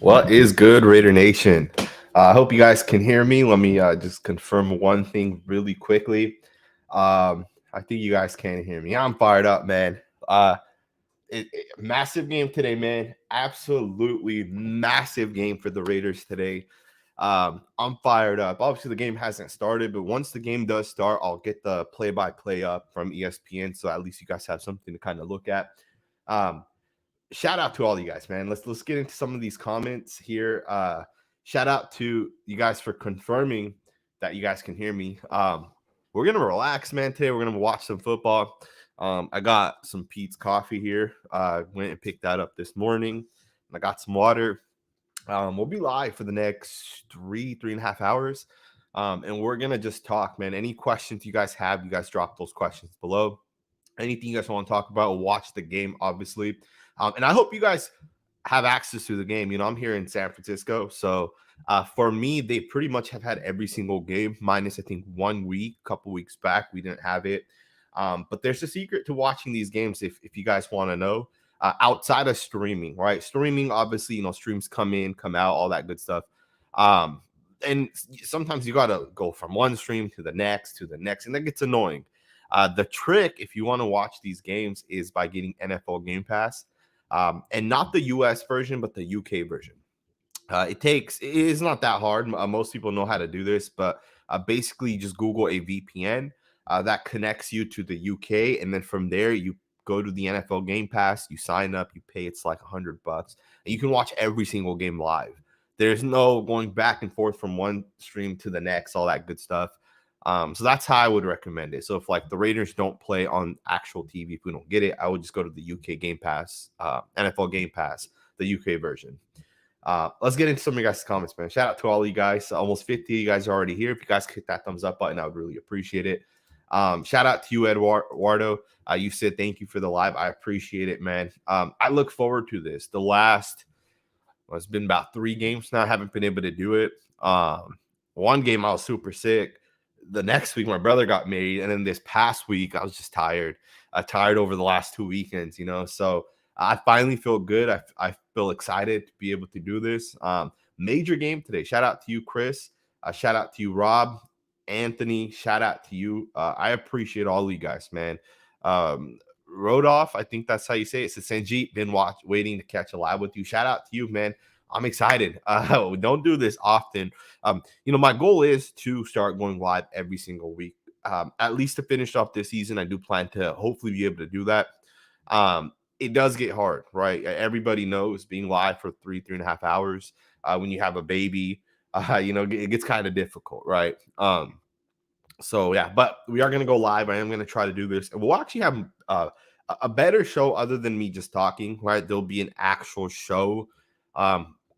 What is good, Raider Nation? I hope you guys can hear me. Let me just confirm one thing really quickly. I think you guys can hear me. I'm fired up, man. Massive game today, man. Absolutely massive game for the Raiders today. I'm fired up. Obviously, the game hasn't started, but once the game does start, I'll get the play-by-play up from ESPN, so at least you guys have something to kind of look at. Um, Shout out to all you guys, man. Let's get into some of these comments here. Shout out to you guys for confirming that you guys can hear me. We're gonna relax, man. Today we're gonna watch some football. I got some Pete's coffee here. Went and picked that up this morning. I got some water. We'll be live for the next three and a half hours. And we're gonna just talk, man. Any questions you guys have, you guys drop those questions below. Anything you guys want to talk about, watch the game, obviously. And I hope you guys have access to the game. You know, I'm here in San Francisco. So for me, they pretty much have had every single game, minus, I think, 1 week, a couple weeks back. We didn't have it. But there's a secret to watching these games if you guys want to know. Outside of streaming, right? Streaming, obviously, streams come in, come out, all that good stuff. And sometimes you got to go from one stream to the next, and that gets annoying. The trick, if you want to watch these games, is by getting NFL Game Pass, and not the US version, but the UK version. It is not that hard. Most people know how to do this, but basically you just Google a VPN that connects you to the UK, and then from there you go to the NFL Game Pass, you sign up, you pay, it's like $100, and you can watch every single game live. There's no going back and forth from one stream to the next, all that good stuff. So that's how I would recommend it. So if like the Raiders don't play on actual TV, if we don't get it, I would just go to the UK Game Pass, NFL Game Pass, the UK version. Let's get into some of you guys' comments, man. Shout out to all of you guys. Almost 50 of you guys are already here. If you guys hit that thumbs up button, I would really appreciate it. Shout out to you, Eduardo. You said thank you for the live. I appreciate it, man. I look forward to this. It's been about 3 games now. I haven't been able to do it. One game I was super sick. The next week, my brother got married. And then this past week, I was just tired. Tired over the last 2 weekends, So I finally feel good. I feel excited to be able to do this. Major game today. Shout out to you, Chris. Shout out to you, Rob, Anthony. Shout out to you. I appreciate all of you guys, man. Rodolph, I think that's how you say it. So Sanjeet, been waiting to catch a live with you. Shout out to you, man. I'm excited. We don't do this often. My goal is to start going live every single week, at least to finish off this season. I do plan to hopefully be able to do that. It does get hard, right? Everybody knows being live for three and a half hours when you have a baby, it gets kind of difficult, right? So yeah, but we are going to go live. I am going to try to do this, and we'll actually have a better show other than me just talking, right? There'll be an actual show.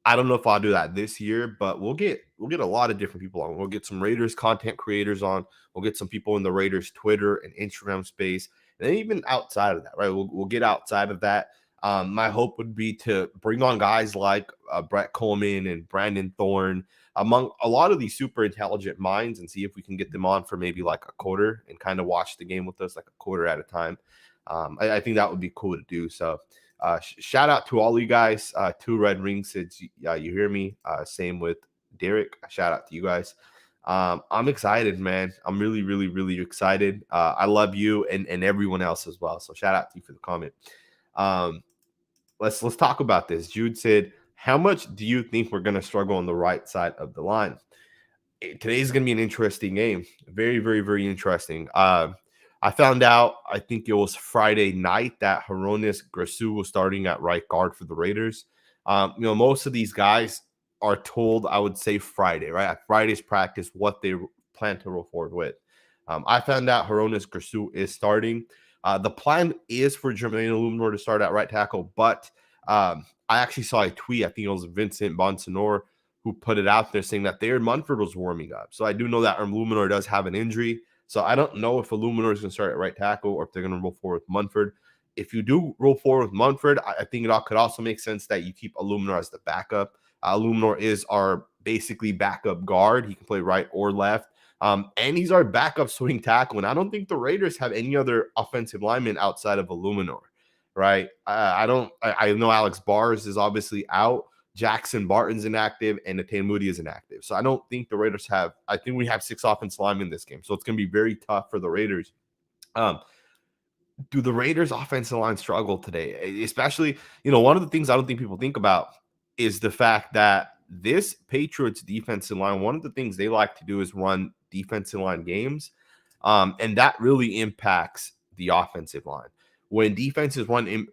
I don't know if I'll do that this year, but we'll get a lot of different people on. We'll get some Raiders content creators on. We'll get some people in the Raiders Twitter and Instagram space, and then even outside of that, right? We'll get outside of that. My hope would be to bring on guys like Brett Coleman and Brandon Thorne, among a lot of these super intelligent minds, and see if we can get them on for maybe like a quarter and kind of watch the game with us like a quarter at a time. I think that would be cool to do. So shout out to all you guys. 2 Red Rings said, you hear me. Same with Derek. Shout out to you guys. I'm excited, man. I'm really, really, really excited. I love you and everyone else as well. So shout out to you for the comment. Let's talk about this. Jude said, how much do you think we're going to struggle on the right side of the line? Today's going to be an interesting game. Very, very, very interesting. I found out, I think it was Friday night, that Hronis Grasu was starting at right guard for the Raiders. Most of these guys are told, I would say Friday, right? At Friday's practice, what they plan to roll forward with. I found out Hronis Grasu is starting. The plan is for Jermaine Illuminor to start at right tackle, but I actually saw a tweet, I think it was Vincent Bonsignor, who put it out there saying that Thayer Munford was warming up. So I do know that Illuminor does have an injury. So I don't know if Illuminor is going to start at right tackle or if they're going to roll forward with Munford. If you do roll forward with Munford, I think it could also make sense that you keep Illuminor as the backup. Illuminor is our basically backup guard. He can play right or left. And he's our backup swing tackle. And I don't think the Raiders have any other offensive lineman outside of Illuminor, right? I know Alex Bars is obviously out. Jackson Barton's inactive, and Nathan Moody is inactive. So I don't think the Raiders have. I think we have 6 offensive linemen in this game, so it's going to be very tough for the Raiders. Do the Raiders offensive line struggle today? Especially, one of the things I don't think people think about is the fact that this Patriots defensive line, one of the things they like to do is run defensive line games. And that really impacts the offensive line. When defenses run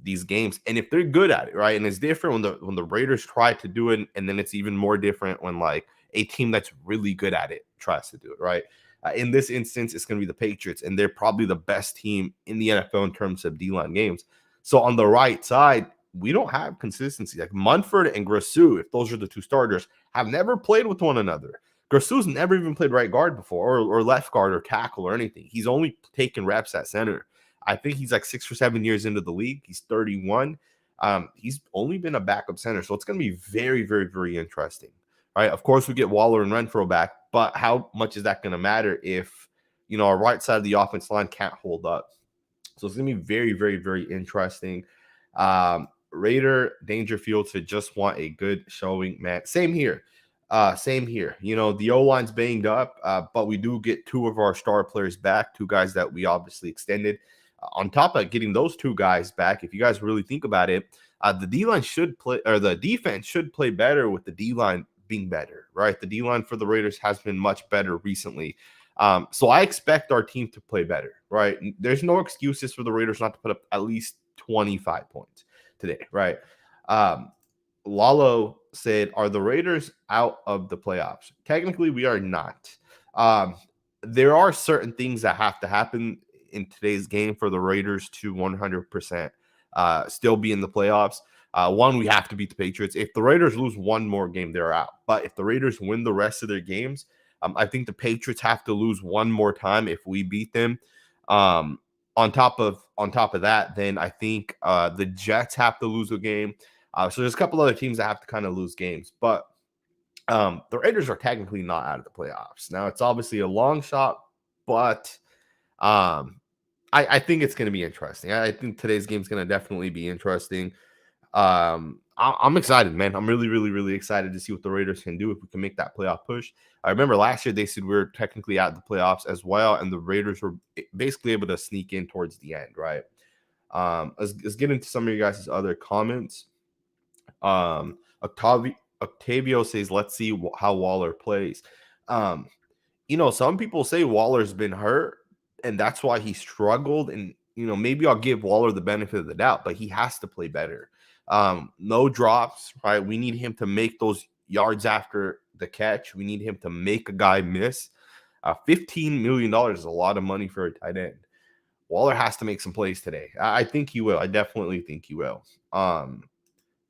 these games, and if they're good at it, right? And it's different when the Raiders try to do it, and then it's even more different when like a team that's really good at it tries to do it, right? In this instance, it's going to be the Patriots, and they're probably the best team in the NFL in terms of D-line games. So on the right side, we don't have consistency. Like Munford and Grassu, if those are the two starters, have never played with one another. Grassu's never even played right guard before, or left guard, or tackle, or anything. He's only taken reps at center. I think he's like 6 or 7 years into the league. He's 31. He's only been a backup center, so it's going to be very, very, very interesting. Right? Of course, we get Waller and Renfro back, but how much is that going to matter if our right side of the offense line can't hold up? So it's going to be very, very, very interesting. Raider Dangerfield to just want a good showing, man. Same here. The O-line's banged up, but we do get 2 of our star players back, 2 guys that we obviously extended. On top of getting those 2 guys back, if you guys really think about it, the D-line should play, or the defense should play better with the D-line being better, right? The D-line for the Raiders has been much better recently. So I expect our team to play better, right? There's no excuses for the Raiders not to put up at least 25 points today, right? Lalo said, are the Raiders out of the playoffs? Technically, we are not. There are certain things that have to happen in today's game for the Raiders to 100% still be in the playoffs. One, we have to beat the Patriots. If the Raiders lose one more game, they're out. But if the Raiders win the rest of their games, I think the Patriots have to lose one more time if we beat them. On top of that, then I think the Jets have to lose a game. So there's a couple other teams that have to kind of lose games. But the Raiders are technically not out of the playoffs. Now, it's obviously a long shot, but I think it's going to be interesting. I think today's game is going to definitely be interesting. I'm excited, man. I'm really, really, really excited to see what the Raiders can do if we can make that playoff push. I remember last year they said we were technically out of the playoffs as well, and the Raiders were basically able to sneak in towards the end, right? Let's get into some of you guys' other comments. Octavio says, let's see how Waller plays. Some people say Waller's been hurt, and that's why he struggled. And, maybe I'll give Waller the benefit of the doubt, but he has to play better. No drops, right? We need him to make those yards after the catch. We need him to make a guy miss. $15 million is a lot of money for a tight end. Waller has to make some plays today. I think he will. I definitely think he will.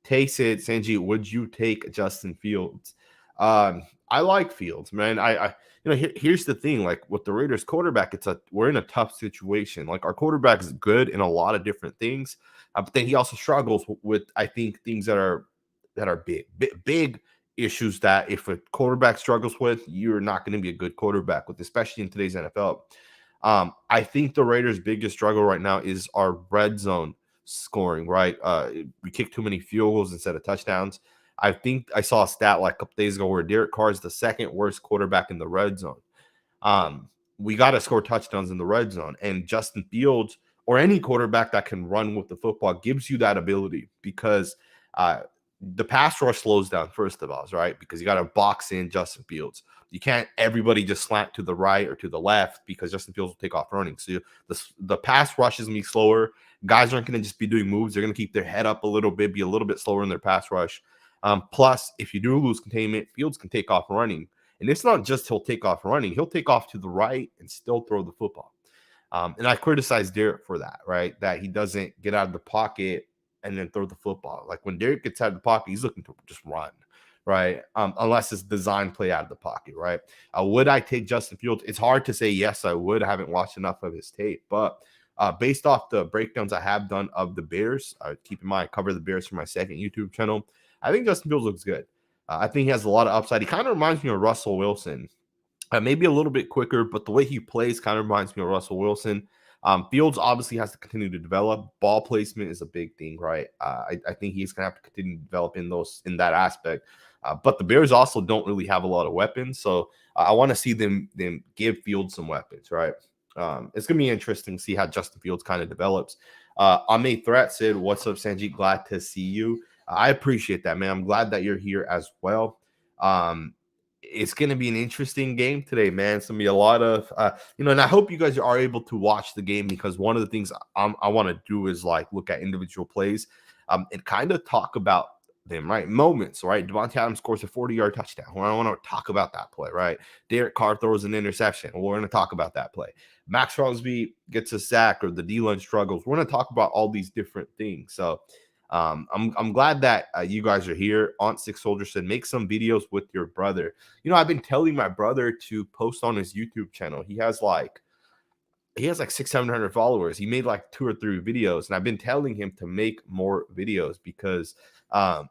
Tay said, Sanji, would you take Justin Fields? I like Fields, man. Here's the thing. Like with the Raiders quarterback, we're in a tough situation. Like our quarterback is good in a lot of different things, but then he also struggles with I think things that are big issues that if a quarterback struggles with, you're not going to be a good quarterback with, especially in today's NFL. I think the Raiders' biggest struggle right now is our red zone scoring, right? We kick too many field goals instead of touchdowns. I think I saw a stat like a couple days ago where Derek Carr is the second worst quarterback in the red zone. We got to score touchdowns in the red zone, and Justin Fields or any quarterback that can run with the football gives you that ability because the pass rush slows down, first of all, right? Because you got to box in Justin Fields. You can't everybody just slant to the right or to the left because Justin Fields will take off running. So the pass rush is going to be slower. Guys aren't going to just be doing moves. They're going to keep their head up a little bit, be a little bit slower in their pass rush. Plus, if you do lose containment, Fields can take off running. And it's not just he'll take off running. He'll take off to the right and still throw the football. And I criticize Derek for that, right? That he doesn't get out of the pocket and then throw the football. Like when Derek gets out of the pocket, he's looking to just run, right? Unless it's design play out of the pocket, right? Would I take Justin Fields? It's hard to say yes, I would. I haven't watched enough of his tape. But based off the breakdowns I have done of the Bears, keep in mind, I cover the Bears for my second YouTube channel. I think Justin Fields looks good. I think he has a lot of upside. He kind of reminds me of Russell Wilson. Maybe a little bit quicker, but the way he plays kind of reminds me of Russell Wilson. Fields obviously has to continue to develop. Ball placement is a big thing, right? I think he's gonna have to continue to develop in that aspect. But the Bears also don't really have a lot of weapons, so I want to see them give Fields some weapons, right? It's gonna be interesting to see how Justin Fields kind of develops. Ame Threat said, "What's up, Sanjit? Glad to see you. I appreciate that, man. I'm glad that you're here as well. It's going to be an interesting game today, man. It's going to be a lot of, and I hope you guys are able to watch the game, because one of the things I want to do is like look at individual plays and kind of talk about them, right? Moments, right? Devontae Adams scores a 40-yard touchdown. I want to talk about that play, right? Derek Carr throws an interception. We're going to talk about that play. Max Crosby gets a sack, or the D-line struggles. We're going to talk about all these different things. So I'm glad that you guys are here. Aunt Six Soldier said, make some videos with your brother. I've been telling my brother to post on his YouTube channel. He has like 600-700 followers. He made like 2 or 3 videos, and I've been telling him to make more videos because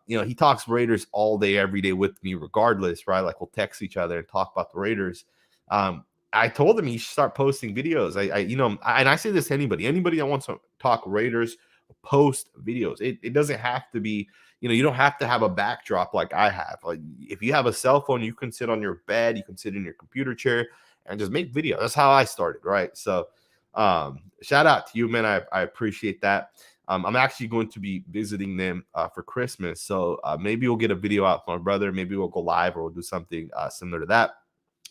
he talks Raiders all day, every day with me, regardless, right? Like we'll text each other and talk about the Raiders. I told him he should start posting videos. And I say this to anybody that wants to talk Raiders, post videos. It doesn't have to be, you don't have to have a backdrop like I have. Like if you have a cell phone, you can sit on your bed, you can sit in your computer chair and just make video. That's how I started, right? So shout out to you, man. I appreciate that. I'm actually going to be visiting them for Christmas. So maybe we'll get a video out for my brother. Maybe we'll go live, or we'll do something similar to that.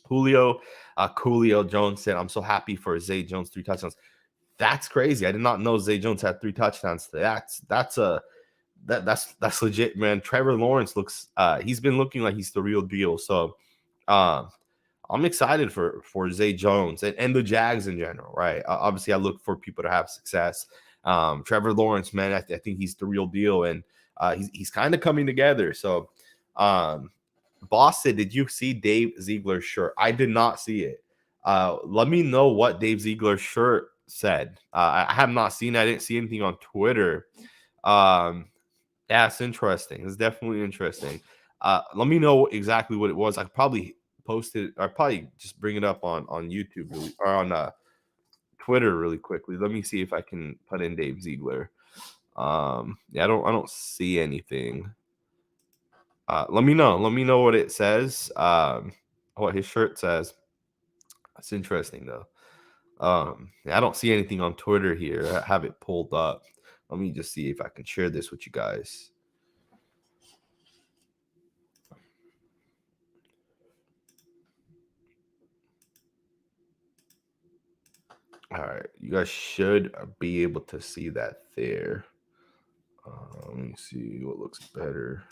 Coolio Jones said, I'm so happy for Zay Jones, 3 touchdowns. That's crazy. I did not know Zay Jones had 3 touchdowns today. That's legit, man. Trevor Lawrence he's been looking like he's the real deal. So I'm excited for Zay Jones and the Jags in general, right? Obviously, I look for people to have success. Trevor Lawrence, man, I think he's the real deal, and he's kind of coming together. So, Boss said, did you see Dave Ziegler's shirt? I did not see it. Let me know what Dave Ziegler's shirt said. I have not seen it. I didn't see anything on Twitter. Yeah, it's interesting. It's definitely interesting. Let me know exactly what it was. I could probably post it. I'll probably just bring it up on YouTube or on Twitter really quickly. Let me see if I can put in Dave Ziegler. Yeah, I don't see anything. Let me know. Let me know what it says. What his shirt says. That's interesting though. I don't see anything on Twitter here. I have it pulled up. Let me just see if I can share this with you guys. All right, you guys should be able to see that there. Let me see what looks better.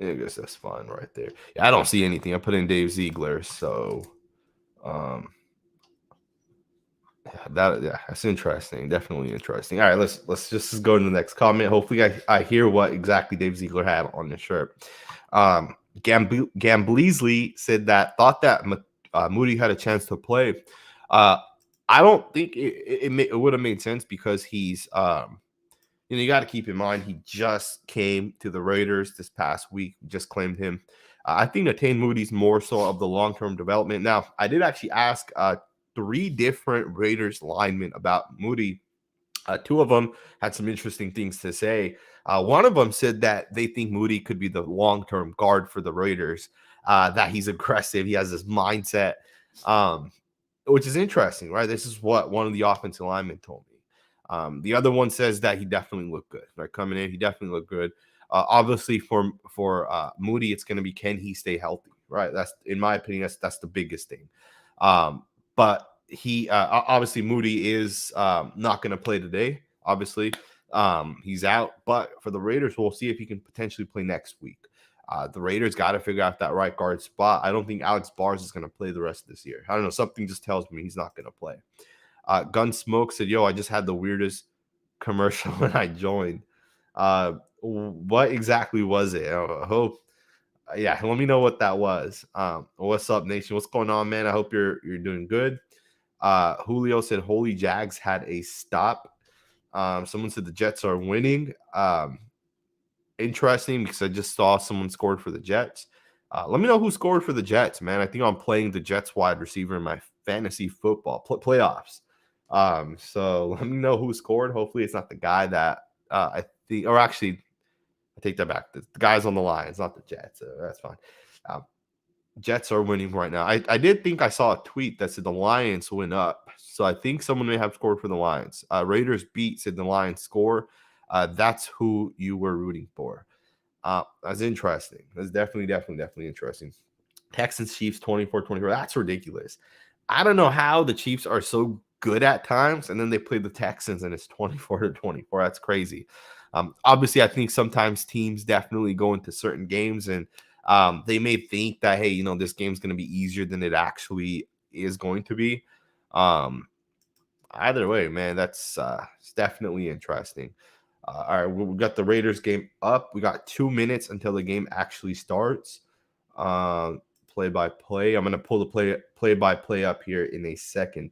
I guess that's fine right there. Yeah, I don't see anything. I put in Dave Ziegler, so that's interesting. Definitely interesting. All right, let's just go to the next comment. Hopefully, I hear what exactly Dave Ziegler had on the shirt. Gambleasley said thought that Moody had a chance to play. I don't think it would have made sense because he's you got to keep in mind he just came to the Raiders this past week. Just claimed him. I think Nathan Moody's more so of the long-term development. Now, I did actually ask 3 different Raiders linemen about Moody. 2 of them had some interesting things to say. One of them said that they think Moody could be the long-term guard for the Raiders, that he's aggressive. He has this mindset, which is interesting, right? This is what one of the offensive linemen told me. The other one says that he definitely looked good. Right, coming in, he definitely looked good. Obviously, for Moody, it's going to be, can he stay healthy? Right. That's, in my opinion, that's the biggest thing. But he obviously Moody is not going to play today. Obviously, he's out. But for the Raiders, we'll see if he can potentially play next week. The Raiders got to figure out that right guard spot. I don't think Alex Bars is going to play the rest of this year. I don't know. Something just tells me he's not going to play. Gunsmoke said, yo, I just had the weirdest commercial when I joined. What exactly was it? I hope. Yeah, let me know what that was. What's up, Nation? What's going on, man? I hope you're doing good. Julio said, holy Jags had a stop. Someone said the Jets are winning. Interesting, because I just saw someone scored for the Jets. Let me know who scored for the Jets, man. I think I'm playing the Jets wide receiver in my fantasy football playoffs. So let me know who scored. Hopefully, it's not the guy that I think, or actually, I take that back. The guy's on the line. It's not the Jets. So that's fine. Um, Jets are winning right now. I did think I saw a tweet that said the Lions went up. So I think someone may have scored for the Lions. Raiders beat said the Lions score. That's who you were rooting for. That's interesting. That's definitely interesting. Texans Chiefs 24-24. That's ridiculous. I don't know how the Chiefs are so good at times, and then they play the Texans and it's 24-24. That's crazy. Obviously, I think sometimes teams definitely go into certain games and they may think that, hey, this game's going to be easier than it actually is going to be. Um, Either way, man, that's it's definitely interesting. All right, we got the Raiders game up. We got 2 minutes until the game actually starts. Play by play. I'm gonna pull the play by play up here in a second.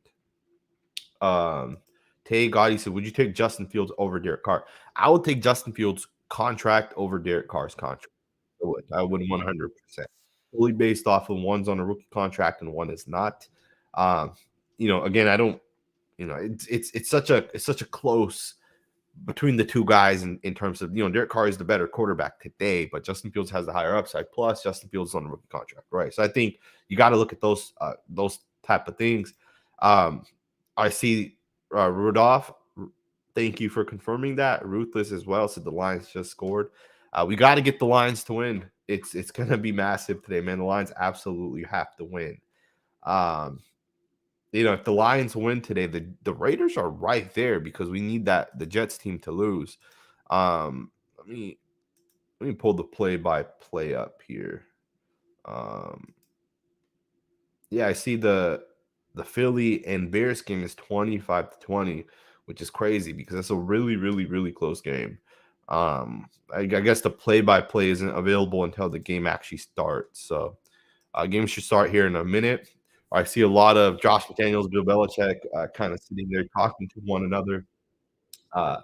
Um, Tay Gotti said, "Would you take Justin Fields over Derek Carr?" I would take Justin Fields' contract over Derek Carr's contract. I would 100%. Fully based off of one's on a rookie contract and one is not. Um, again, I don't. It's such a close between the two guys in terms of Derek Carr is the better quarterback today, but Justin Fields has the higher upside. Plus, Justin Fields is on a rookie contract, right? So I think you got to look at those type of things. Um, I see Rudolph. Thank you for confirming that. Ruthless as well said the Lions just scored. We got to get the Lions to win. It's gonna be massive today, man. The Lions absolutely have to win. Um, if the Lions win today, the Raiders are right there because we need the Jets team to lose. Um, let me pull the play by play up here. Um, yeah, I see the Philly and Bears game is 25-20, which is crazy because that's a really, really, really close game. I guess the play by play isn't available until the game actually starts. So game should start here in a minute. I see a lot of Josh McDaniels, Bill Belichick kind of sitting there talking to one another. Uh,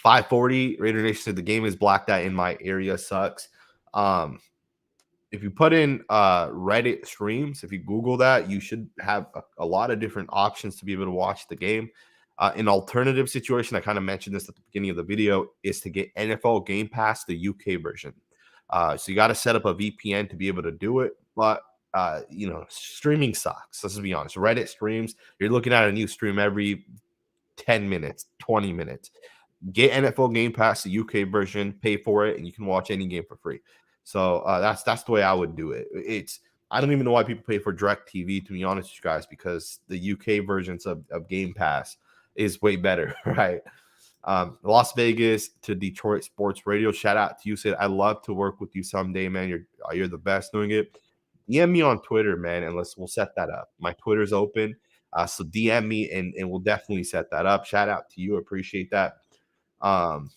5:40, Raider Nation said the game is blacked out in my area. Sucks. Um, if you put in Reddit streams, if you Google that, you should have a lot of different options to be able to watch the game. An alternative situation, I kind of mentioned this at the beginning of the video, is to get NFL Game Pass, the UK version. So you got to set up a VPN to be able to do it. But streaming sucks. Let's be honest. Reddit streams, you're looking at a new stream every 10 minutes, 20 minutes. Get NFL Game Pass, the UK version, pay for it, and you can watch any game for free. So that's the way I would do it. I don't even know why people pay for Direct TV, to be honest with you guys, because the UK versions of Game Pass is way better, right? Las Vegas to Detroit Sports Radio. Shout out to you. Said I'd love to work with you someday, man. You're the best doing it. DM me on Twitter, man, and we'll set that up. My Twitter's open. So DM me and we'll definitely set that up. Shout out to you. Appreciate that. Um,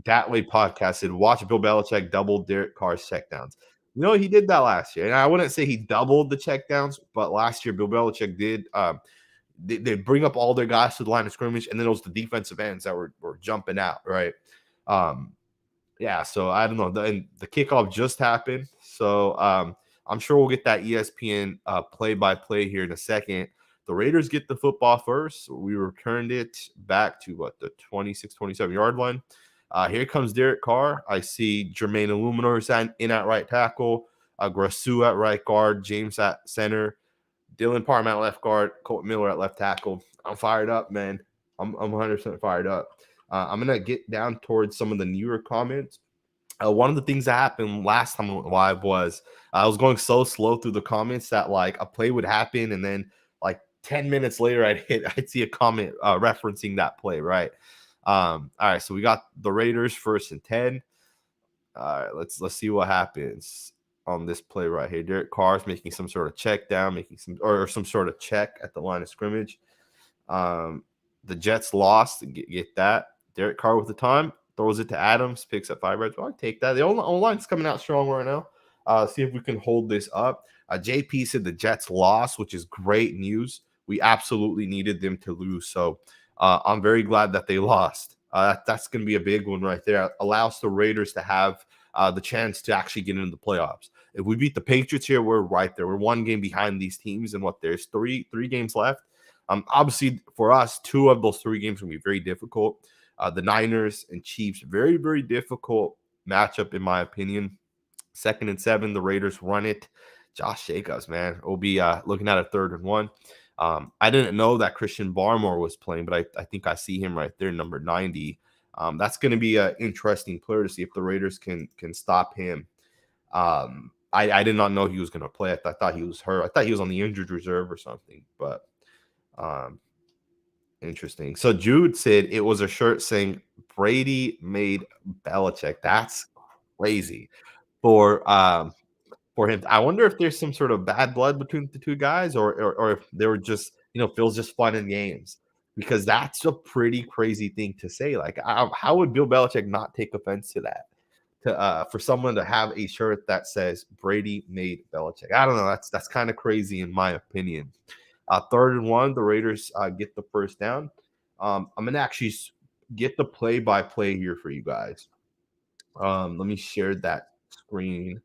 that way podcast said watch Bill Belichick double Derek Carr's checkdowns. He did that last year. And I wouldn't say he doubled the checkdowns, but last year Bill Belichick did they bring up all their guys to the line of scrimmage, and then it was the defensive ends that were jumping out, right? Um, yeah, so I don't know. The kickoff just happened, so I'm sure we'll get that ESPN play-by-play here in a second. The Raiders get the football first. We returned it back to the 26, 27-yard line. Here comes Derek Carr. I see Jermaine Illuminor in at right tackle, Grasu at right guard, James at center, Dylan Parham at left guard, Colt Miller at left tackle. I'm fired up, man. I'm 100% fired up. I'm going to get down towards some of the newer comments. One of the things that happened last time I went live was I was going so slow through the comments that a play would happen, and then 10 minutes later I'd see a comment referencing that play, right? All right, so we got the Raiders 1st and 10. All right, let's see what happens on this play right here. Derek Carr's making some sort of check down, making some sort of check at the line of scrimmage. The Jets lost. Get that. Derek Carr with the time, throws it to Adams, picks up 5 yards. Well, I take that. The O-line's coming out strong right now. See if we can hold this up. JP said the Jets lost, which is great news. We absolutely needed them to lose. So I'm very glad that they lost. That's going to be a big one right there. Allows the Raiders to have the chance to actually get into the playoffs. If we beat the Patriots here, we're right there. We're one game behind these teams, and what there's three games left. Obviously for us, two of those three games will be very difficult. The Niners and Chiefs, very very difficult matchup in my opinion. Second and 7, the Raiders run it. Josh Jacobs, man, we'll be looking at a 3rd and 1. I didn't know that Christian Barmore was playing, but I think I see him right there, number 90. That's going to be an interesting player to see if the Raiders can stop him. I did not know he was going to play. I thought he was hurt. I thought he was on the injured reserve or something. But um, interesting. So Jude said it was a shirt saying Brady made Belichick. That's crazy for him. I wonder if there's some sort of bad blood between the two guys, or if they were just, feels just fun in games, because that's a pretty crazy thing to say. Like, how would Bill Belichick not take offense to that? For someone to have a shirt that says Brady made Belichick, I don't know. That's kind of crazy in my opinion. 3rd and 1, the Raiders get the first down. I'm gonna actually get the play-by-play here for you guys. Let me share that screen.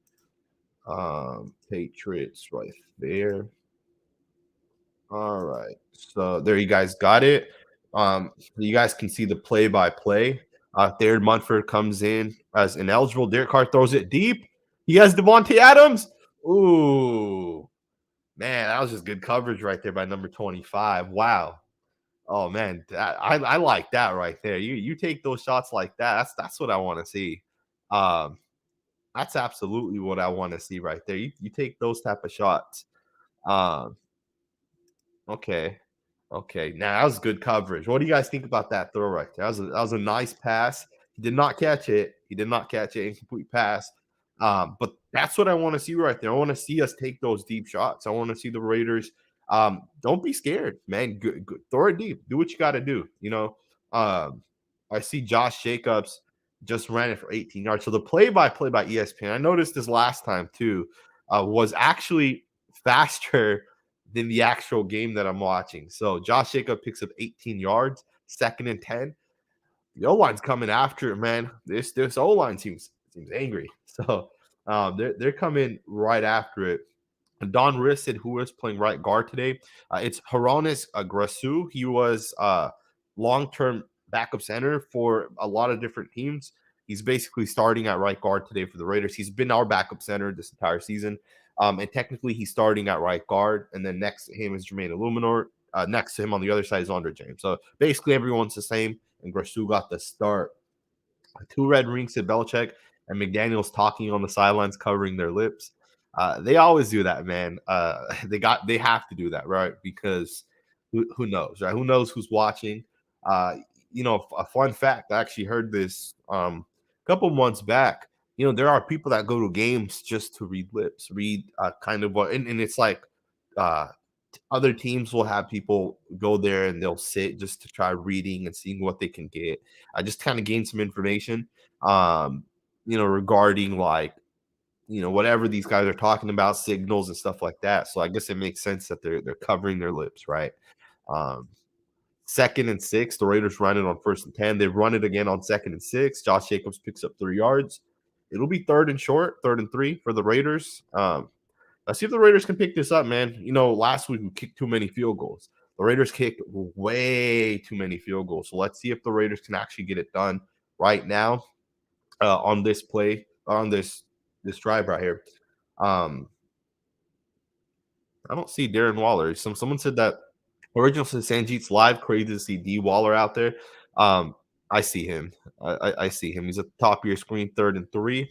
Patriots right there. All right. So there you guys got it. You guys can see the play-by-play. Thayer Munford comes in as ineligible. Derek Carr throws it deep. He has Devontae Adams. Ooh, man, that was just good coverage right there by number 25. Wow. Oh man, I like that right there. You take those shots like that. That's what I want to see. Um, that's absolutely what I want to see right there. You take those type of shots. Um, okay. Okay. Now that was good coverage. What do you guys think about that throw right there? That was a nice pass. He did not catch it. He did not catch it. Incomplete pass. But that's what I want to see right there. I want to see us take those deep shots. I want to see the Raiders. Don't be scared, man. Good. Throw it deep. Do what you got to do. I see Josh Jacobs just ran it for 18 yards. So the play-by-play by ESPN, I noticed this last time too, was actually faster than the actual game that I'm watching. So Josh Jacobs picks up 18 yards, 2nd and 10. The O-line's coming after it, man. This O-line seems angry. So they're coming right after it. Don Riss said who was playing right guard today. It's Hronis Grasu. He was long-term backup center for a lot of different teams. He's basically starting at right guard today for the Raiders. He's been our backup center this entire season. And technically, he's starting at right guard. And then next to him is Jermaine Illuminor. Next to him on the other side is Andre James. So basically, everyone's the same. And Grasu got the start. 2 red rings to Belichick and McDaniels talking on the sidelines, covering their lips. They always do that, man. They have to do that, right? Because who knows, right? Who knows who's watching? A fun fact. I actually heard this a couple months back. There are people that go to games just to read lips, read kind of what, and it's like uh, other teams will have people go there and they'll sit just to try reading and seeing what they can get. I just kind of gain some information, regarding like, whatever these guys are talking about, signals and stuff like that. So I guess it makes sense that they're covering their lips, right? Um, 2nd and 6, the Raiders run it on 1st and 10. They run it again on 2nd and 6. Josh Jacobs picks up 3 yards. It'll be 3rd and short, 3rd and 3 for the Raiders. Let's see if the Raiders can pick this up, man. Last week we kicked too many field goals. The Raiders kicked way too many field goals. So let's see if the Raiders can actually get it done right now on this play, on this drive right here. I don't see Darren Waller. Someone said that original said Sanjeet's live. Crazy to see D Waller out there. I see him. I see him. He's at the top of your screen, 3rd and 3.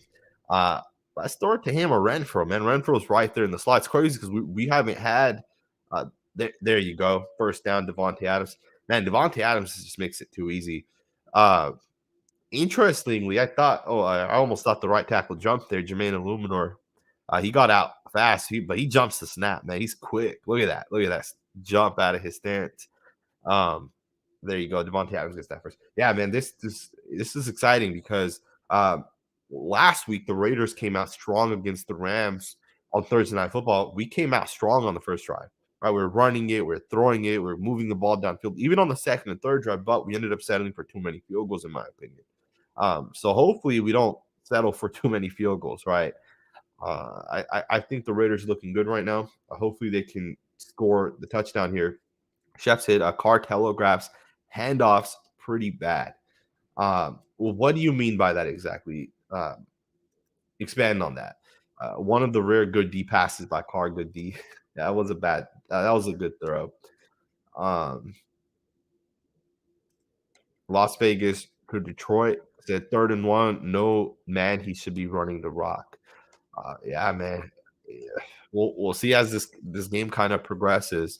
Let's throw it to him or Renfro, man. Renfro's right there in the slot. It's crazy because we haven't had there you go. First down, Devontae Adams. Man, Devontae Adams just makes it too easy. Interestingly, I almost thought the right tackle jumped there, Jermaine Illuminor. He got out fast, but he jumps the snap, man. He's quick. Look at that. Look at that jump out of his stance. There you go. Devontae Adams gets that first. Yeah, man, this is exciting because last week the Raiders came out strong against the Rams on Thursday Night Football. We came out strong on the first drive. Right, we're running it, we're throwing it, we're moving the ball downfield, even on the 2nd and 3rd drive. But we ended up settling for too many field goals, in my opinion. So hopefully we don't settle for too many field goals, right? I think the Raiders are looking good right now. Hopefully they can score the touchdown here. Chef's hit Carr telegraphs handoffs pretty bad. Well, what do you mean by that exactly? Expand on that. One of the rare good D passes by Carr. Good D. That was a bad. That was a good throw. Um, Las Vegas to Detroit said 3rd and 1. No man, he should be running the rock. Yeah, man. Yeah. We'll see as this game kind of progresses.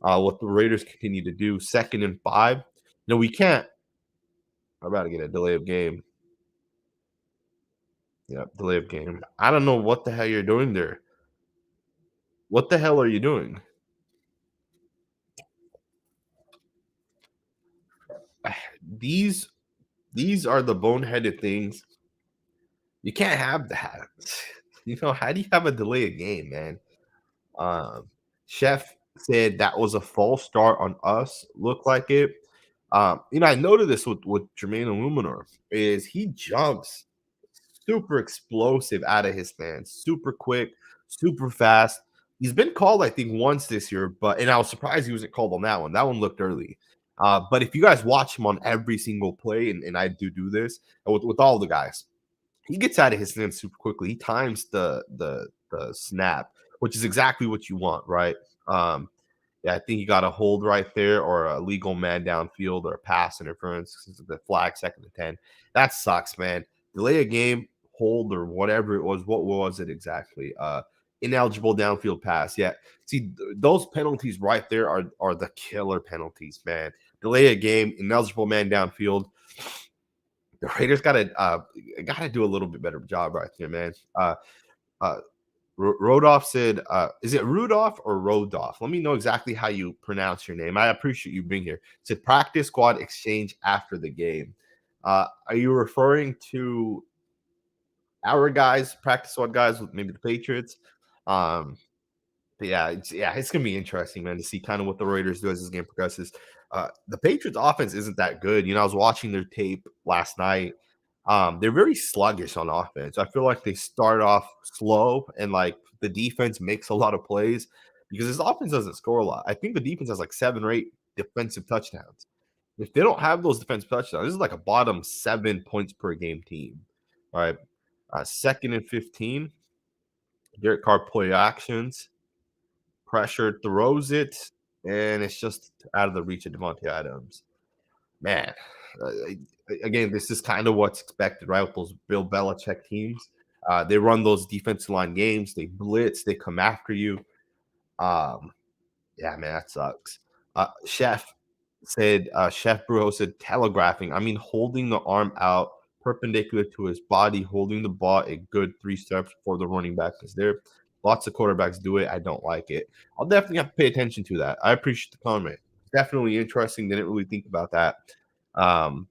What the Raiders continue to do. 2nd and 5. No, we can't. I'm about to get a delay of game. Yeah, delay of game. I don't know what the hell you're doing there. What the hell are you doing? These these are the boneheaded things. You can't have that. How do you have a delay of game, man? Um, Chef said that was a false start on us. Looked like it. I noted this with Jermaine Illuminor is he jumps super explosive out of his stance, super quick, super fast. He's been called, I think, once this year, and I was surprised he wasn't called on that one. That one looked early. But if you guys watch him on every single play, and I do this with all the guys, he gets out of his stance super quickly. He times the snap, which is exactly what you want, right? Um, yeah, I think he got a hold right there or a legal man downfield or a pass interference. The flag 2nd and 10. That sucks, man. Delay a game, hold or whatever it was. What was it exactly? Ineligible downfield pass. Yeah. See, those penalties right there are the killer penalties, man. Delay a game, ineligible man downfield. The Raiders gotta do a little bit better job right there, man. Uh, Rodolph said, is it Rudolph or Rodolph? Let me know exactly how you pronounce your name. I appreciate you being here. Said practice squad exchange after the game. Are you referring to our guys, practice squad guys with maybe the Patriots? Um, but it's gonna be interesting, man, to see kind of what the Raiders do as this game progresses. The Patriots offense isn't that good. I was watching their tape last night. They're very sluggish on offense. I feel like they start off slow and like the defense makes a lot of plays because this offense doesn't score a lot. I think the defense has like 7 or 8 defensive touchdowns. If they don't have those defensive touchdowns, this is like a bottom 7 points per game team. All right. 2nd and 15. Derek Carr play actions. Pressure throws it, and it's just out of the reach of Devontae Adams. Man, uh, again, this is kind of what's expected, right? With those Bill Belichick teams, they run those defensive line games. They blitz. They come after you. Um, yeah, man, that sucks. Chef Brujo said telegraphing. I mean, holding the arm out perpendicular to his body, holding the ball a good 3 steps before the running back is there. Lots of quarterbacks do it. I don't like it. I'll definitely have to pay attention to that. I appreciate the comment. Definitely interesting. Didn't really think about that. Um,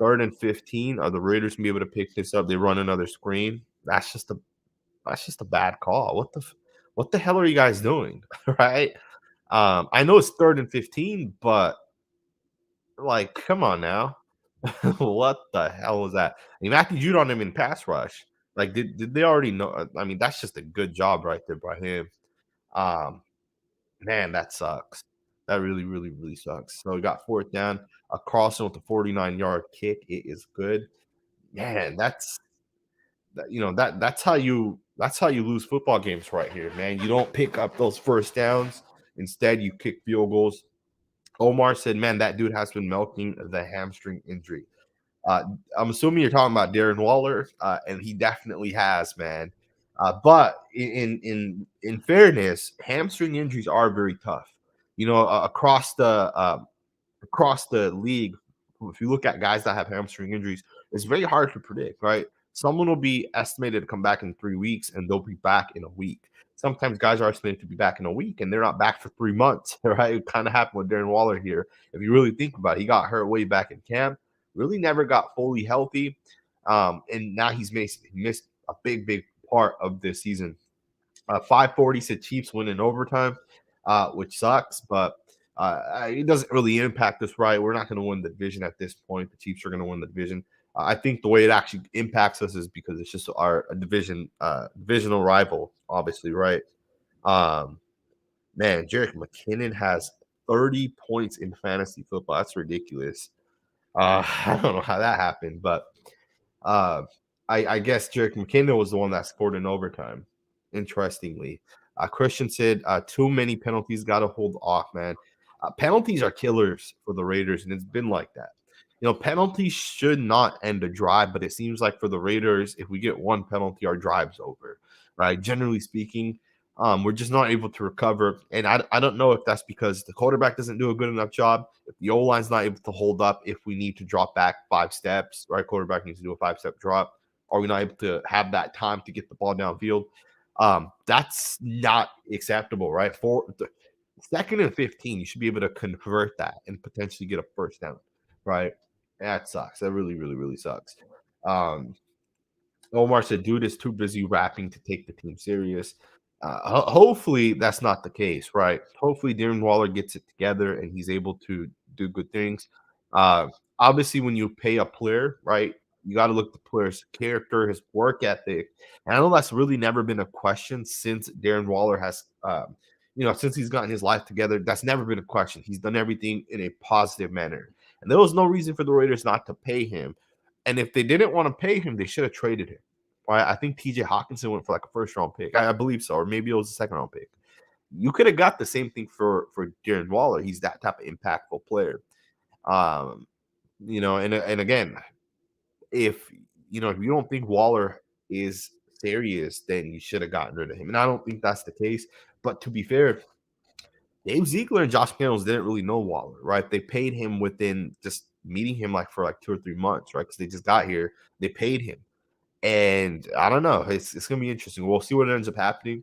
3rd and 15. Are the Raiders gonna be able to pick this up? They run another screen. That's just a bad call. What the hell are you guys doing? Right? I know it's 3rd and 15, but like, come on now. What the hell was that? I mean, Matthew Judon him in pass rush. Like, did they already know? I mean, that's just a good job right there by him. Um, Man, that sucks. That really, really, really sucks. So we got 4th down, a crossing with a 49-yard kick. It is good. Man, that's how you lose football games right here, man. You don't pick up those first downs. Instead, you kick field goals. Omar said, "Man, that dude has been milking the hamstring injury." Uh, I'm assuming you're talking about Darren Waller, and he definitely has, man. But in fairness, hamstring injuries are very tough. Across the league, if you look at guys that have hamstring injuries, it's very hard to predict, right? Someone will be estimated to come back in 3 weeks and they'll be back in a week. Sometimes guys are estimated to be back in a week and they're not back for 3 months, right? It kind of happened with Darren Waller here. If you really think about it, he got hurt way back in camp, really never got fully healthy. And now he missed a big, big part of this season. 540 said Chiefs win in overtime, which sucks, but it doesn't really impact us, right? We're not going to win the division at this point. The Chiefs are going to win the division. I think the way it actually impacts us is because it's just our divisional rival, obviously, right? Um, Man, Jerick McKinnon has 30 points in fantasy football. That's ridiculous. I don't know how that happened, but uh, I guess Jerick McKinnon was the one that scored in overtime. Interestingly, Christian said too many penalties. Got to hold off, man. Penalties are killers for the Raiders, and it's been like that. Penalties should not end a drive, but it seems like for the Raiders, if we get one penalty, our drive's over. Right? Generally speaking, we're just not able to recover, and I don't know if that's because the quarterback doesn't do a good enough job, if the O line's not able to hold up, if we need to drop back 5 steps, right? Quarterback needs to do a 5 step drop. Are we not able to have that time to get the ball downfield? That's not acceptable, right? For the 2nd and 15, you should be able to convert that and potentially get a first down, right? That sucks. That really, really, really sucks. Um, Omar said, "Dude is too busy rapping to take the team serious." Hopefully, that's not the case, right? Hopefully, Darren Waller gets it together and he's able to do good things. Uh, Obviously, when you pay a player, right, you got to look at the player's character, his work ethic. And I know that's really never been a question since Darren Waller has, since he's gotten his life together. That's never been a question. He's done everything in a positive manner, and there was no reason for the Raiders not to pay him. And if they didn't want to pay him, they should have traded him. Right? I think TJ Hawkinson went for like a first round pick. I believe so, or maybe it was a second round pick. You could have got the same thing for Darren Waller. He's that type of impactful player. Um, and again, if if you don't think Waller is serious, then you should have gotten rid of him. And I don't think that's the case. But to be fair, Dave Ziegler and Josh McDaniels didn't really know Waller, right? They paid him within just meeting him like for like 2 or 3 months, right? Because they just got here. They paid him. And I don't know. It's gonna be interesting. We'll see what ends up happening.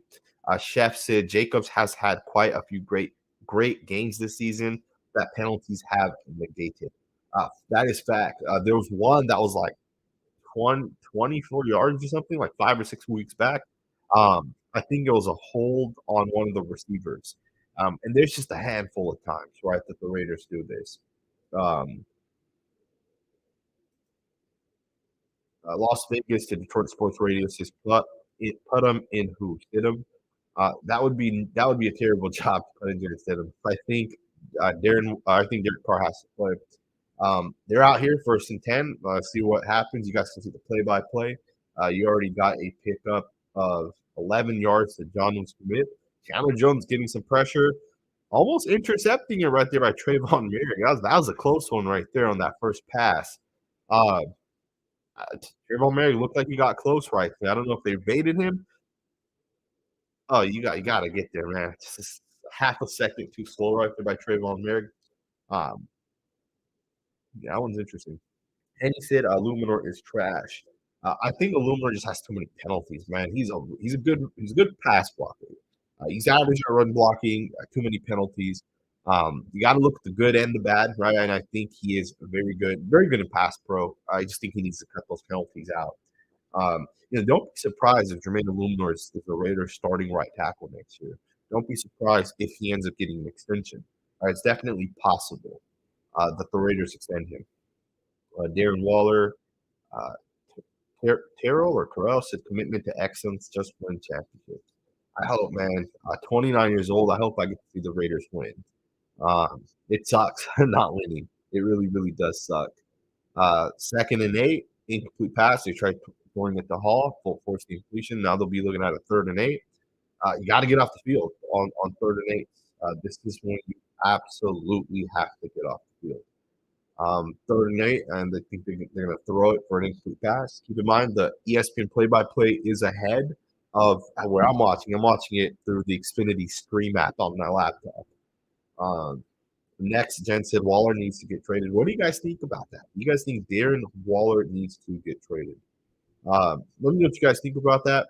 Chef said Jacobs has had quite a few great games this season that penalties have negated. That is fact. There was one that was like 24 yards or something, like 5 or 6 weeks back. I think it was a hold on one of the receivers. And there's just a handful of times, right, that the Raiders do this. Um, Las Vegas to Detroit Sports Radio says put him in who? Stidham? That would be a terrible job to put in Jared Stidham. I think Derek Carr has to play. They're out here 1st and 10. See what happens. You guys can see the play-by-play. You already got a pickup of 11 yards to John Smith. Chandler Jones getting some pressure, almost intercepting it right there by Trayvon Merrick. That was a close one right there on that first pass. Uh, Trayvon Merrick looked like he got close right there. I don't know if they baited him. Oh, you gotta get there, man. Just half a second too slow right there by Trayvon Merrick. Um, yeah, that one's interesting. And he said Illuminor is trash. I think Illuminor just has too many penalties, man. He's a good pass blocker. He's average at run blocking, too many penalties. You got to look at the good and the bad, right? And I think he is very good in pass pro. I just think he needs to cut those penalties out. Don't be surprised if Jermaine Illuminor is the Raiders' starting right tackle next year. Don't be surprised if he ends up getting an extension. It's definitely possible that the Raiders extend him. Darren Waller, uh, Terrell or Terrell said commitment to excellence, just win championships. I hope, man. 29 years old. I hope I get to see the Raiders win. It sucks not winning. It really, really does suck. 2nd and 8, incomplete pass. They tried throwing it to Hall, full force the completion. Now they'll be looking at a 3rd and 8. You got to get off the field on 3rd and 8. This is when you absolutely have to get off the field. 3rd and 8, and they think they're going to throw it for an incomplete pass. Keep in mind the ESPN play-by-play is ahead of where I'm watching. I'm watching it through the Xfinity Stream app on my laptop. Next, Jen said Waller needs to get traded. What do you guys think about that? You guys think Darren Waller needs to get traded? Let me know what you guys think about that.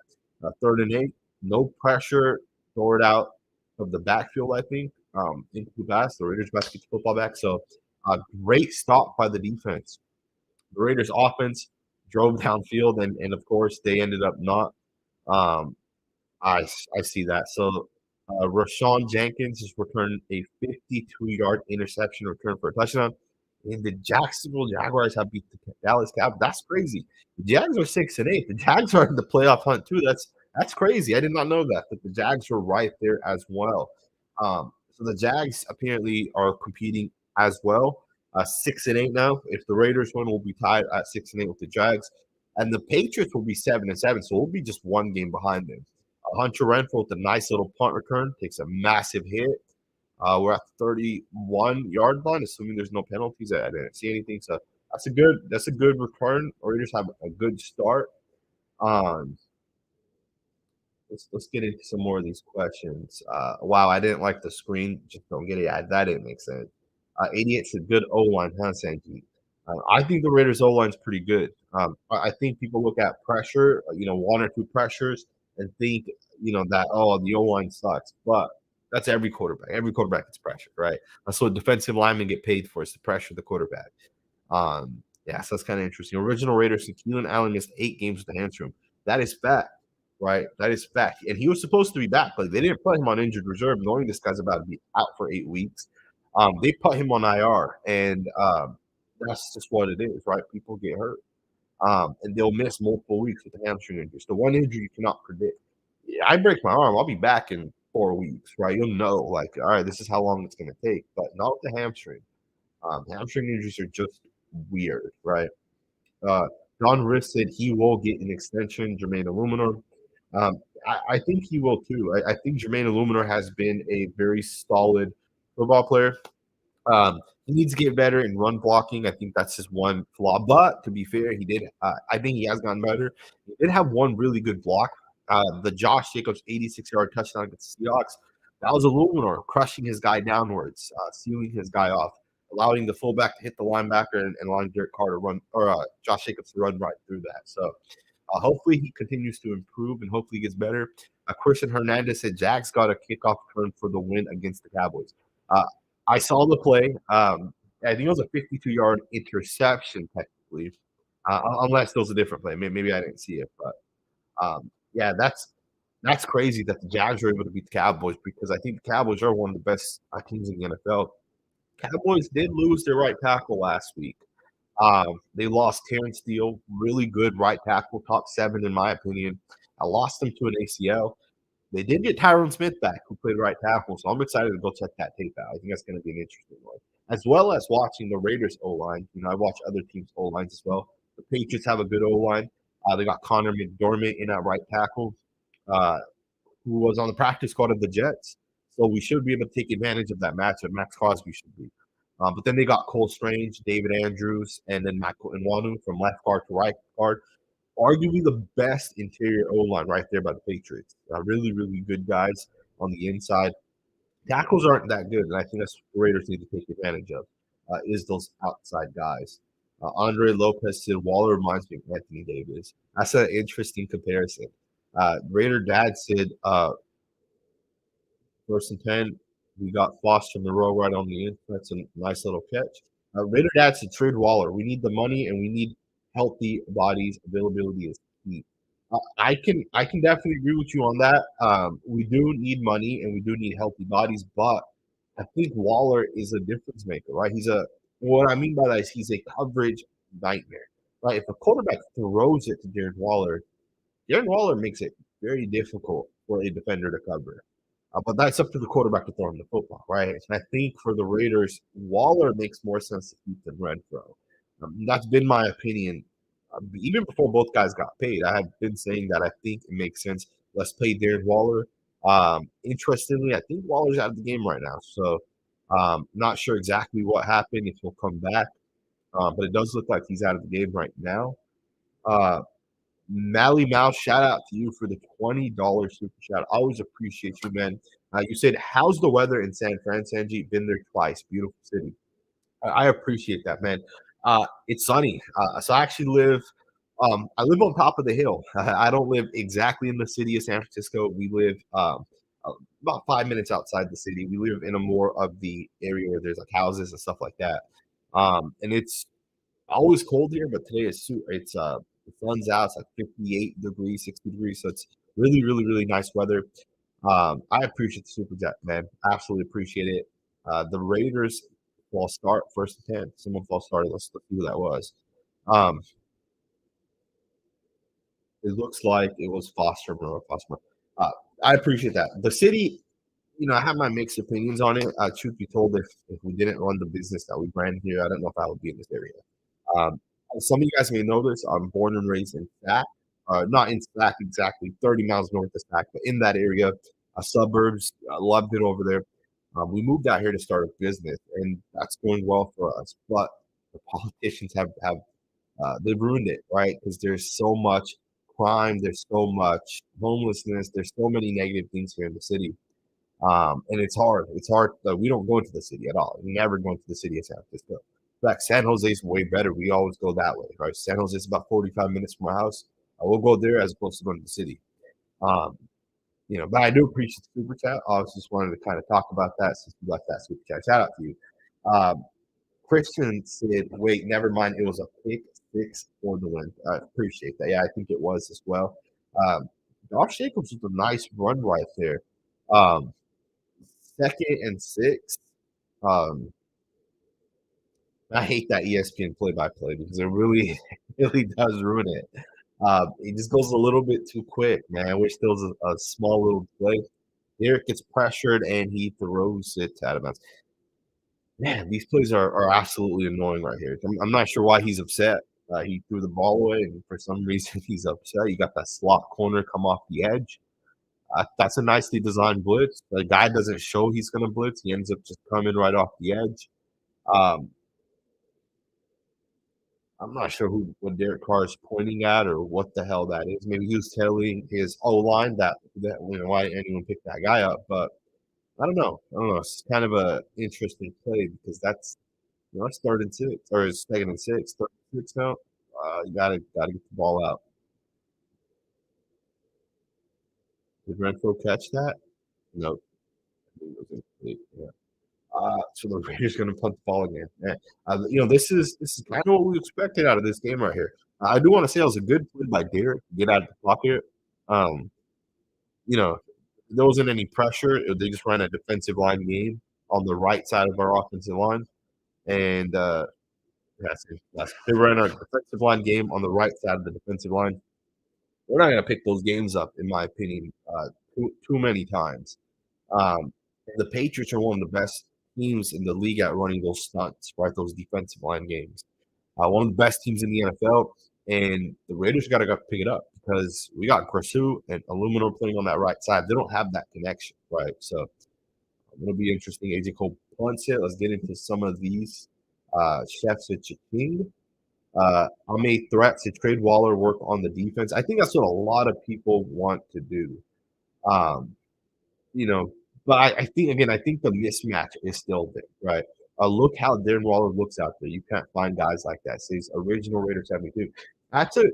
3rd and 8, no pressure, throw it out of the backfield, I think. Into the pass. The Raiders about to get the football back. So, great stop by the defense. The Raiders offense drove downfield, and of course, they ended up not. Um, I see that. So, Rashawn Jenkins has returned a 52-yard interception return for a touchdown. and the Jacksonville Jaguars have beat the Dallas Cowboys. That's crazy. The Jags are 6-8. The Jags are in the playoff hunt too. That's crazy. I did not know that the Jags were right there as well. So the Jags apparently are competing as well. 6-8 now. If the Raiders win, we'll be tied at 6-8 with the Jags, and the Patriots will be 7-7. So we'll be just one game behind them. Hunter Renfrow with a nice little punt return takes a massive hit. We're at the 31-yard line, assuming there's no penalties. I didn't see anything, so that's a good return. Raiders have a good start. Um, let's get into some more of these questions. Wow, I didn't like the screen. Just don't get it. That didn't make sense. 88's a good O line, huh, Sanji? I think the Raiders O line's pretty good. I think people look at pressure, one or two pressures, and think, that the O line sucks. But that's every quarterback. Every quarterback gets pressured, right? That's what defensive linemen get paid for, is to pressure the quarterback. Yeah, so that's kind of interesting. Original Raiders, Keenan Allen missed 8 games with a hamstring. That is fact, right? That is fact. And he was supposed to be back. Like, they didn't put him on injured reserve, knowing this guy's about to be out for 8 weeks. They put him on IR, and that's just what it is, right? People get hurt, and they'll miss multiple weeks with the hamstring injury. So one injury you cannot predict. Yeah, I break my arm, I'll be back in 4 weeks, right? You'll know, like, all right, this is how long it's going to take, but not with the hamstring. Hamstring injuries are just weird, right? Uh, John Riss said he will get an extension. Jermaine Illuminor, I think he will too. I think Jermaine Illuminor has been a very solid football player. He needs to get better in run blocking. I think that's his one flaw. But to be fair, he did. I think he has gotten better. He did have one really good block. The Josh Jacobs 86-yard touchdown against the Seahawks. That was Illuminor crushing his guy downwards, sealing his guy off, allowing the fullback to hit the linebacker and allowing Derek Carr to run, or Josh Jacobs to run right through that. So hopefully he continues to improve and hopefully he gets better. Christian Hernandez said Jags got a kickoff return for the win against the Cowboys. I saw the play. I think it was a 52-yard interception, technically, unless it was a different play. Maybe I didn't see it, but yeah, that's crazy that the Jags were able to beat the Cowboys, because I think the Cowboys are one of the best teams in the NFL. Cowboys did lose their right tackle last week. They lost Terrence Steele, really good right tackle, top 7 in my opinion. I lost him to an ACL. They did get Tyron Smith back, who played right tackle, so I'm excited to go check that tape out. I think that's going to be an interesting one, as well as watching the Raiders O-line. I watch other teams' O-lines as well. The Patriots have a good O-line. They got Connor McDormand in at right tackle, who was on the practice squad of the Jets. So we should be able to take advantage of that matchup. Max Crosby should be. But then they got Cole Strange, David Andrews, and then Michael Nwanu from left guard to right guard. Arguably the best interior O-line right there by the Patriots. Really, really good guys on the inside. Tackles aren't that good, and I think that's what the Raiders need to take advantage of, is those outside guys. Andre Lopez said Waller reminds me of Anthony Davis. That's an interesting comparison. Raider Dad said, first and 10, we got Foster Moreau right on the end. That's a nice little catch. Raider Dad said trade Waller. We need the money, and we need healthy bodies. Availability is key. I can definitely agree with you on that. We do need money and we do need healthy bodies, but I think Waller is a difference maker, right? What I mean by that is he's a coverage nightmare, right? If a quarterback throws it to Darren Waller makes it very difficult for a defender to cover. But that's up to the quarterback to throw him the football, right? And I think for the Raiders, Waller makes more sense to keep than Renfrow. That's been my opinion. Even before both guys got paid, I have been saying that I think it makes sense. Let's pay Darren Waller. Interestingly, I think Waller's out of the game right now. So not sure exactly what happened, if he'll come back. But it does look like he's out of the game right now. Mally Mouse, shout out to you for the $20 super chat. Always appreciate you, man. You said, how's the weather in San Fran, Sanji? Been there twice. Beautiful city. I appreciate that, man. It's sunny. So I live on top of the hill. I don't live exactly in the city of San Francisco. We live about 5 minutes outside the city. We live in a more of the area where there's like houses and stuff like that. And it's always cold here, but today it's the sun's out. It's like 58 degrees, 60 degrees. So it's really, really, really nice weather. I appreciate the super chat, man. Absolutely appreciate it. The Raiders false start, first and 10. Someone false started. Let's see who that was. Um, it looks like it was Foster Moreau. Foster Moreau. I appreciate that. The city, I have my mixed opinions on it. Truth be told, if we didn't run the business that we ran here, I don't know if I would be in this area. Um, some of you guys may know this. I'm born and raised in Sac, not in Sac exactly, 30 miles north of Sac, but in that area, suburbs. I loved it over there. We moved out here to start a business, and that's going well for us. But the politicians have they've ruined it, right? Because there's so much crime, there's so much homelessness, there's so many negative things here in the city. And it's hard. It's hard. We don't go into the city at all. We never go into the city of San Francisco. In fact, San Jose is way better. We always go that way, right? San Jose is about 45 minutes from our house. We'll go there as opposed to going to the city. Um, but I do appreciate the super chat. I was just wanted to kind of talk about that since you left that super chat. Shout out to you. Um, Christian said, wait, never mind. It was a pick six for the win. I appreciate that. Yeah, I think it was as well. Um, Josh Jacobs with a nice run right there. Um, Second and 6. Um, I hate that ESPN play-by-play because it really, really does ruin it. It just goes a little bit too quick, man. I wish there was a small little play. Derek gets pressured and he throws it out of bounds. Man, these plays are absolutely annoying right here. I'm not sure why he's upset. He threw the ball away, and for some reason he's upset. You got that slot corner come off the edge. That's a nicely designed blitz. The guy doesn't show he's going to blitz. He ends up just coming right off the edge. Um, I'm not sure what Derek Carr is pointing at or what the hell that is. Maybe he was telling his O line that why didn't anyone pick that guy up? But I don't know. I don't know. It's kind of a interesting play because that's third and 6 or it's second and 6. Third and 6 now. You gotta get the ball out. Did Renfro catch that? Nope. Yeah. So the Raiders going to punt the ball again. This is kind of what we expected out of this game right here. I do want to say it was a good play by Derek to get out of the pocket. Um, there wasn't any pressure. They just ran a defensive line game on the right side of our offensive line, and they ran a defensive line game on the right side of the defensive line. We're not going to pick those games up, in my opinion, too many times. The Patriots are one of the best teams in the league at running those stunts, right? Those defensive line games. One of the best teams in the NFL, and the Raiders got to pick it up because we got Corsu and Aluminum playing on that right side. They don't have that connection, right? So it'll be interesting. AJ Cole punts it. Let's get into some of these. Chefs at King. I made threats to trade Waller, work on the defense. I think that's what a lot of people want to do. Um, you know, but I think the mismatch is still there, right? Look how Darren Waller looks out there. You can't find guys like that. Says original Raider 72. That's a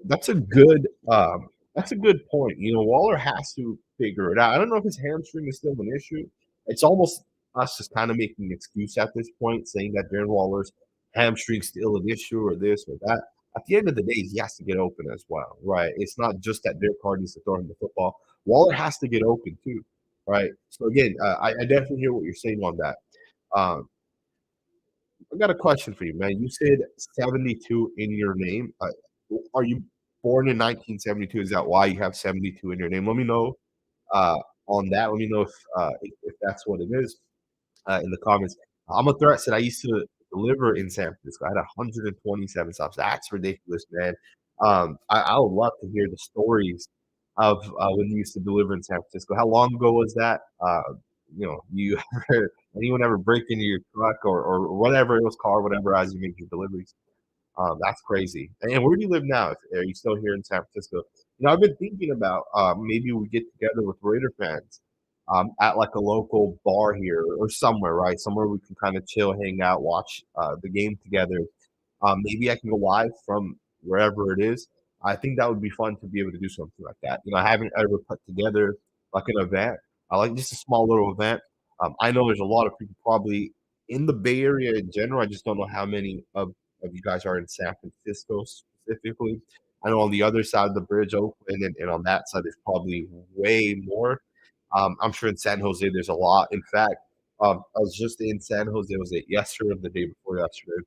good point. Waller has to figure it out. I don't know if his hamstring is still an issue. It's almost us just kind of making an excuse at this point, saying that Darren Waller's hamstring's still an issue or this or that. At the end of the day, he has to get open as well, right? It's not just that Derek Carr needs to throw him the football. Waller has to get open too, right? So again, I definitely hear what you're saying on that. Um, I got a question for you, man. You said 72 in your name. Are you born in 1972? Is that why you have 72 in your name? Let me know uh, on that. Let me know if that's what it is in the comments. I'm a threat said I used to deliver in San Francisco. I had 127 stops. That's ridiculous, man. I would love to hear the stories of when you used to deliver in San Francisco. How long ago was that? You anyone ever break into your truck or whatever it was, car, whatever, as you make your deliveries? That's crazy. And where do you live now? Are you still here in San Francisco? I've been thinking about maybe we get together with Raider fans at like a local bar here or somewhere, right? Somewhere we can kind of chill, hang out, watch the game together. Maybe I can go live from wherever it is. I think that would be fun to be able to do something like that. I haven't ever put together like an event. I like just a small little event. I know there's a lot of people probably in the Bay Area in general. I just don't know how many of you guys are in San Francisco specifically. I know on the other side of the bridge, Oakland, and on that side, there's probably way more. I'm sure in San Jose, there's a lot. In fact, I was just in San Jose. Was it yesterday or the day before yesterday?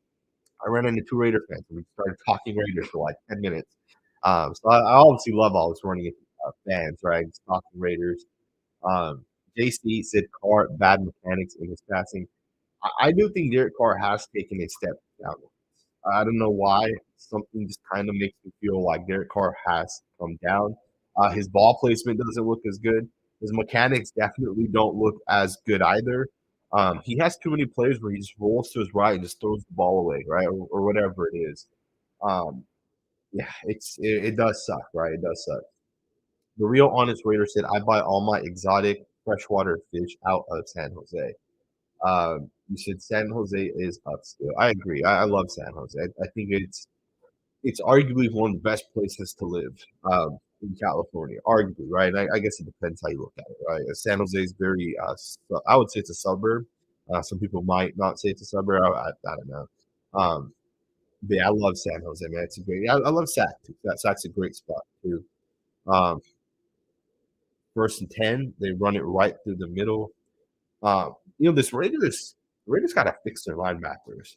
I ran into two Raider fans, and we started talking Raiders for like 10 minutes. So I obviously love all this running into fans, right? Just talking Raiders. Um, JC said Carr bad mechanics in his passing. I do think Derek Carr has taken a step down. I don't know why. Something just kind of makes me feel like Derek Carr has come down. His ball placement doesn't look as good. His mechanics definitely don't look as good either. He has too many plays where he just rolls to his right and just throws the ball away, right, or whatever it is. Um, yeah, it does suck, right? It does suck. The real honest Raider said, "I buy all my exotic freshwater fish out of San Jose." You said San Jose is upscale. I agree. I love San Jose. I think it's arguably one of the best places to live in California. Arguably, right? And I guess it depends how you look at it, right? San Jose is very, I would say it's a suburb. Some people might not say it's a suburb. I don't know. Um, but yeah, I love San Jose, man. It's a great. I love Sac too. Sac's a great spot too. Um, 1st and 10, they run it right through the middle. This Raiders got to fix their linebackers.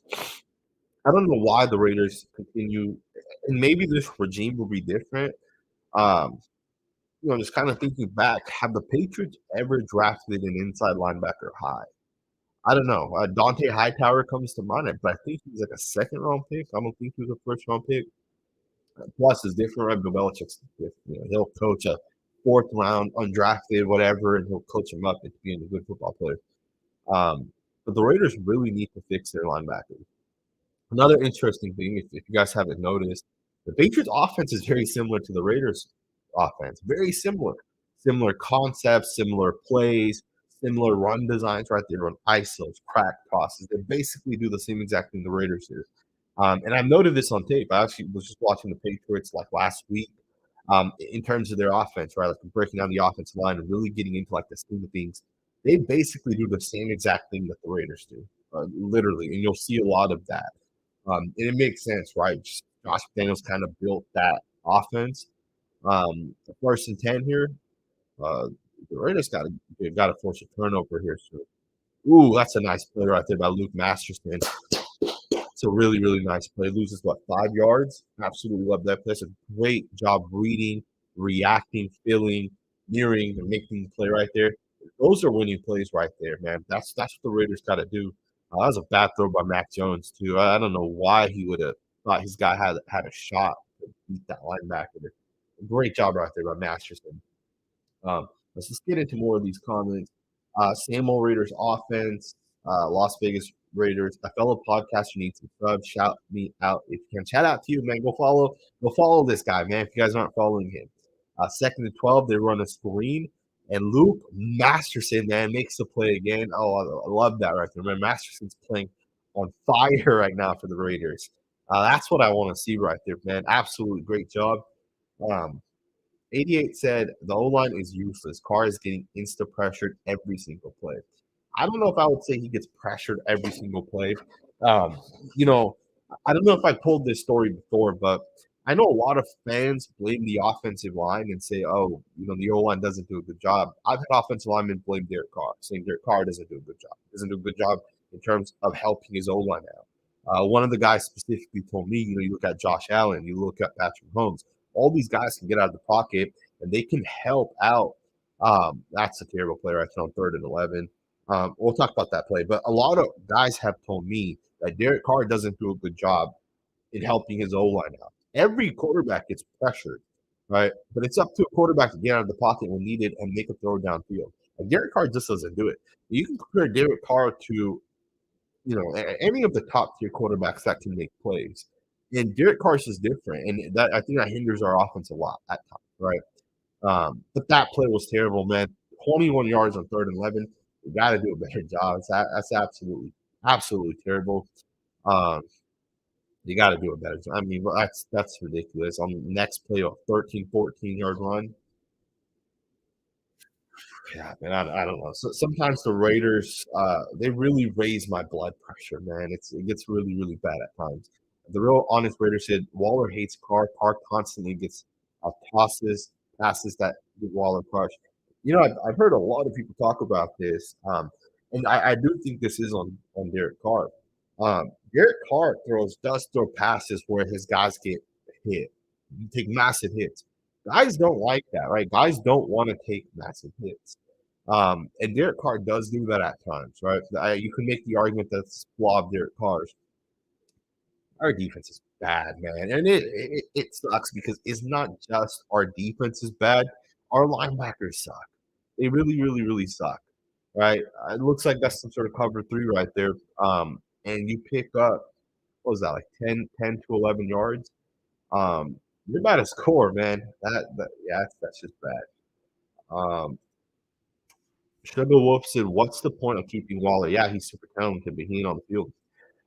I don't know why the Raiders continue, and maybe this regime will be different. Um, just kind of thinking back, have the Patriots ever drafted an inside linebacker high? I don't know. Dante Hightower comes to mind, but I think he's like a second round pick. I don't think he was a first round pick. Plus, it's different, right? Bill Belichick's different. He'll coach a fourth round, undrafted, whatever, and he'll coach him up into being a good football player. But the Raiders really need to fix their linebackers. Another interesting thing, if you guys haven't noticed, the Patriots offense is very similar to the Raiders offense. Very similar. Similar concepts, similar plays, similar run designs, right? They run ISOs, crack tosses. They basically do the same exact thing the Raiders do. And I've noted this on tape. I actually was just watching the Patriots like last week in terms of their offense, right? Like breaking down the offensive line and really getting into like the scheme of things. They basically do the same exact thing that the Raiders do, literally. And you'll see a lot of that. And it makes sense, right? Just Josh McDaniels kind of built that offense. 1st and 10 here. Uh, the Raiders got to force a turnover here. So, ooh, that's a nice play right there by Luke Masterson. It's a really, really nice play. Loses what, 5 yards? Absolutely love that play. It's a great job reading, reacting, feeling, mirroring, and making the play right there. Those are winning plays right there, man. That's what the Raiders got to do. That was a bad throw by Mac Jones too. I don't know why he would have thought his guy had a shot to beat that linebacker. Great job right there by Masterson. Let's just get into more of these comments. Same old Raiders offense. Las Vegas Raiders. A fellow podcaster needs to sub. Shout me out if you can. Shout out to you, man. Go follow this guy, man. If you guys aren't following him. 2nd and 12, they run a screen. And Luke Masterson, man, makes the play again. Oh, I love that right there, man. Masterson's playing on fire right now for the Raiders. That's what I want to see right there, man. Absolutely great job. Um, 88 said the O line is useless. Carr is getting insta pressured every single play. I don't know if I would say he gets pressured every single play. Um, you know, I don't know if I told this story before, but I know a lot of fans blame the offensive line and say, "Oh, the O line doesn't do a good job." I've had offensive linemen blame Derek Carr, saying Derek Carr doesn't do a good job. Doesn't do a good job in terms of helping his O line out. One of the guys specifically told me, you look at Josh Allen, you look at Patrick Mahomes, all these guys can get out of the pocket and they can help out. That's a terrible play right there on 3rd and 11. We'll talk about that play, but a lot of guys have told me that Derek Carr doesn't do a good job in helping his O line out. Every quarterback gets pressured, right? But it's up to a quarterback to get out of the pocket when needed and make a throw downfield. And Derek Carr just doesn't do it. You can compare Derek Carr to any of the top tier quarterbacks that can make plays. And Derek Carr is different, and that I think that hinders our offense a lot at times, right? But that play was terrible, man. 21 yards on 3rd and 11. We got to do a better job. That's absolutely terrible. Um, you got to do a better job. I mean, that's ridiculous. On the next play, a 13, 14-yard run. Yeah, man, I don't know. So sometimes the Raiders, they really raise my blood pressure, man. It gets really, really bad at times. The real honest Raider said Waller hates Carr. Carr constantly gets passes that get Waller crushed. I've heard a lot of people talk about this. And I do think this is on Derek Carr. Derek Carr does throw passes where his guys get hit, take massive hits. Guys don't like that, right? Guys don't want to take massive hits. And Derek Carr does do that at times, right? You can make the argument that's flaw of Derek Carr's. Our defense is bad, man, and it sucks because it's not just our defense is bad. Our linebackers suck. They really, really, really suck, right? It looks like that's some sort of cover three right there. And you pick up what was that like 10 to 11 yards? You're about to score, man. That yeah, that's just bad. Sugar Wolf said, "What's the point of keeping Waller? Yeah, he's super talented, but he ain't on the field."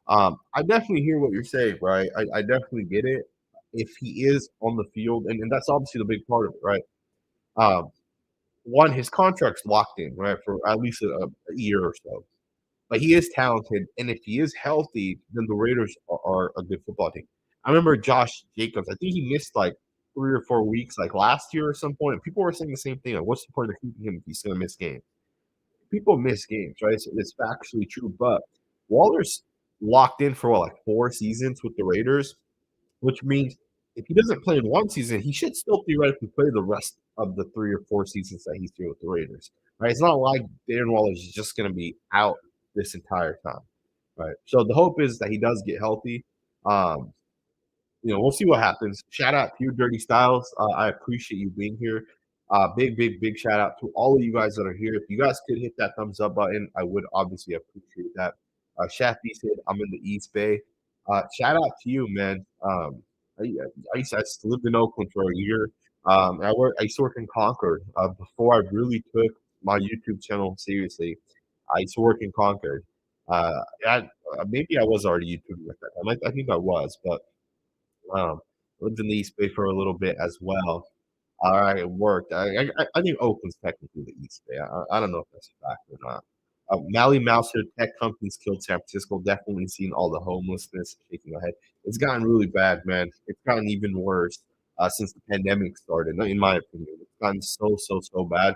I definitely hear what you're saying, right? I definitely get it. If he is on the field, and that's obviously the big part of it, right? Um, one, his contract's locked in, right, for at least a year or so. But he is talented, and if he is healthy, then the Raiders are a good football team. I remember Josh Jacobs. I think he missed like 3 or 4 weeks, like last year or some point. And people were saying the same thing. Like, what's the point of keeping him if he's going to miss games? People miss games, right? It's factually true. But Waller's locked in for what, like 4 seasons with the Raiders, which means if he doesn't play in one season, he should still theoretically play the rest of the 3 or 4 seasons that he's here with the Raiders. Right? It's not like Darren Waller is just going to be out this entire time. Right. So the hope is that he does get healthy. Um, we'll see what happens. Shout out to you, Dirty Styles. I appreciate you being here. Big, big, big shout out to all of you guys that are here. If you guys could hit that thumbs up button, I would obviously appreciate that. Shafty said, I'm in the East Bay. Shout out to you, man. I lived in Oakland for a year. I used to work in Concord before I really took my YouTube channel seriously. I used to work in Concord. I, maybe I was already YouTubing at that time. I think I was, but um, lived in the East Bay for a little bit as well. I worked. I think Oakland's technically the East Bay. I don't know if that's a fact or not. Mally Mouser, tech companies killed San Francisco. Definitely seen all the homelessness. Shaking my head. It's gotten really bad, man. It's gotten even worse since the pandemic started. In my opinion, it's gotten so bad.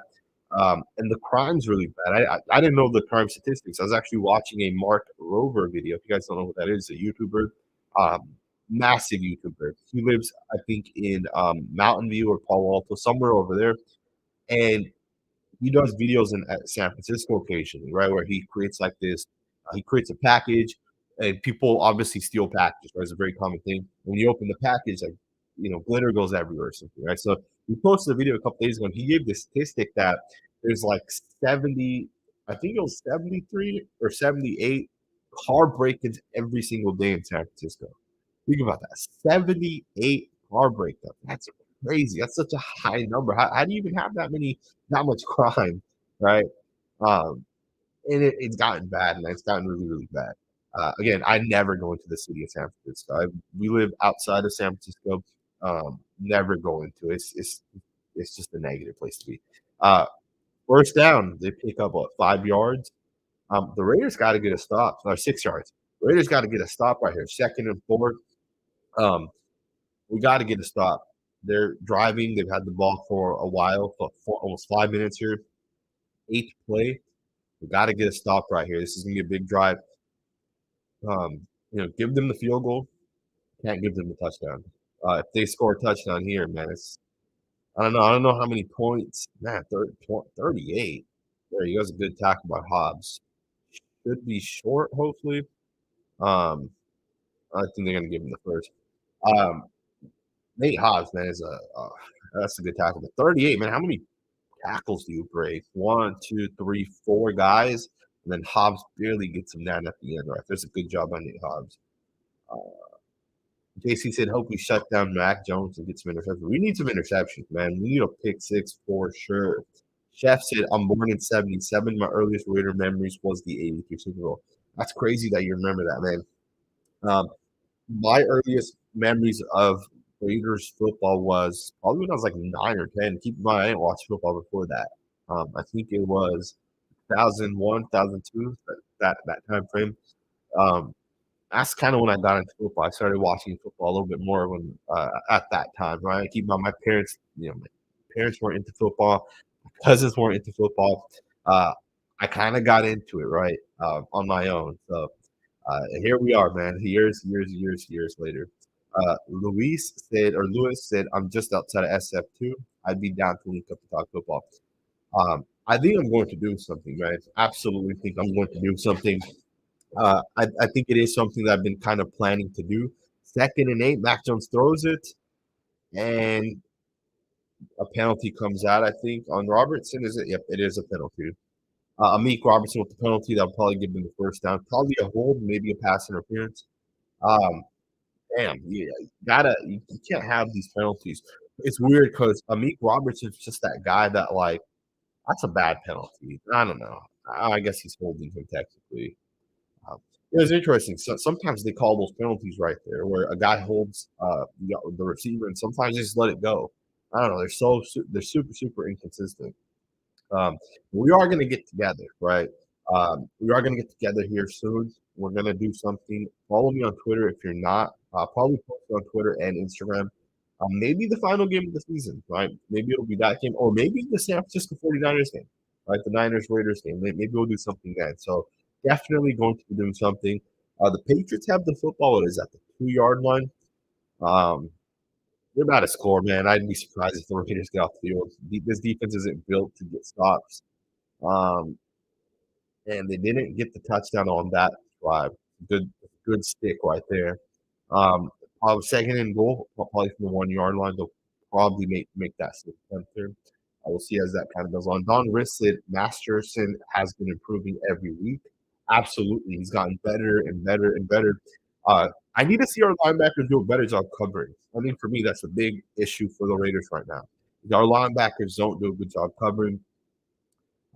And the crime's really bad. I didn't know the crime statistics. I was actually watching a Mark Rover video. If you guys don't know what that is, a YouTuber. Um, Massive YouTuber. He lives, I think, in Mountain View or Palo Alto, somewhere over there. And he does videos in at San Francisco occasionally, right? Where he creates like this, he creates a package, and people obviously steal packages, right? It's a very common thing. When you open the package, like glitter goes everywhere or something, right? So he posted a video a couple days ago, and he gave the statistic that there's like 70, I think it was 73 or 78 car break-ins every single day in San Francisco. Think about that. 78 car breakups. That's crazy. That's such a high number. How do you even have that much crime, right? Um, and it's gotten bad, and it's gotten really, really bad. Again, I never go into the city of San Francisco. We live outside of San Francisco. Never go into it. It's just a negative place to be. First down, they pick up what 5 yards. The Raiders got to get a stop, or 6 yards. Raiders got to get a stop right here. Second and four. Um, we got to get a stop. They're driving. They've had the ball for a while, for almost 5 minutes here. Eighth play. We got to get a stop right here. This is going to be a big drive. Give them the field goal. Can't give them the touchdown. If they score a touchdown here, man, I don't know. I don't know how many points. Man, 38. There you go. It's a good tackle by Hobbs. Should be short, hopefully. I think they're going to give him the first. Um, Nate Hobbs, man, that's a good tackle. But 38, man, how many tackles do you break? 1, 2, 3, 4 guys, and then Hobbs barely gets him down at the end. Right, there's a good job by Nate Hobbs. JC said, "Hope we shut down Mac Jones and get some interceptions." We need some interceptions, man. We need a pick six for sure. Chef said, "I'm born in '77. My earliest Raider memories was the '83 Super Bowl." That's crazy that you remember that, man. My earliest memories of Raiders football was probably when I was like 9 or 10. Keep in mind, I didn't watch football before that. I think it was 2001, 2002, that time frame. Um, that's kind of when I got into football. I started watching football a little bit more when at that time. Right, keep in mind, my parents, my parents weren't into football. My cousins weren't into football. I kind of got into it, right, on my own. So here we are, man. Years later. Lewis said, I'm just outside of SF2. I'd be down to link up to talk football. I think I'm going to do something, man. Absolutely think I'm going to do something. I think it is something that I've been kind of planning to do. 2nd and 8, Mac Jones throws it, and a penalty comes out, I think, on Robertson. Is it? Yep, it is a penalty. Amik Robertson with the penalty that'll probably give them the first down. Probably a hold, maybe a pass interference. Um, damn, you can't have these penalties. It's weird because Amik Robertson's just that guy that like that's a bad penalty. I don't know. I guess he's holding him technically. Um, it was interesting. So sometimes they call those penalties right there, where a guy holds the receiver, and sometimes they just let it go. I don't know. They're super inconsistent. We are going to get together, right? We are going to get together here soon. We're going to do something. Follow me on Twitter if you're not. Probably post on Twitter and Instagram. Maybe the final game of the season, right? Maybe it'll be that game, or maybe the San Francisco 49ers game, right? The Niners Raiders game. Maybe we'll do something then. So definitely going to be doing something. The Patriots have the football. It is at the 2-yard line. Um, they're about to score, man. I'd be surprised if the Raiders get off the field. This defense isn't built to get stops. Um, and they didn't get the touchdown on that drive. Good stick right there. Probably 2nd and goal, probably from the 1-yard line. They'll probably make that center. We'll see as that kind of goes on. Don Riss said Masterson has been improving every week. Absolutely, he's gotten better and better and better. I need to see our linebackers do a better job covering. I think for me, that's a big issue for the Raiders right now. Our linebackers don't do a good job covering.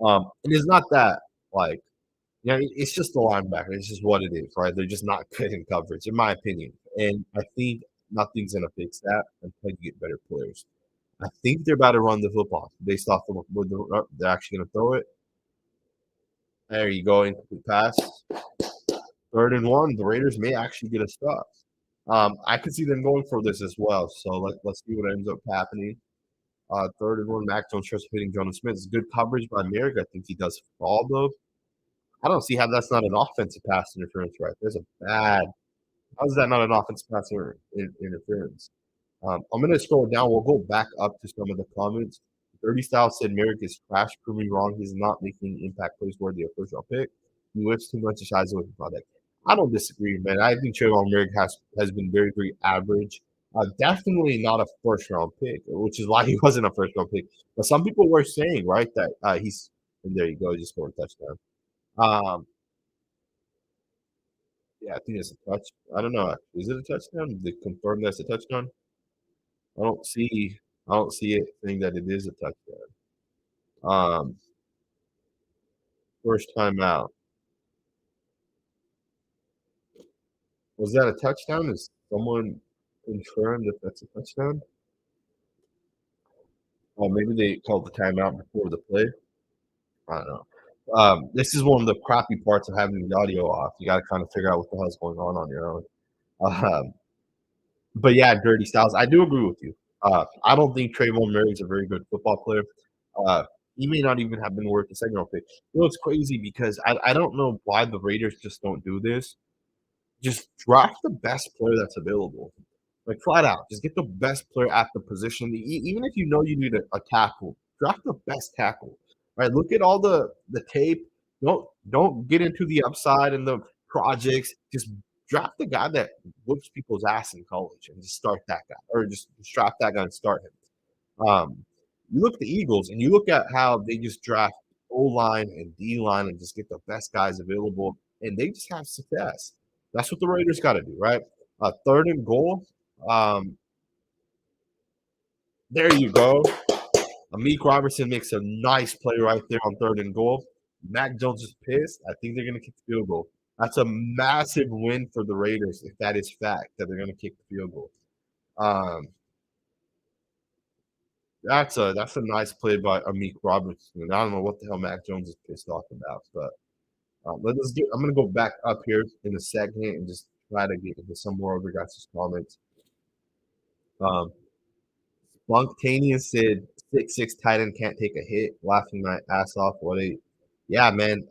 And it's not that like it's just the linebacker. It's just what it is, right? They're just not good in coverage, in my opinion. And I think nothing's gonna fix that until you get better players. I think they're about to run the football based off of what they're actually gonna throw it. There you go, incomplete pass. 3rd and 1. The Raiders may actually get a stop. I could see them going for this as well. So let's see what ends up happening. 3rd and 1. Mac Jones tries hitting Jonas Smith. It's good coverage by Merrick. I think he does fall though. I don't see how that's not an offensive pass interference right. There's a bad. How is that not an offensive pass interference? I'm going to scroll down. We'll go back up to some of the comments. Dirty Style said Merrick is trash. Prove me wrong. He's not making impact plays worthy of first round pick. He lifts too much and shies away from product. I don't disagree, man. I think Trayvon Merrick has been very average. Definitely not a first round pick, which is why he wasn't a first round pick. But some people were saying, right, that he's and there you go, he just scored a touchdown. Yeah, I think it's a touch. I don't know. Is it a touchdown? Did they confirm that's a touchdown? I don't see. I don't see it saying that it is a touchdown. First time out. Was that a touchdown? Is someone confirmed that that's a touchdown? Oh, maybe they called the timeout before the play. I don't know. This is one of the crappy parts of having the audio off. You got to kind of figure out what the hell's going on your own. But yeah, Dirty Styles, I do agree with you. I don't think Trayvon Merrick is a very good football player. He may not even have been worth the 2nd round pick. It's crazy because I don't know why the Raiders just don't do this. Just draft the best player that's available. Like flat out, just get the best player at the position. Even if you know you need a tackle, draft the best tackle. Right? Look at all the tape. Don't get into the upside and the projects. Just draft the guy that whoops people's ass in college and just start that guy, or just draft that guy and start him. You look at the Eagles and you look at how they just draft O line and D line and just get the best guys available, and they just have success. That's what the Raiders got to do, right? 3rd and goal. There you go. Amik Robertson makes a nice play right there on 3rd and goal. Mac Jones is pissed. I think they're going to kick the field goal. That's a massive win for the Raiders if that is fact that they're going to kick the field goal. That's a nice play by Amik Robertson. I don't know what the hell Mac Jones is pissed off about, but I'm going to go back up here in a second and just try to get into some more of your guys' comments. Spontaneous said 6'6" tight end can't take a hit. Laughing my ass off. What a Yeah, man.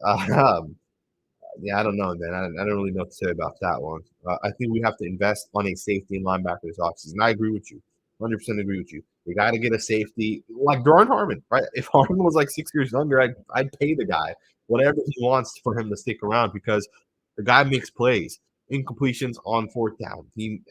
Yeah, I don't know, man. I don't really know what to say about that one. I think we have to invest on a safety and linebacker this offseason. I agree with you. 100% agree with you. You got to get a safety like Doran Harmon, right? If Harmon was like 6 years younger, I'd pay the guy whatever he wants for him to stick around because the guy makes plays, incompletions on fourth down. He,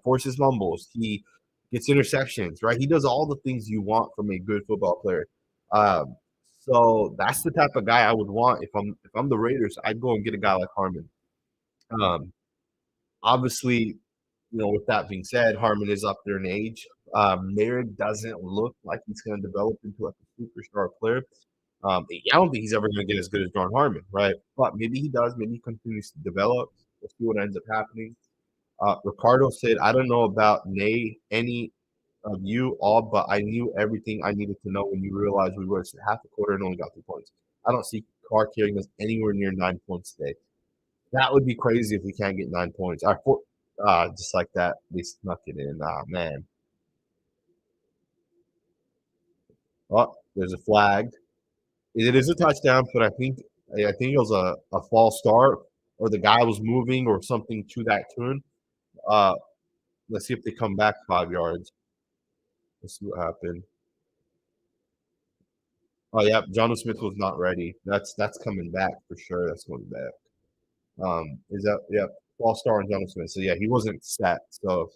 forces fumbles. He gets interceptions, right? He does all the things you want from a good football player. Um, so that's the type of guy I would want if I'm the Raiders. I'd go and get a guy like Harmon. Um, Obviously, with that being said, Harmon is up there in age. Merrick doesn't look like he's going to develop into like a superstar player. I don't think he's ever going to get as good as John Harmon, right? But maybe he does. Maybe he continues to develop. We'll see what ends up happening. Ricardo said, "I don't know about any of you all, but I knew everything I needed to know when you realized we wasted half a quarter and only got 3 points. I don't see Carr carrying us anywhere near 9 points today. That would be crazy if we can't get 9 points. Just like that, they snuck it in. Ah, man. Oh, there's a flag. It is a touchdown, but I think it was a false start, or the guy was moving, or something to that tune. Uh, let's see if they come back 5 yards. Let's see what happened. Oh yeah, Jonnu Smith was not ready. That's coming back for sure. That's coming back. Is that yeah? False start on Jonnu Smith. So yeah, he wasn't set. So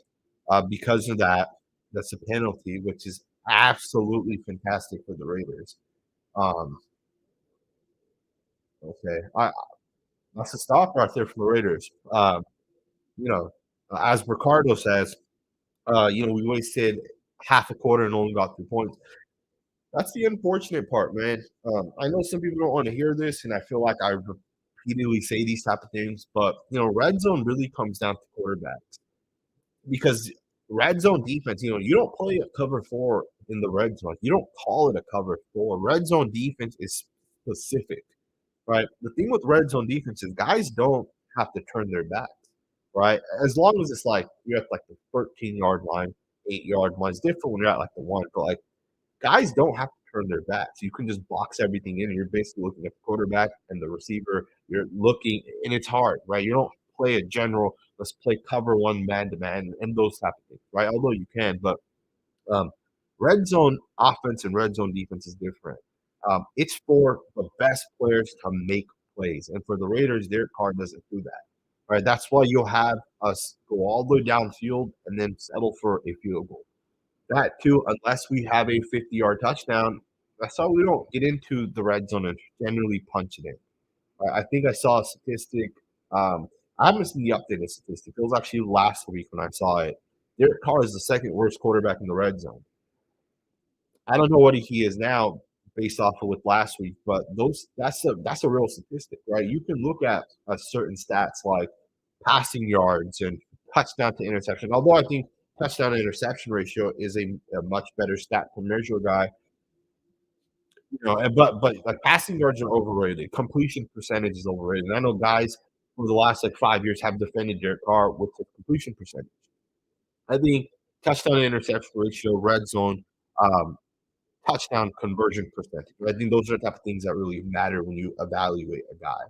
because of that, that's a penalty, which is absolutely fantastic for the Raiders. Um, okay, that's a stop right there for the Raiders. You know, as Ricardo says, we wasted half a quarter and only got 3 points. That's the unfortunate part, man. I know some people don't want to hear this, and I feel like I repeatedly say these type of things, but red zone really comes down to quarterbacks because red zone defense. You don't play a cover four in the red zone. You don't call it a cover four. Red zone defense is specific, right? The thing with red zone defense is guys don't have to turn their backs, right? As long as it's like you're at like the 13-yard line, 8-yard line. It's different when you're at like the one, but like guys don't have to turn their backs. You can just box everything in, and you're basically looking at the quarterback and the receiver. You're looking, and it's hard, right? You don't play a general. Let's play cover one man to man and those type of things, right? Although you can, but um, red zone offense and red zone defense is different. It's for the best players to make plays, and for the Raiders, Derek Carr doesn't do that. Right? That's why you'll have us go all the way downfield and then settle for a field goal. That too, unless we have a 50-yard touchdown, that's why we don't get into the red zone and generally punch it in. I think I saw a statistic. I haven't seen the updated statistic. It was actually last week when I saw it. Derek Carr is the second worst quarterback in the red zone. I don't know what he is now based off of with last week, but that's a real statistic, right? You can look at certain stats like passing yards and touchdown to interception. Although I think touchdown to interception ratio is a much better stat to measure a guy. But like passing yards are overrated. Completion percentage is overrated. And I know guys over the last like 5 years have defended Derek Carr with the completion percentage. I think touchdown to interception ratio, red zone, um, touchdown conversion percentage. I think those are the type of things that really matter when you evaluate a guy.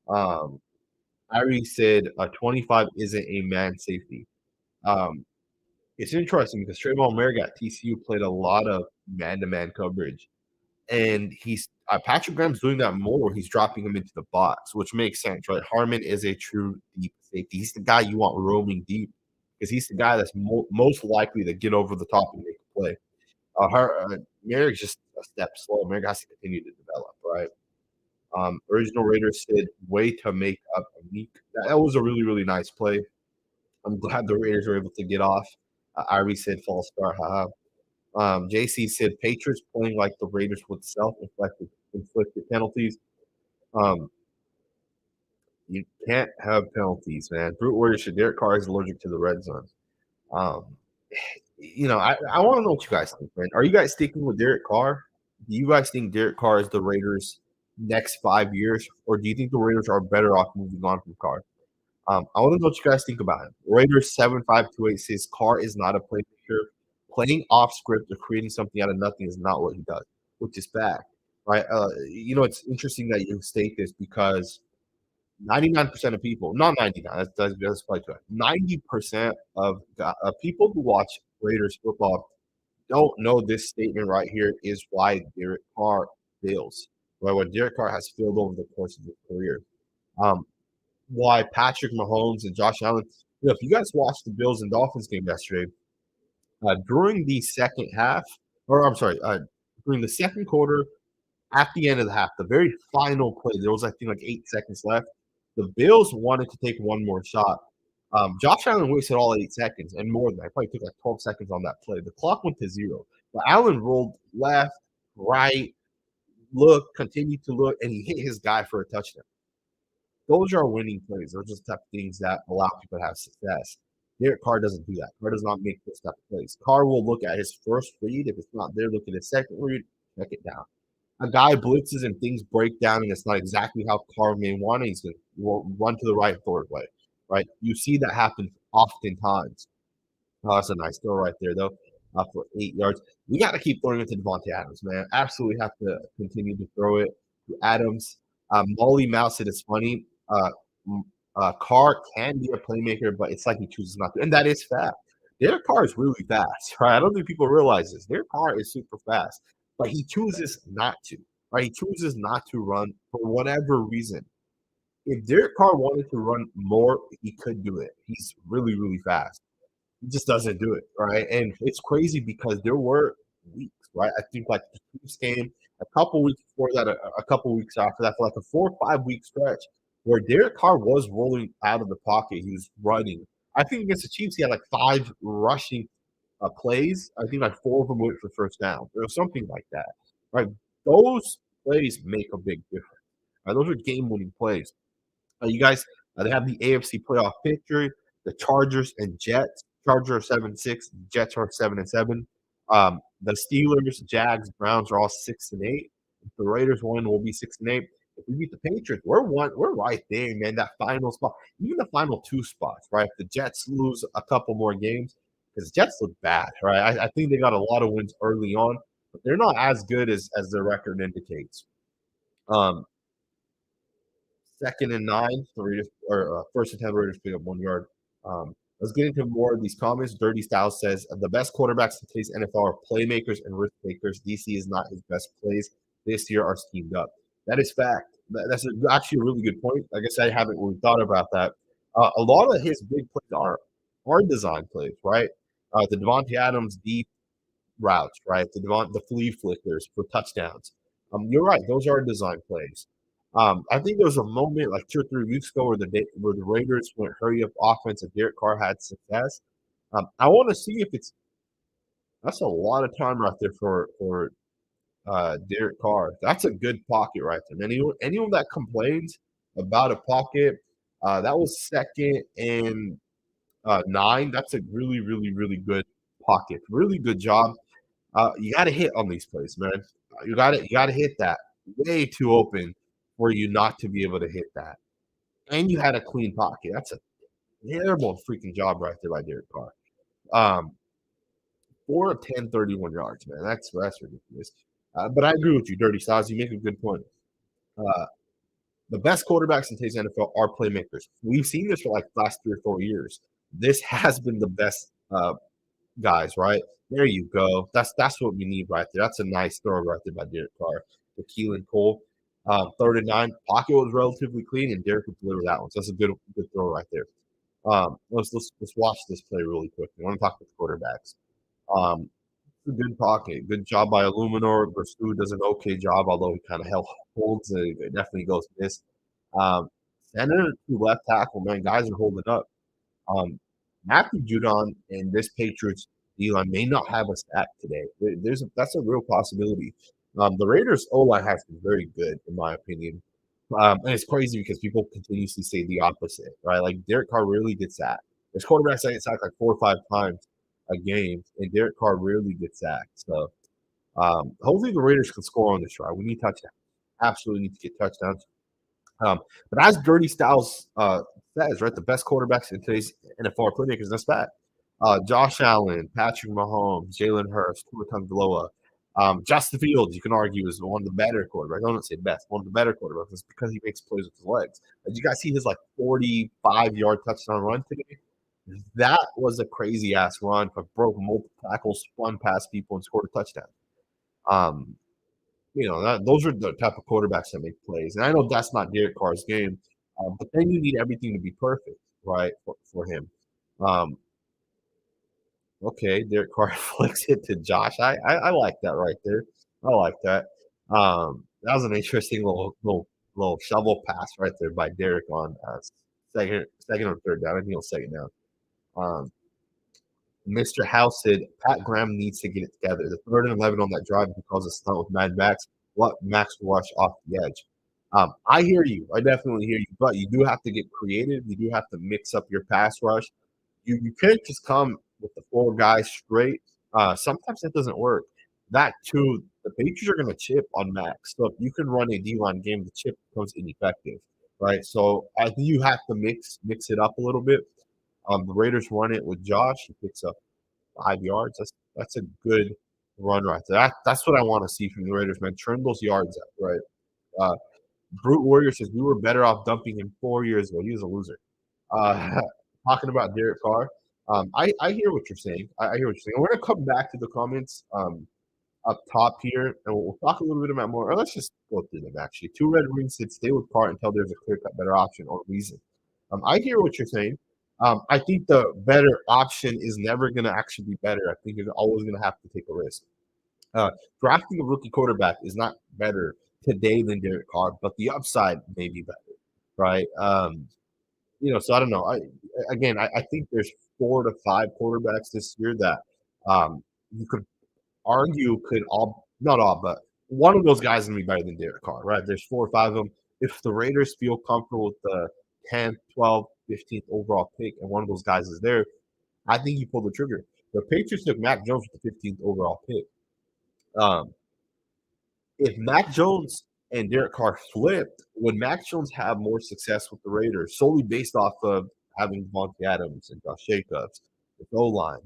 Um, I already said 25 isn't a man safety. Um, it's interesting because Trayvon Merrick at TCU played a lot of man-to-man coverage, and he's Patrick Graham's doing that more. Where he's dropping him into the box, which makes sense, right? Harmon is a true deep safety. He's the guy you want roaming deep because he's the guy that's most likely to get over the top and make a play. Merrick's just a step slow. Merrick has to continue to develop, right? Original Raiders said way to make up a week. That was a really, really nice play. I'm glad the Raiders were able to get off. Irie said false start, haha. JC said Patriots playing like the Raiders with self-inflicted penalties. Um, you can't have penalties, man. Brute Warrior said Derek Carr is allergic to the red zone. Um, I want to know what you guys think, man. Are you guys sticking with Derek Carr? Do you guys think Derek Carr is the Raiders' next 5 years, or do you think the Raiders are better off moving on from Carr? I want to know what you guys think about him. Raiders 7528 says Carr is not a playmaker. Playing off script or creating something out of nothing is not what he does, which is bad. right? It's interesting that you state this because 99% of people, not 99, that's probably correct. 90% of people who watch Raiders football don't know this statement right here is why Derek Carr fails, right? What Derek Carr has failed over the course of his career. Um, why Patrick Mahomes and Josh Allen, if you guys watched the Bills and Dolphins game yesterday, during the second half, or I'm sorry, during the second quarter, at the end of the half, the very final play, there was, I think, like 8 seconds left. The Bills wanted to take one more shot. Josh Allen wasted all 8 seconds and more than that. Probably took like 12 seconds on that play. The clock went to zero. But Allen rolled left, right, looked, continued to look, and he hit his guy for a touchdown. Those are winning plays. Those are the type of things that allow people to have success. Derek Carr doesn't do that. Carr does not make those type of plays. Carr will look at his first read. If it's not there, look at his second read, check it down. A guy blitzes and things break down, and it's not exactly how Carr may want it. He's going to run to the right third way, right? You see that happen oftentimes. Oh, that's a nice throw right there, though, for 8 yards. We got to keep throwing it to Devontae Adams, man. Absolutely have to continue to throw it to Adams. Molly Mouse, it is funny. Carr can be a playmaker, but it's like he chooses not to, and that is fast. Derek Carr is really fast, right? I don't think people realize this. Derek Carr is super fast, but he chooses not to, right? He chooses not to run for whatever reason. If Derek Carr wanted to run more, he could do it. He's really, really fast. He just doesn't do it, right? And it's crazy because there were weeks, right? I think like the Chiefs game, a couple weeks before that, a couple weeks after that, for like a 4 or 5 week stretch where Derek Carr was rolling out of the pocket. He was running. I think against the Chiefs, he had like 5 rushing plays. I think like 4 of them went for first down or something like that, right? Those plays make a big difference. Right? Those are game winning plays. You guys, they have the AFC playoff picture. The Chargers and Jets. Chargers are 7-6. Jets are 7-7. The Steelers, Jags, Browns are all 6-8. If the Raiders win, we'll be 6-8. If we beat the Patriots, we're right there, man. That final spot, even the final 2 spots, right? If the Jets lose a couple more games, because the Jets look bad, right? I think they got a lot of wins early on, but they're not as good as their record indicates. Um, 2nd and 9, the Raiders, or 1st and 10, Raiders pick up 1 yard. Let's get into more of these comments. Dirty Style says the best quarterbacks in today's NFL are playmakers and risk takers. DC is not his best plays this year are schemed up. That is fact. That's actually a really good point. I guess I haven't really thought about that. A lot of his big plays are design plays, right? The Devontae Adams deep routes, right? The flea flickers for touchdowns. You're right; those are design plays. I think there was a moment like 2 or 3 weeks ago where the Raiders went hurry up offense and Derek Carr had success. I want to see if that's a lot of time right there for Derek Carr. That's a good pocket right there. Anyone that complains about a pocket, that was 2nd and 9. That's a really, really, really good pocket. Really good job. You got to hit on these plays, man. You got to hit that way too open for you not to be able to hit that. And you had a clean pocket. That's a terrible freaking job right there by Derek Carr. 4 of 10, 31 yards, man. That's ridiculous. But I agree with you, Dirty Styles. You make a good point. The best quarterbacks in today's NFL are playmakers. We've seen this for like the last 3 or 4 years. This has been the best guys, right? There you go. That's what we need right there. That's a nice throw right there by Derek Carr to Keelan Cole. 3rd and 9, pocket was relatively clean, and Derek could deliver that one. So that's a good throw right there. Let's watch this play really quick. I want to talk with quarterbacks. A good pocket, good job by Illuminor. Verstu does an okay job, although he kind of holds it. It definitely goes miss. Center to left tackle, man, guys are holding up. Matthew Judon and this Patriots D-line may not have a sack today. That's a real possibility. The Raiders O-line has been very good, in my opinion. And it's crazy because people continuously say the opposite, right? Like Derek Carr really gets sacked. There's quarterbacks that get sacked like 4 or 5 times a game, and Derek Carr rarely gets sacked. So hopefully the Raiders can score on this drive. We need touchdowns. Absolutely need to get touchdowns. But as Dirty Styles says, right, the best quarterbacks in today's NFL are playmakers. That's that. Josh Allen, Patrick Mahomes, Jalen Hurts, Tua Tagovailoa. Justin Fields, you can argue, is one of the better quarterbacks. I don't say best, one of the better quarterbacks. It's because he makes plays with his legs. Did you guys see his like 45-yard touchdown run today? That was a crazy ass run. But broke multiple tackles, spun past people, and scored a touchdown. Um, those are the type of quarterbacks that make plays. And I know that's not Derek Carr's game, but then you need everything to be perfect, right, for him. Um, okay, Derek Carr flicks it to Josh. I like that right there. I like that. That was an interesting little shovel pass right there by Derek on second or third down. I think it was second down. Um, Mr. House said Pat Graham needs to get it together. The 3rd and 11 on that drive because of stunt with Mad Max. What Max rush off the edge. I hear you. I definitely hear you. But you do have to get creative. You do have to mix up your pass rush. You can't just come with the 4 guys straight. Sometimes that doesn't work. That too, the Patriots are going to chip on Max. So if you can run a D-line game, the chip becomes ineffective, right? So I think you have to mix it up a little bit. The Raiders run it with Josh. He picks up 5 yards. That's a good run right there. That's what I want to see from the Raiders, man. Turn those yards up, right? Uh, Brute Warrior says we were better off dumping him 4 years ago. He was a loser. Uh, talking about Derek Carr, I hear what you're saying. I hear what you're saying. We're gonna come back to the comments up top here, and we'll talk a little bit about more. Or let's just go through them actually. Two Red Wings said stay with Carr until there's a clear-cut better option or reason. I hear what you're saying. I think the better option is never going to actually be better. I think you're always going to have to take a risk. Drafting a rookie quarterback is not better today than Derek Carr, but the upside may be better, right? So I don't know. I think there's 4 to 5 quarterbacks this year that you could argue could all, not all, but one of those guys is going to be better than Derek Carr, right? There's 4 or 5 of them. If the Raiders feel comfortable with the 10th, 12th, 15th overall pick, and one of those guys is there, I think you pull the trigger. The Patriots took Mac Jones with the 15th overall pick. If Mac Jones and Derek Carr flipped, would Mac Jones have more success with the Raiders solely based off of having Devontae Adams and Josh Jacobs, the goal line?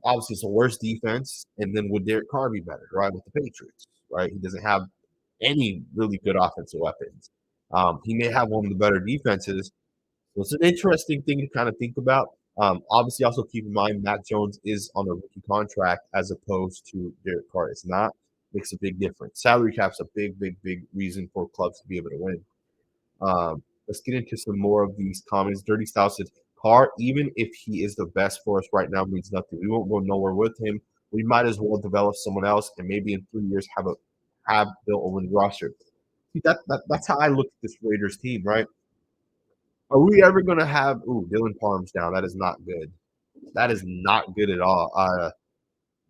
Obviously, it's a worse defense, and then would Derek Carr be better, right, with the Patriots, right? He doesn't have any really good offensive weapons. He may have one of the better defenses. So it's an interesting thing to kind of think about. Obviously, also keep in mind Mac Jones is on a rookie contract as opposed to Derek Carr. It's not. Makes a big difference. Salary cap's a big, big, big reason for clubs to be able to win. Let's get into some more of these comments. Dirty Style says, Carr, even if he is the best for us right now, means nothing. We won't go nowhere with him. We might as well develop someone else and maybe in 3 years have built a winning roster. See, that's how I look at this Raiders team, right? Are we ever going to have – Dylan Parham's down. That is not good. That is not good at all.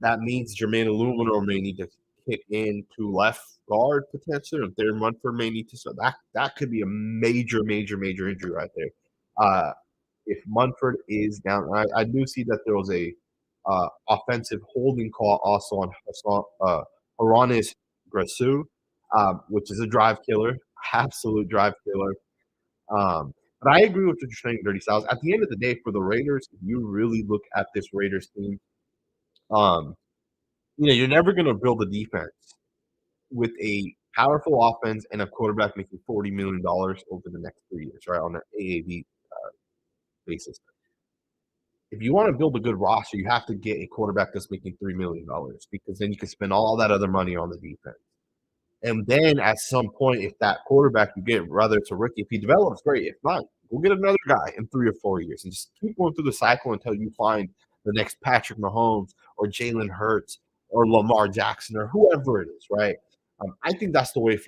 That means Jermaine Illuminor may need to kick into left guard potentially, or Darren Munford may need to. So that could be a major, major, major injury right there. If Munford is down, I do see that there was a offensive holding call also on Haranis Grasu, which is a drive killer, absolute drive killer. But I agree with what you're saying, Dirty Styles. At the end of the day, for the Raiders, if you really look at this Raiders team, you're never going to build a defense with a powerful offense and a quarterback making $40 million over the next 3 years, right, on an AAV basis. If you want to build a good roster, you have to get a quarterback that's making $3 million because then you can spend all that other money on the defense. And then at some point, if that quarterback you get, whether it's a rookie, if he develops, great. If not, we'll get another guy in 3 or 4 years and just keep going through the cycle until you find the next Patrick Mahomes or Jalen Hurts or Lamar Jackson or whoever it is, right? I think that's the way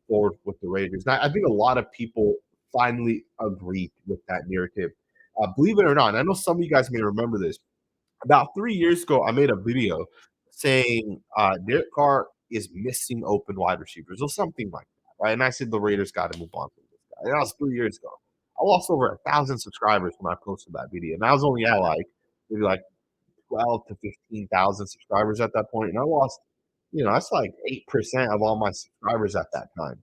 forward with the Raiders. Now, I think a lot of people finally agree with that narrative. Believe it or not, and I know some of you guys may remember this. About 3 years ago, I made a video saying Derek Carr is missing open wide receivers or something like that, right? And I said the Raiders got to move on from this guy. And that was 3 years ago. I lost over 1,000 subscribers when I posted that video, and I was only at maybe 12 to 15,000 subscribers at that point, and I lost, that's like 8% of all my subscribers at that time.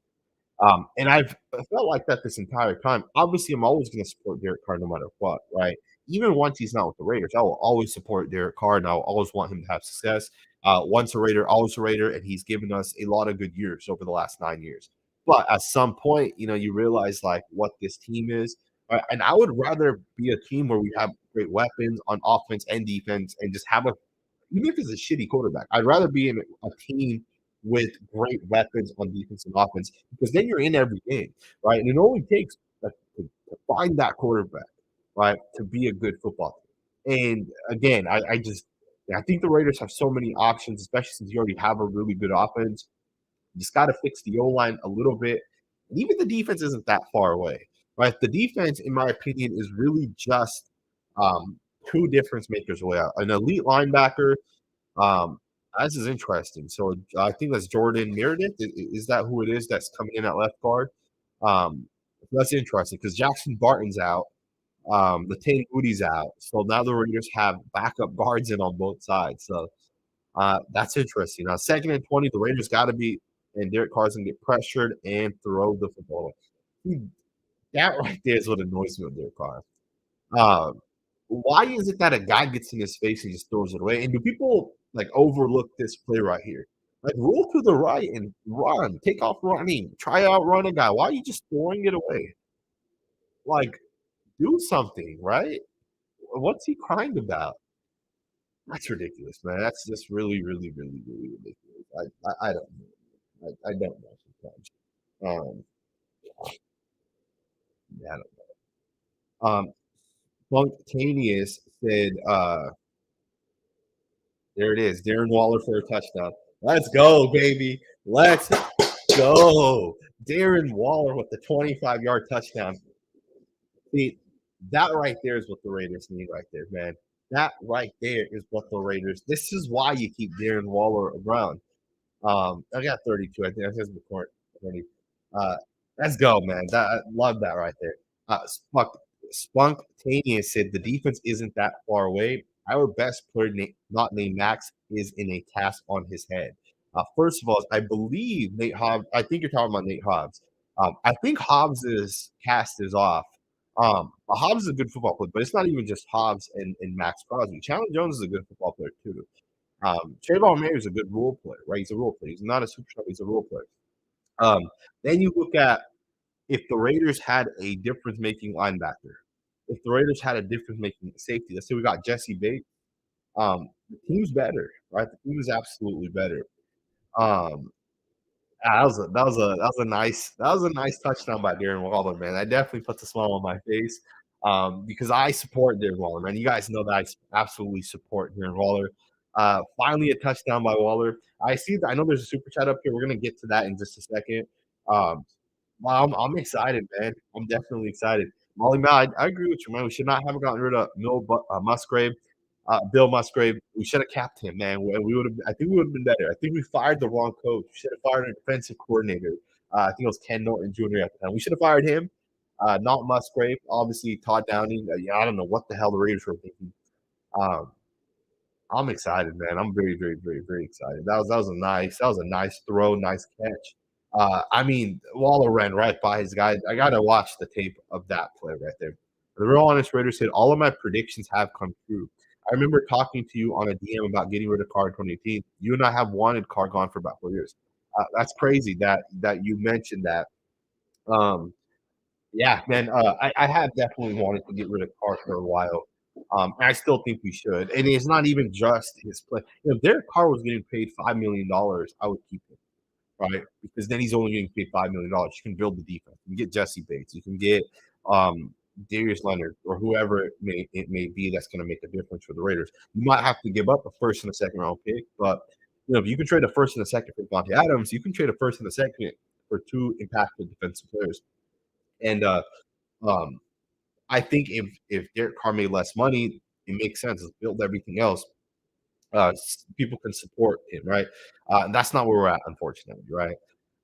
And I've felt like that this entire time. Obviously, I'm always going to support Derek Carr no matter what, right? even once he's not with the Raiders, I will always support Derek Carr, and I'll always want him to have success. Once a Raider, always a Raider, and he's given us a lot of good years over the last 9 years. But at some point, you realize like what this team is. And I would rather be a team where we have great weapons on offense and defense and just have a even if it's a shitty quarterback, I'd rather be in a team with great weapons on defense and offense because then you're in every game, right? And it only takes to find that quarterback, right, to be a good football team. And again, I think the Raiders have so many options, especially since you already have a really good offense. You just got to fix the O line a little bit. And even the defense isn't that far away, right? The defense, in my opinion, is really just two difference makers away. An elite linebacker this is interesting. So I think that's Jordan Meredith. Is that who it is that's coming in at left guard? Um, that's interesting because Jackson Barton's out. The Tate Moody's out. So now the Raiders have backup guards in on both sides. So that's interesting. Now, 2nd and 20, the Raiders got to be, and Derek Carr's going to get pressured and throw the football. That right there is what annoys me with Derek Carr. Um, why is it that a guy gets in his face and just throws it away? And do people like overlook this play right here? Like roll to the right and run, take off running, try out run a guy. Why are you just throwing it away? Like do something, right? What's he crying about? That's ridiculous, man. That's just really, really, really, really ridiculous. I don't know. I don't know sometimes. Um, yeah, I don't know. Spontaneous said, there it is. Darren Waller for a touchdown. Let's go, baby. Let's go. Darren Waller with the 25-yard touchdown. See, that right there is what the Raiders need right there, man. That right there is what the Raiders. This is why you keep Darren Waller around. I got 32. I think that's the court 30. Uh, let's go, man. I love that right there. Spuntaneous said the defense isn't that far away. Our best player, not named Max, is in a task on his head. First of all, I believe Nate Hobbs. I think you're talking about Nate Hobbs. I think Hobbs's cast is off. Hobbs is a good football player, but it's not even just Hobbs and Max Crosby. Chandler Jones is a good football player too. Trayvon Mayer is a good role player, right? He's a role player. He's not a superstar. He's a role player. Then you look at if the Raiders had a difference-making linebacker, if the Raiders had a difference-making safety, let's say we got Jesse Bates, the team's better, right? The team is absolutely better. Um, that was a nice touchdown by Darren Waller, man. That definitely puts a smile on my face. Because I support Darren Waller, man. You guys know that I absolutely support Darren Waller. Finally, a touchdown by Waller. I know there's a super chat up here. We're gonna get to that in just a second. Um, well, I'm excited, man. I'm definitely excited. Molly Mal, I agree with you, man. We should not have gotten rid of Musgrave, Bill Musgrave. We should have capped him, man. We would have. I think we would have been better. I think we fired the wrong coach. We should have fired a defensive coordinator. I think it was Ken Norton Jr. at the time. We should have fired him, not Musgrave. Obviously, Todd Downing. Yeah, I don't know what the hell the Raiders were thinking. Um, I'm excited, man. I'm very, very, very, very excited. That was a nice throw, nice catch. I mean, Waller ran right by his guy. I gotta watch the tape of that play right there. The real honest Raiders said all of my predictions have come true. I remember talking to you on a DM about getting rid of Carr in 2018. You and I have wanted Carr gone for about 4 years. That's crazy that you mentioned that. Um, yeah, man. I have definitely wanted to get rid of Carr for a while. And I still think we should. And it's not even just his play. If Derek Carr was getting paid $5 million, I would keep him, right? Because then he's only getting paid $5 million. You can build the defense. You can get Jesse Bates. You can get Darius Leonard or whoever it may be that's going to make a difference for the Raiders. You might have to give up a first and a second round pick, but if you can trade a first and a second for Devontae Adams, you can trade a first and a second for two impactful defensive players. And um, I think if Derek Carr made less money, it makes sense. Let's build everything else. People can support him, right? And that's not where we're at, unfortunately, right?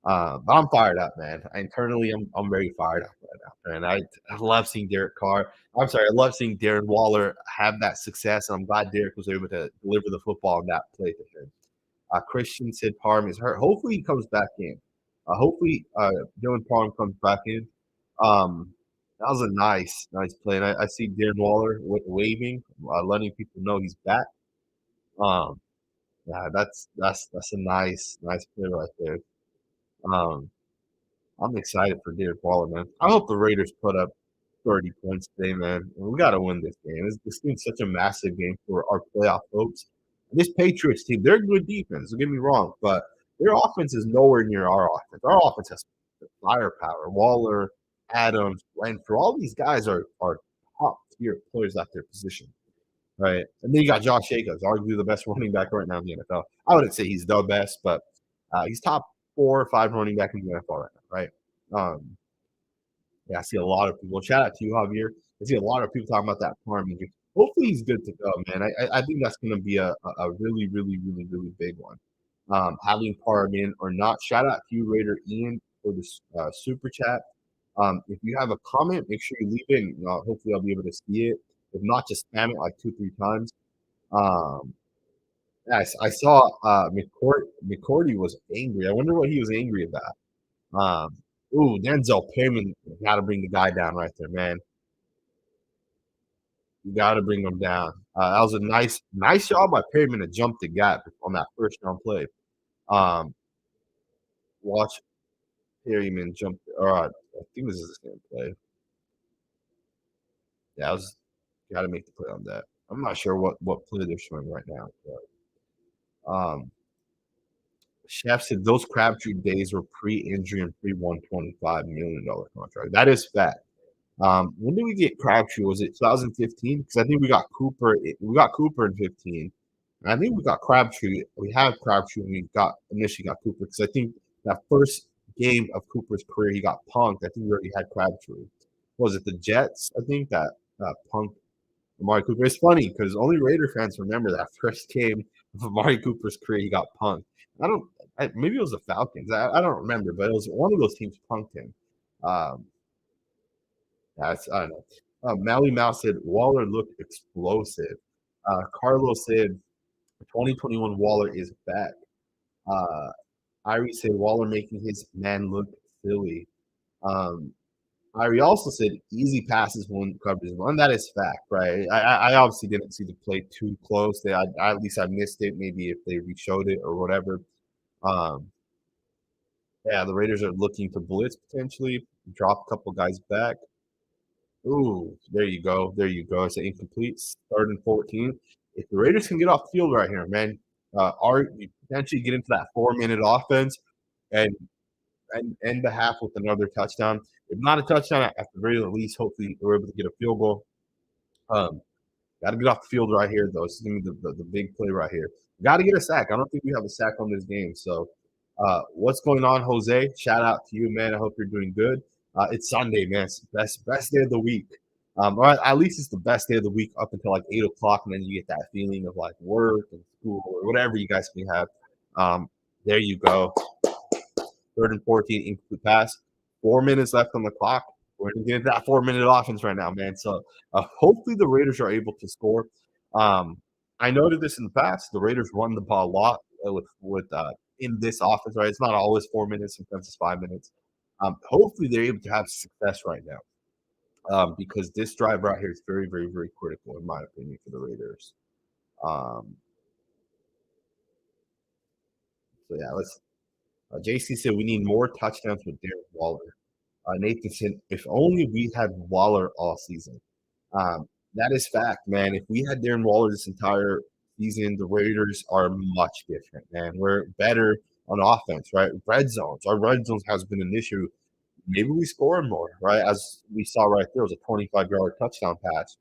But I'm fired up, man. Internally, I'm very fired up right now, man. I love seeing Derek Carr. I'm sorry, I love seeing Darren Waller have that success, and I'm glad Derek was able to deliver the football on that play to him. Christian said Parham is hurt. Hopefully, he comes back in. Hopefully, Dylan Parham comes back in. Um, That was a nice play, and I see Darren Waller waving, letting people know he's back. Um, yeah, that's a nice play right there. Um, I'm excited for Darren Waller, man. I hope the Raiders put up 30 points today, man. We got to win this game. This game's such a massive game for our playoff hopes. This Patriots team, they're a good defense. Don't get me wrong, but their offense is nowhere near our offense. Our offense has firepower. Waller, Adams, Renfro, all these guys are top tier players at their position, right? And then you got Josh Jacobs, arguably the best running back right now in the NFL. I wouldn't say he's the best, but he's top 4 or 5 running back in the NFL right now, right? Yeah, I see a lot of people. Shout out to you, Javier. I see a lot of people talking about that farm injury. Hopefully, he's good to go, man. I think that's going to be a really big one. Having Parham in or not. Shout out to you, Raider Ian, for this super chat. If you have a comment, make sure you leave it. And, hopefully, I'll be able to see it. If not, just spam it like 2, 3 times. Um, yes, I saw McCourty was angry. I wonder what he was angry about. Ooh, Denzel Perryman got to bring the guy down right there, man. You got to bring him down. That was a nice job by Perryman to jump the gap on that first down play. Um, watch Perryman jump. I think this is the same play. Yeah, I was got to make the play on that. I'm not sure what play they're showing right now, but Chef said those Crabtree days were pre-injury and pre-$125 million contract. That is fact. When did we get Crabtree? Was it 2015? Because I think we got Cooper. We got Cooper in 15. And I think we got Crabtree. We have Crabtree when we initially got Cooper. Because I think that first game of Cooper's career, he got punked. I think we already had Crabtree. Was it the Jets? I think that punked Amari Cooper. It's funny because only Raider fans remember that first game of Amari Cooper's career. He got punked. I don't. Maybe it was the Falcons. I don't remember, but it was one of those teams punked him. Um, I don't know. Mally Mouse said Waller looked explosive. Carlos said 2021 Waller is back. Uh, Irie said Waller making his man look silly. Um, Irie also said easy passes won coverage, and that is fact, right? I obviously didn't see the play too close. At least I missed it. Maybe if they re-showed it or whatever. Um, yeah, the Raiders are looking to blitz potentially, drop a couple guys back. Ooh, there you go. There you go. It's an incomplete. Third and 14. If the Raiders can get off the field right here, man, you potentially get into that 4-minute offense and end the half with another touchdown. If not a touchdown, at the very least, hopefully we're able to get a field goal. Um, Got to get off the field right here, though. This is going to be the big play right here. Got to get a sack. I don't think we have a sack on this game. So, what's going on, Jose? Shout out to you, man. I hope you're doing good. It's Sunday, man. It's the best day of the week. Or at least it's the best day of the week up until like 8 o'clock, and then you get that feeling of like work and school or whatever you guys may have. There you go. Third and 14, incomplete pass. 4 minutes left on the clock. We're going to get into that 4-minute offense right now, man. So hopefully the Raiders are able to score. I noted this in the past. The Raiders run the ball a lot with in this offense, right? It's not always 4 minutes. Sometimes it's 5 minutes. Hopefully they're able to have success right now because this drive right here is very critical, in my opinion, for the Raiders. So, yeah, let's JC said we need more touchdowns with Darren Waller. Nathan said, if only we had Waller all season. That is fact, man. If we had Darren Waller this entire season, the Raiders are much different, man. We're better on offense, right? Red zones. Our red zones has been an issue. Maybe we score more, right? As we saw right there, it was a 25-yard touchdown pass.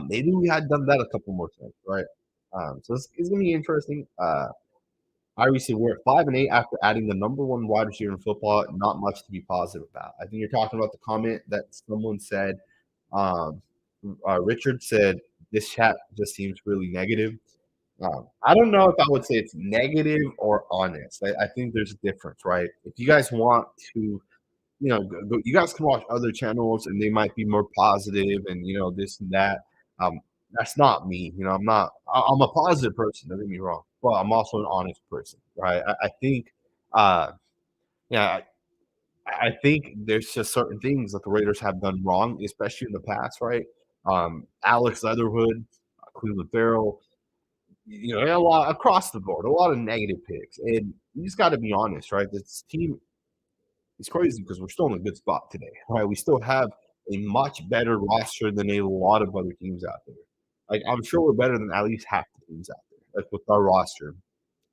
Maybe we had done that a couple more times, right? So it's going to be interesting. Irie said we're at 5-8 after adding the number one wide receiver in football. Not much to be positive about. I think you're talking about the comment that someone said. Richard said this chat just seems really negative. I don't know if I would say it's negative or honest. I think there's a difference, right? If you guys want to, you guys can watch other channels and they might be more positive and this and that. That's not me. I'm not. I'm a positive person. Don't get me wrong, but I'm also an honest person, right? I think, yeah. I think there's just certain things that the Raiders have done wrong, especially in the past, right? Alex Leatherwood, Cleveland Farrell, a lot across the board, a lot of negative picks, and you just got to be honest, right? This team is crazy because we're still in a good spot today, right? We still have a much better roster than a lot of other teams out there. Like I'm sure we're better than at least half the teams out there, like with our roster.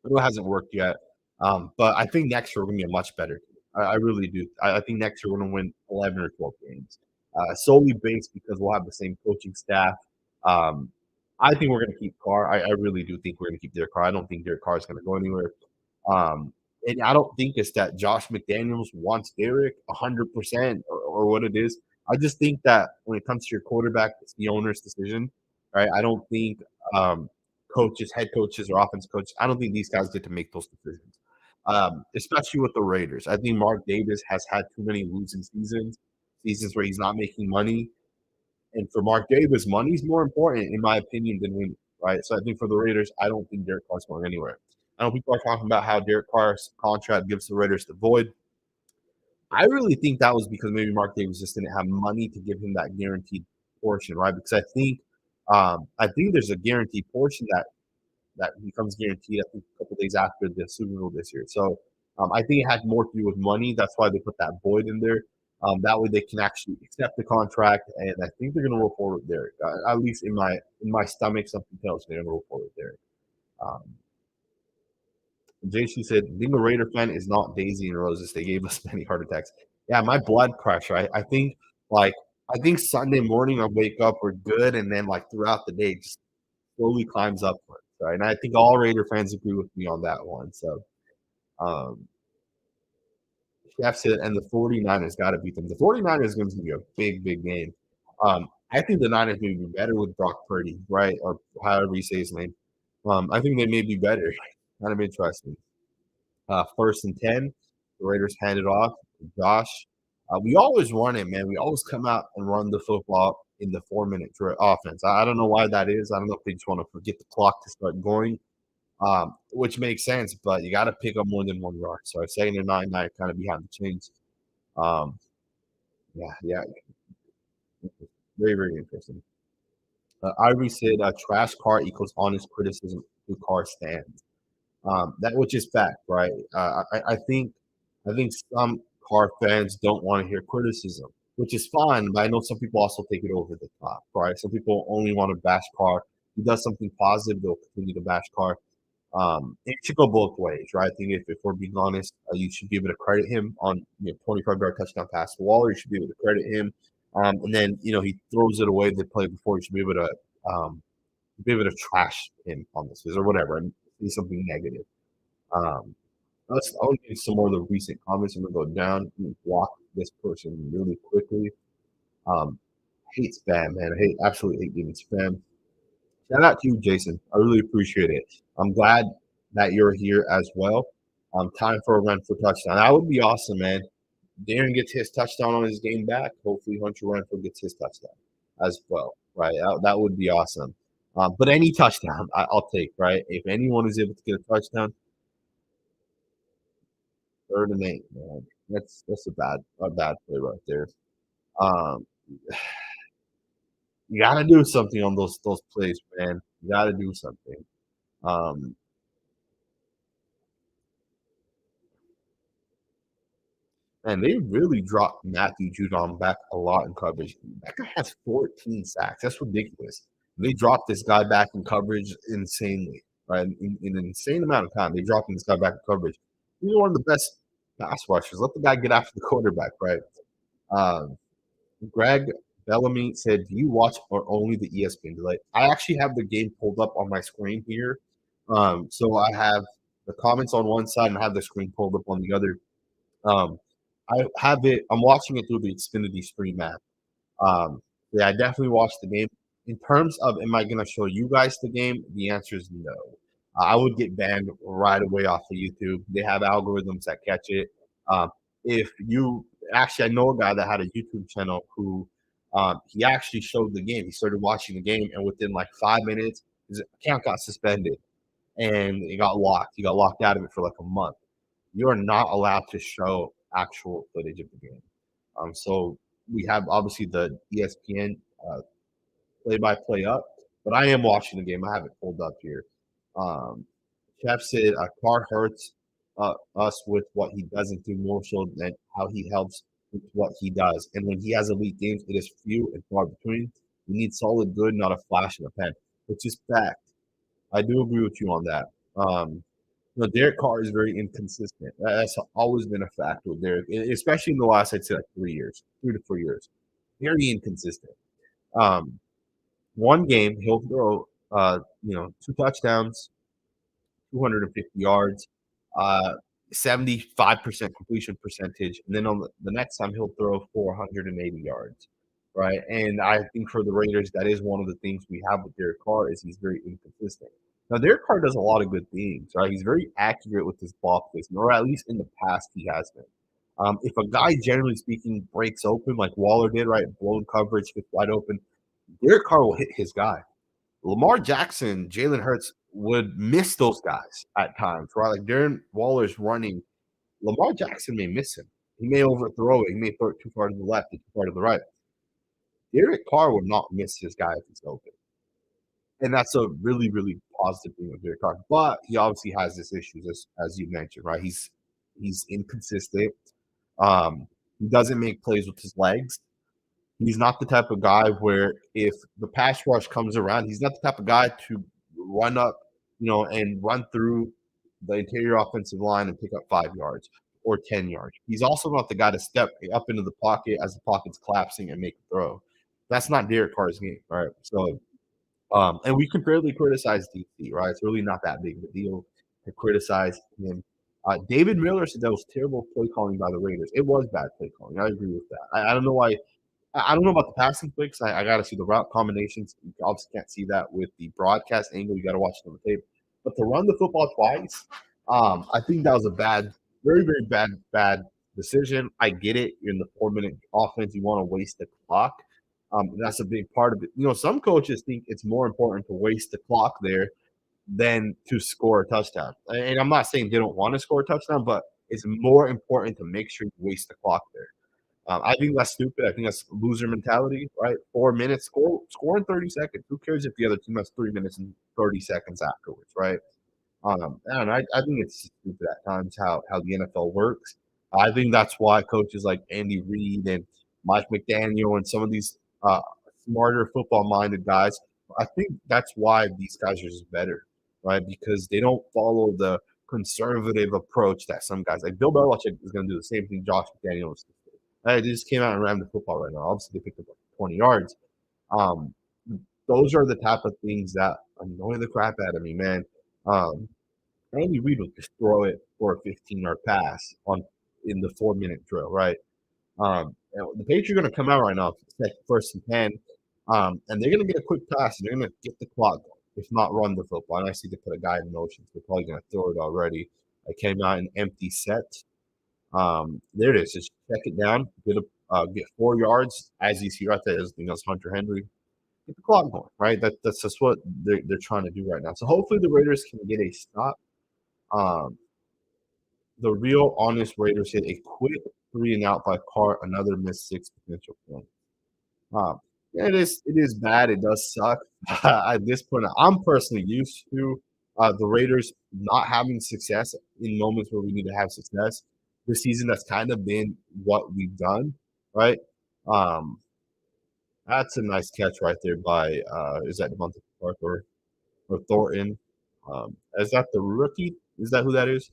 It hasn't worked yet. But I think next year we're gonna be a much better team. I really do. I think next year we're gonna win 11 or 12 games, solely based because we'll have the same coaching staff. Um, I think we're gonna keep Carr. I really do think we're gonna keep Derek Carr. I don't think Derek Carr is gonna go anywhere. And I don't think it's that Josh McDaniels wants Derek 100% or what it is. I just think that when it comes to your quarterback, it's the owner's decision, right? I don't think coaches, head coaches, or offense coaches. I don't think these guys get to make those decisions, especially with the Raiders. I think Mark Davis has had too many losing seasons where he's not making money. And for Mark Davis, money's more important, in my opinion, than winning, right? So I think for the Raiders, I don't think Derek Carr's going anywhere. I know people are talking about how Derek Carr's contract gives the Raiders the void. I really think that was because maybe Mark Davis just didn't have money to give him that guaranteed portion, right? Because I think there's a guaranteed portion that becomes guaranteed, I think, a couple days after the Super Bowl this year. So I think it had more to do with money. That's why they put that void in there. That way they can actually accept the contract, and I think they're going to roll forward there. At least in my stomach, something tells me they're going to roll forward there. Um, JC said, being a Raider fan is not Daisy and Roses. They gave us many heart attacks. Yeah, my blood pressure. I think Sunday morning I wake up, we're good, and then like throughout the day, just slowly climbs upwards, right? And I think all Raider fans agree with me on that one. So, um, Chef said, and the 49ers got to beat them. The 49ers is going to be a big, big game. I think the Niners may be better with Brock Purdy, right? Or however you say his name. I think they may be better. Kind of interesting. First and 10, the Raiders hand it off to Josh. We always run it, man. We always come out and run the football in the 4-minute offense. I don't know why that is. I don't know if they just want to forget the clock to start going, which makes sense, but you got to pick up more than 1 yard. So 2nd and 9, kind of behind the chains. Um, yeah, yeah, very, very interesting. Ivory said, "Trash car equals honest criticism to car stands." That which is fact, right? I think some car fans don't want to hear criticism, which is fine. But I know some people also take it over the top, right? Some people only want to bash Carr. He does something positive, they'll continue to bash Carr. It should go both ways, right? I think if we're being honest, you should be able to credit him on 25-yard touchdown pass to Waller. You should be able to credit him, and then he throws it away the play before. You should be able to trash him on this or whatever and see something negative. Um, I'll give you some more of the recent comments. I'm gonna go down and block this person really quickly. Um, hate spam, man. I absolutely hate getting spam. Shout out to you, Jason. I really appreciate it. I'm glad that you're here as well. Time for a run for touchdown. That would be awesome, man. Darren gets his touchdown on his game back. Hopefully, Hunter Renfro gets his touchdown as well, right? That would be awesome. But any touchdown, I'll take, right? If anyone is able to get a touchdown, 3rd and 8, man. That's a bad play right there. Um, you gotta do something on those plays, man. You gotta do something. Um, and they really dropped Matthew Judon back a lot in coverage. That guy has 14 sacks. That's ridiculous. They dropped this guy back in coverage insanely, right? In an insane amount of time, they dropped this guy back in coverage. He's one of the best pass rushers. Let the guy get after the quarterback, right? Um, Greg Bellamy said, "Do you watch or only the ESPN delay?" I actually have the game pulled up on my screen here. So I have the comments on one side and I have the screen pulled up on the other. Um, I have it. I'm watching it through the Xfinity Stream app. Yeah, I definitely watched the game. In terms of, am I going to show you guys the game? The answer is no. I would get banned right away off of YouTube. They have algorithms that catch it. If you actually, I know a guy that had a YouTube channel who he actually showed the game. He started watching the game, and within like 5 minutes, his account got suspended and it got locked. He got locked out of it for like a month. You are not allowed to show actual footage of the game. So we have obviously the ESPN play-by-play up, but I am watching the game. I have it pulled up here. Um, Chef said Carr hurts us with what he doesn't do more so than how he helps with what he does. And when he has elite games, it is few and far between. We need solid good, not a flash in the pan, which is fact. I do agree with you on that. Derek Carr is very inconsistent. That's always been a factor with Derek, especially in the last, I'd say, like 3 years, 3 to 4 years. Very inconsistent. Um, one game, he'll throw, 2 touchdowns, 250 yards, uh, 75% completion percentage, and then on the next time he'll throw 480 yards, right? And I think for the Raiders, that is one of the things we have with Derek Carr is he's very inconsistent. Now, Derek Carr does a lot of good things, right? He's very accurate with his ball placement, or at least in the past he has been. If a guy, generally speaking, breaks open like Waller did, right, blown coverage, gets wide open, Derek Carr will hit his guy. Lamar Jackson, Jalen Hurts would miss those guys at times, right? Like Darren Waller's running, Lamar Jackson may miss him. He may overthrow it. He may throw it too far to the left or too far to the right. Derek Carr would not miss his guy if he's open. And that's a really, really positive thing with Derek Carr. But he obviously has this issue, as you mentioned, right? He's inconsistent. He doesn't make plays with his legs. He's not the type of guy where if the pass rush comes around, he's not the type of guy to run up, and run through the interior offensive line and pick up 5 yards or 10 yards. He's also not the guy to step up into the pocket as the pocket's collapsing and make a throw. That's not Derek Carr's game, right? So, and we can fairly criticize DC, right? It's really not that big of a deal to criticize him. David Miller said that was terrible play calling by the Raiders. It was bad play calling. I agree with that. I don't know why I don't know about the passing clicks. I got to see the route combinations. You obviously can't see that with the broadcast angle. You got to watch it on the tape. But to run the football twice, I think that was a very, very bad decision. I get it. You're in the 4-minute offense. You want to waste the clock. That's a big part of it. Some coaches think it's more important to waste the clock there than to score a touchdown. And I'm not saying they don't want to score a touchdown, but it's more important to make sure you waste the clock there. I think that's stupid. I think that's loser mentality, right? 4 minutes, score in 30 seconds. Who cares if the other team has 3 minutes and 30 seconds afterwards, right? I don't know. I think it's stupid at times how the NFL works. I think that's why coaches like Andy Reid and Mike McDaniel and some of these smarter football-minded guys, I think that's why these guys are just better, right? Because they don't follow the conservative approach that some guys like Bill Belichick is going to do the same thing Josh McDaniels. They just came out and ran the football right now. Obviously, they picked up like 20 yards. Um, those are the type of things that annoy the crap out of me, man. Andy Reid would just throw it for a 15-yard pass in the 4-minute drill, right? The Patriots are going to come out right now, first and 10, and they're going to get a quick pass, and they're going to get the clock going, if not run the football. And I see they put a guy in motion, so they're probably going to throw it already. I came out an empty set. There it is. Just check it down. Get 4 yards. As you see right there, I think that's Hunter Henry. Get the clock going, right? That's just what they're trying to do right now. So hopefully the Raiders can get a stop. The real honest Raiders hit a quick 3-and-out by Carr, another missed 6 potential points. Yeah, it is bad. It does suck. At this point, I'm personally used to the Raiders not having success in moments where we need to have success. This season, that's kind of been what we've done, right? That's a nice catch right there by is that Devontae Parker or Thornton? Is that the rookie? Is that who that is?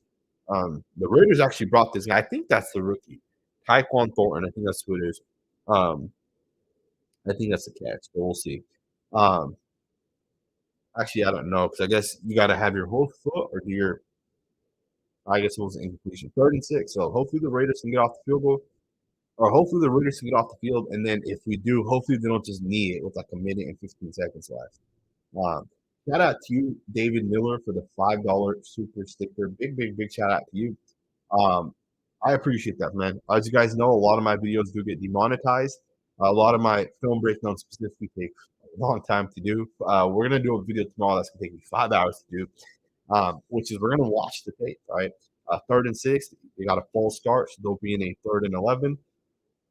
The Raiders actually brought this guy. I think that's the rookie, Tyquan Thornton. I think that's who it is. I think that's the catch, but we'll see. Actually, I don't know because I guess you got to have your whole foot or do your. I guess it was an incompletion. 3rd and 6. So hopefully the Raiders can get off the field goal, or hopefully the Raiders can get off the field. And then if we do, hopefully they don't just knee it with like a minute and 15 seconds left. Shout out to you, David Miller, for the $5 super sticker. Big shout out to you. I appreciate that, man. As you guys know, a lot of my videos do get demonetized. A lot of my film breakdowns specifically take a long time to do. We're going to do a video tomorrow that's going to take me 5 hours to do, which is we're going to watch the tape, right? Third and 6, they got a false start, so they'll be in a third and 11.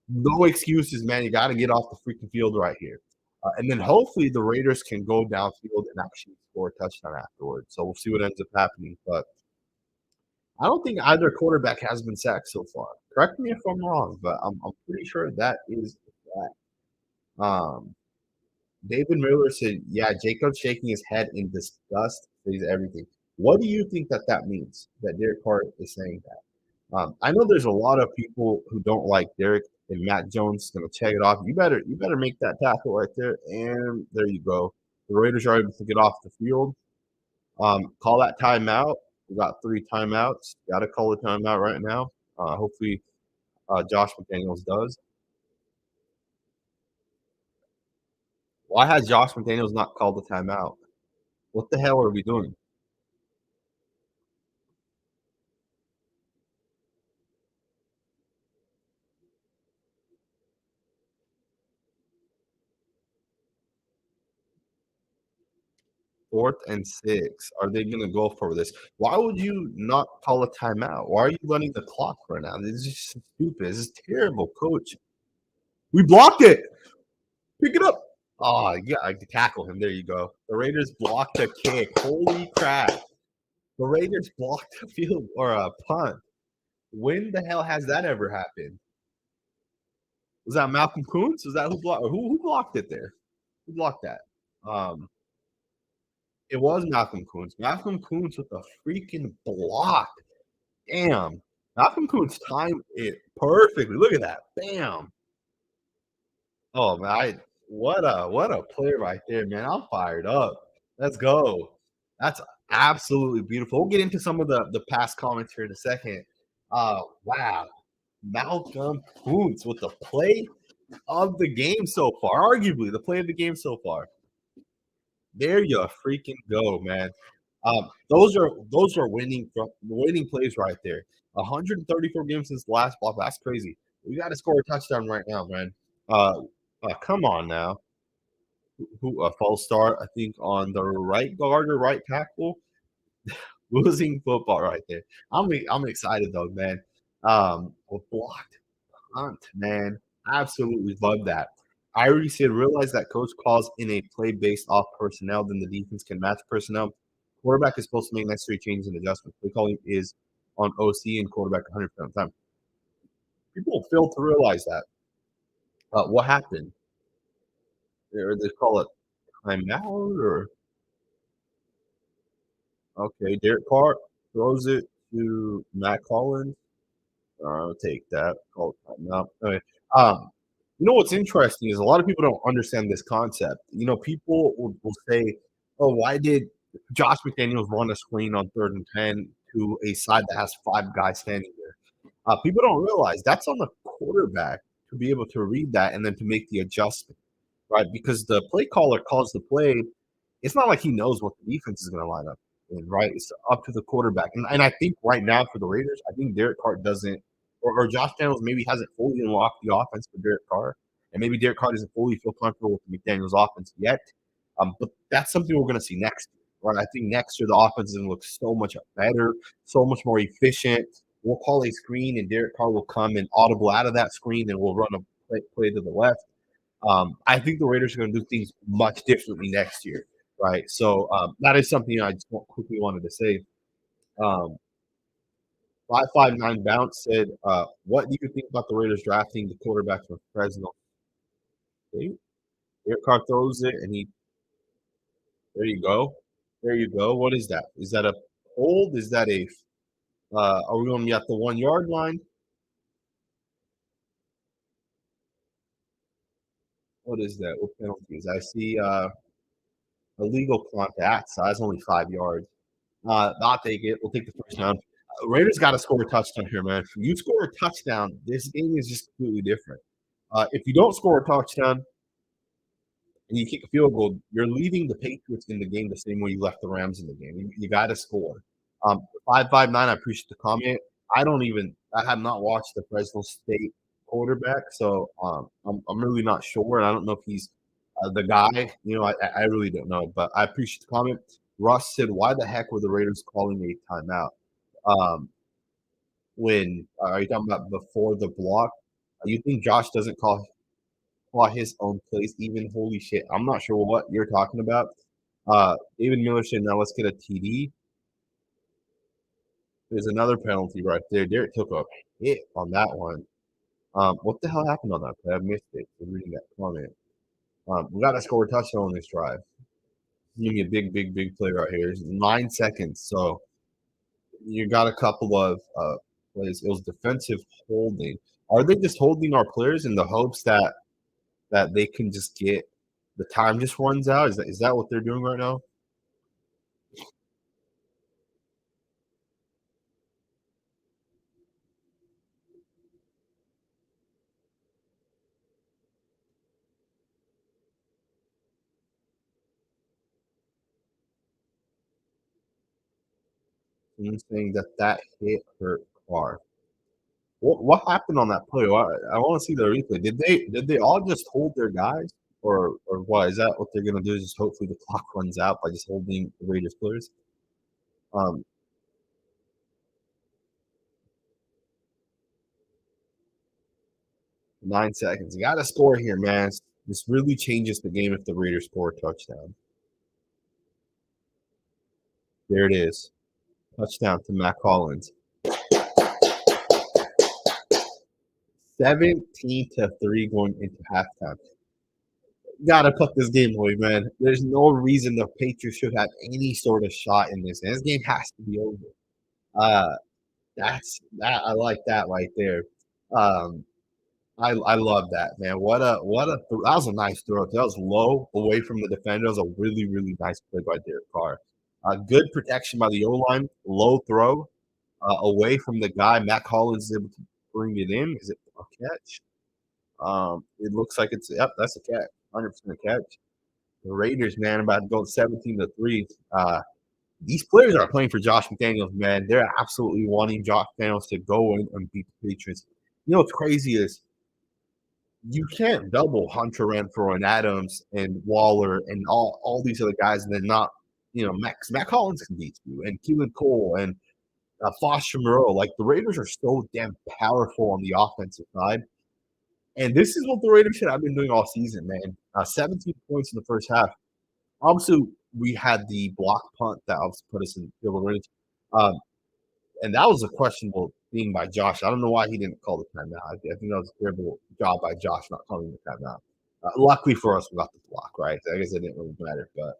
No excuses, man. You got to get off the freaking field right here. And then hopefully the Raiders can go downfield and actually score a touchdown afterwards. So we'll see what ends up happening. But I don't think either quarterback has been sacked so far. Correct me if I'm wrong, but I'm pretty sure that is that. David Miller said, "Yeah, Jacob's shaking his head in disgust. Says everything." What do you think that means? That Derek Carr is saying that? I know there's a lot of people who don't like Derek and Matt Jones is going to check it off. You better make that tackle right there, and there you go. The Raiders are able to get off the field. Call that timeout. We got 3 timeouts. Got to call a timeout right now. Hopefully, Josh McDaniels does. Why has Josh McDaniels not called the timeout? What the hell are we doing? 4th and 6. Are they going to go for this? Why would you not call a timeout? Why are you letting the clock run out? This is just stupid. This is terrible, coach. We blocked it. Pick it up. Oh, yeah, I can tackle him. There you go. The Raiders blocked a kick. Holy crap. The Raiders blocked a field or a punt. When the hell has that ever happened? Was that Malcolm Kuntz? Was that who blocked? Who blocked it there? Who blocked that? Um, it was Malcolm Kuntz. Malcolm Kuntz with a freaking block. Damn. Malcolm Kuntz timed it perfectly. Look at that. Bam. Oh man, what a play right there, man. I'm fired up. Let's go. That's absolutely beautiful. We'll get into some of the past comments here in a second. Wow. Malcolm Kuntz with the play of the game so far. Arguably the play of the game so far. There you freaking go, man. Those are winning plays right there. 134 games since the last block. That's crazy. We got to score a touchdown right now, man. Uh, come on now. Who a false start? I think on the right guard or right tackle. Losing football right there. I'm excited though, man. A blocked punt, man. Absolutely love that. I already said realize that coach calls in a play based off personnel, then the defense can match personnel. Quarterback is supposed to make necessary changes and adjustments. Play calling is on OC and quarterback 100% of the time. People fail to realize that. What happened? Or they call it timeout or okay, Derek Carr throws it to Matt Collins. I'll take that. Call timeout. Okay. You know what's interesting is a lot of people don't understand this concept. You know, people will say, "Oh, why did Josh McDaniels run a screen on 3rd and 10 to a side that has 5 guys standing there?" People don't realize that's on the quarterback to be able to read that and then to make the adjustment, right? Because the play caller calls the play it's not like he knows what the defense is going to line up in, right? It's up to the quarterback. And I think right now for the Raiders, I think Derek Carr doesn't, or Josh Daniels maybe hasn't fully unlocked the offense for Derek Carr. And maybe Derek Carr doesn't fully feel comfortable with McDaniels' offense yet. But that's something we're going to see next year, right? I think next year the offense is going to look so much better, so much more efficient. We'll call a screen, and Derek Carr will come and audible out of that screen, and we'll run a play to the left. I think the Raiders are going to do things much differently next year, right? So that is something I just quickly wanted to say. 559 Bounce said, "What do you think about the Raiders drafting the quarterback from Fresno State?" Derek Carr throws it, and he there you go, there you go. What is that? Is that a hold? Is that a? Are we going to be at the 1 yard line? What is that? What penalties? I see illegal contact. Size only 5 yards. I'll take it. We'll take the first down. Raiders got to score a touchdown here, man. If you score a touchdown, this game is just completely different. If you don't score a touchdown and you kick a field goal, you're leaving the Patriots in the game the same way you left the Rams in the game. You got to score. 559, I appreciate the comment. I have not watched the Fresno State quarterback, so I'm really not sure. And I don't know if he's the guy. You know, I really don't know, but I appreciate the comment. Russ said, "Why the heck were the Raiders calling a timeout?" when are you talking about before the block? You think Josh doesn't call his own plays even? Holy shit! I'm not sure what you're talking about. David Miller said, "Now let's get a TD." There's another penalty right there. Derek took a hit on that one. What the hell happened on that play? I missed it. I'm reading that comment. We got to score a touchdown on this drive. Give me a big, big, big play right here. It's 9 seconds. So you got a couple of plays. It was defensive holding. Are they just holding our players in the hopes that they can just get the time just runs out? Is that what they're doing right now? I'm saying that hit hurt Carr. What happened on that play? I want to see the replay. Did they all just hold their guys, or what? Is that what they're gonna do? Is just hopefully the clock runs out by just holding the Raiders players? Um, 9 seconds. You got to score here, man. This really changes the game if the Raiders score a touchdown. There it is. Touchdown to Matt Collins. 17-3 going into halftime. Gotta put this game away, man. There's no reason the Patriots should have any sort of shot in this. And this game has to be over. Uh, that I like that right there. Um, I love that, man. That was a nice throw. That was low away from the defender. That was a really, really nice play by Derek Carr. Good protection by the O line. Low throw away from the guy. Matt Collins is able to bring it in. Is it a catch? It looks like that's a catch. 100% a catch. The Raiders, man, about to go 17-3. These players are playing for Josh McDaniels, man. They're absolutely wanting Josh McDaniels to go in and beat the Patriots. You know what's crazy is you can't double Hunter Renfrow and Adams and Waller and all these other guys and then not, Matt Collins can beat you and Keelan Cole and Foster Moreau. Like the Raiders are so damn powerful on the offensive side. And this is what the Raiders should have been doing all season, man. 17 points in the first half. Obviously, we had the block punt that obviously put us in field goal range. Um, and that was a questionable thing by Josh. I don't know why he didn't call the timeout. I think that was a terrible job by Josh not calling the timeout. Luckily for us, we got the block, right? I guess it didn't really matter. But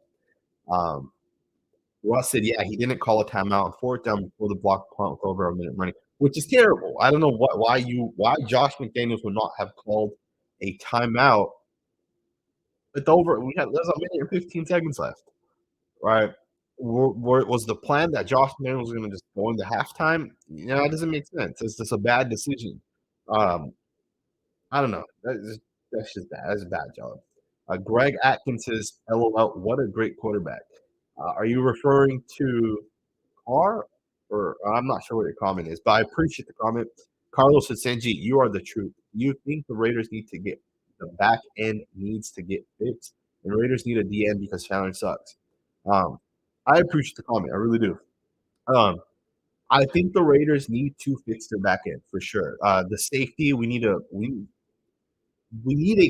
Russ said, yeah, he didn't call a timeout on fourth down before the block punt with over a minute running, which is terrible. I don't know why Josh McDaniels would not have called a timeout with over. There's a minute and 15 seconds left, right? Was the plan that Josh McDaniels was going to just go into halftime? It doesn't make sense. It's just a bad decision. Um, I don't know. That's just bad. That's a bad job. Greg Atkins says, "LOL, what a great quarterback." Are you referring to Carr, or I'm not sure what your comment is, but I appreciate the comment. Carlos says, "Sanji, you are the truth. You think the Raiders need to get the back end needs to get fixed, and Raiders need a DN because Fallon sucks." Um, I appreciate the comment. I really do. Um, I think the Raiders need to fix their back end for sure. The safety, we need a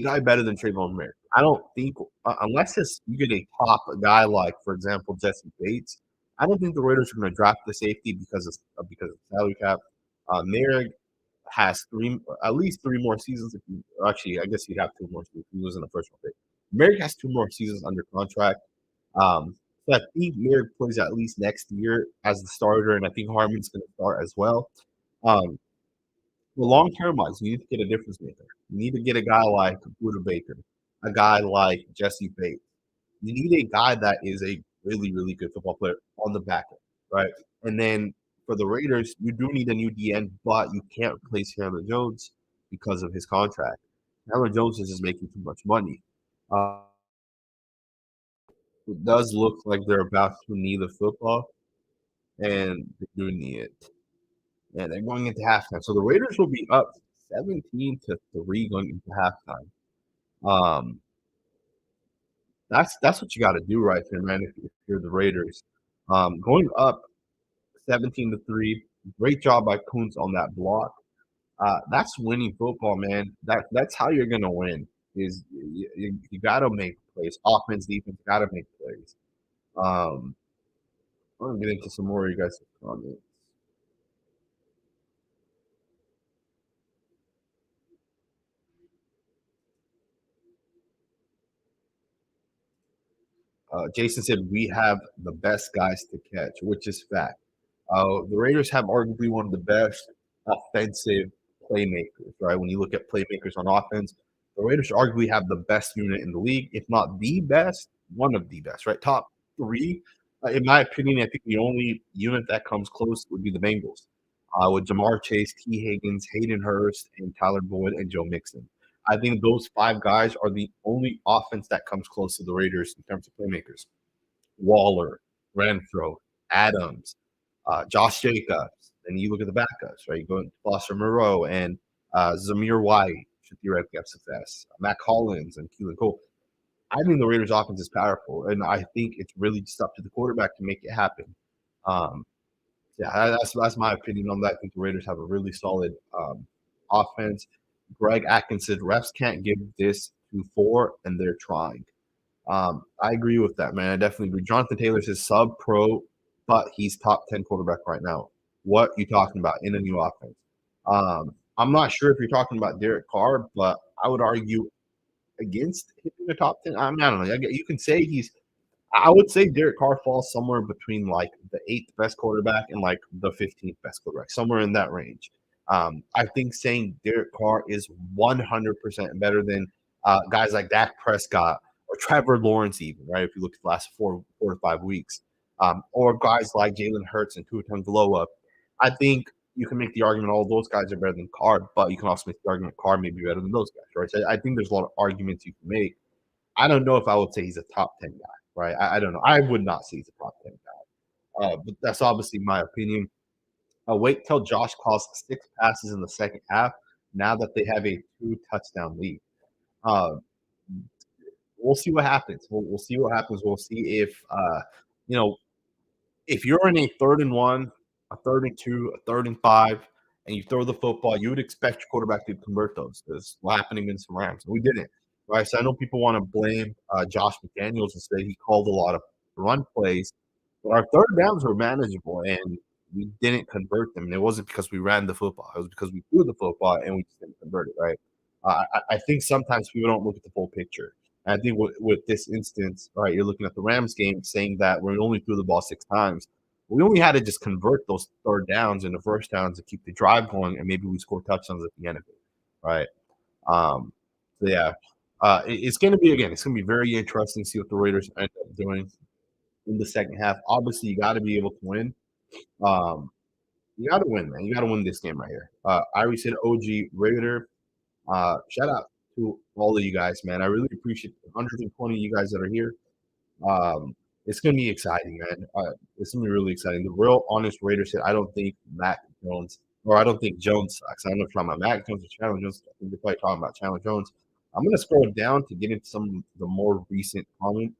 guy better than Trayvon Merrick. I don't think unless you get a top guy like, for example, Jesse Bates. I don't think the Raiders are going to draft the safety because of salary cap. Merrick has at least three more seasons. If you actually, I guess you'd have two more if he was in the first round pick. Merrick has two more seasons under contract. So I think Merrick plays at least next year as the starter, and I think Harmon's going to start as well. Um, well, long term wise, you need to get a difference maker. You need to get a guy like Buda Baker, a guy like Jesse Bates. You need a guy that is a really, really good football player on the back end, right? And then for the Raiders, you do need a new DN, but you can't replace Chandler Jones because of his contract. Chandler Jones is just making too much money. It does look like they're about to need the football, and they do need it. And they're going into halftime. So the Raiders will be up 17-3 going into halftime. Um, that's what you got to do right there, man. If you're the Raiders, going up 17-3. Great job by Kuntz on that block. That's winning football, man. That's how you're gonna win. Is you gotta make plays. Offense, defense, gotta make plays. Um, I'm gonna get into some more of you guys' comments. Jason said we have the best guys to catch, which is fact. The Raiders have arguably one of the best offensive playmakers, right? When you look at playmakers on offense, the Raiders arguably have the best unit in the league, if not the best, one of the best, right? Top three. In my opinion, I think the only unit that comes close would be the Bengals, with Jamar Chase, T. Higgins, Hayden Hurst, and Tyler Boyd and Joe Mixon. I think those five guys are the only offense that comes close to the Raiders in terms of playmakers. Waller, Renfro, Adams, Josh Jacobs. And you look at the backups, right? You go to Foster Moreau and Zamir White should theoretically have success. Matt Collins and Keelan Cole. I think the Raiders' offense is powerful, and I think it's really just up to the quarterback to make it happen. Um, yeah, that's my opinion on that. I think the Raiders have a really solid offense. Greg Atkinson, refs can't give this to four, and they're trying. I agree with that, man. I definitely agree. Jonathan Taylor's his sub pro, but he's top 10 quarterback right now. What you talking about in a new offense? I'm not sure if you're talking about Derek Carr, but I would argue against hitting the top 10. I mean, I don't know. You can say he's I would say Derek Carr falls somewhere between like the eighth best quarterback and like the 15th best quarterback, somewhere in that range. I think saying Derek Carr is 100% better than guys like Dak Prescott or Trevor Lawrence, even right? If you look at the last 4 to 5 weeks, or guys like Jalen Hurts and Tua Tagovailoa, I think you can make the argument all those guys are better than Carr, but you can also make the argument Carr may be better than those guys, right? So I think there's a lot of arguments you can make. I don't know if I would say he's a top 10 guy, right? I don't know. I would not say he's a top 10 guy. But that's obviously my opinion. Wait till Josh calls 6 passes in the second half now that they have a 2 touchdown lead. Uh, we'll see what happens. We'll see what happens. We'll see if, you know, if you're in a 3rd and 1, a 3rd and 2, a 3rd and 5, and you throw the football, you would expect your quarterback to convert those. Because what happened against the Rams? We didn't. Right. So I know people want to blame Josh McDaniels and say he called a lot of run plays, but our third downs were manageable and we didn't convert them. And it wasn't because we ran the football; it was because we threw the football and we just didn't convert it. Right. I think sometimes people don't look at the full picture. And I think with this instance, all right, you're looking at the Rams game, saying that we only threw the ball 6 times. We only had to just convert those third downs into first downs to keep the drive going, and maybe we score touchdowns at the end of it, right? Um, so yeah, it's going to be again. It's going to be very interesting to see what the Raiders end up doing in the second half. Obviously, you got to be able to win. Um, you got to win, man. You got to win this game right here. I already said OG Raider. Shout out to all of you guys, man. I really appreciate the 120 of you guys that are here. Um, it's gonna be exciting, man. It's gonna be really exciting. The real honest Raider said, I don't think Mac Jones, or I don't think Jones sucks. I don't know if you're talking about Mac Jones or Chandler Jones. I think they're probably talking about Chandler Jones. I'm gonna scroll down to get into some of the more recent comments.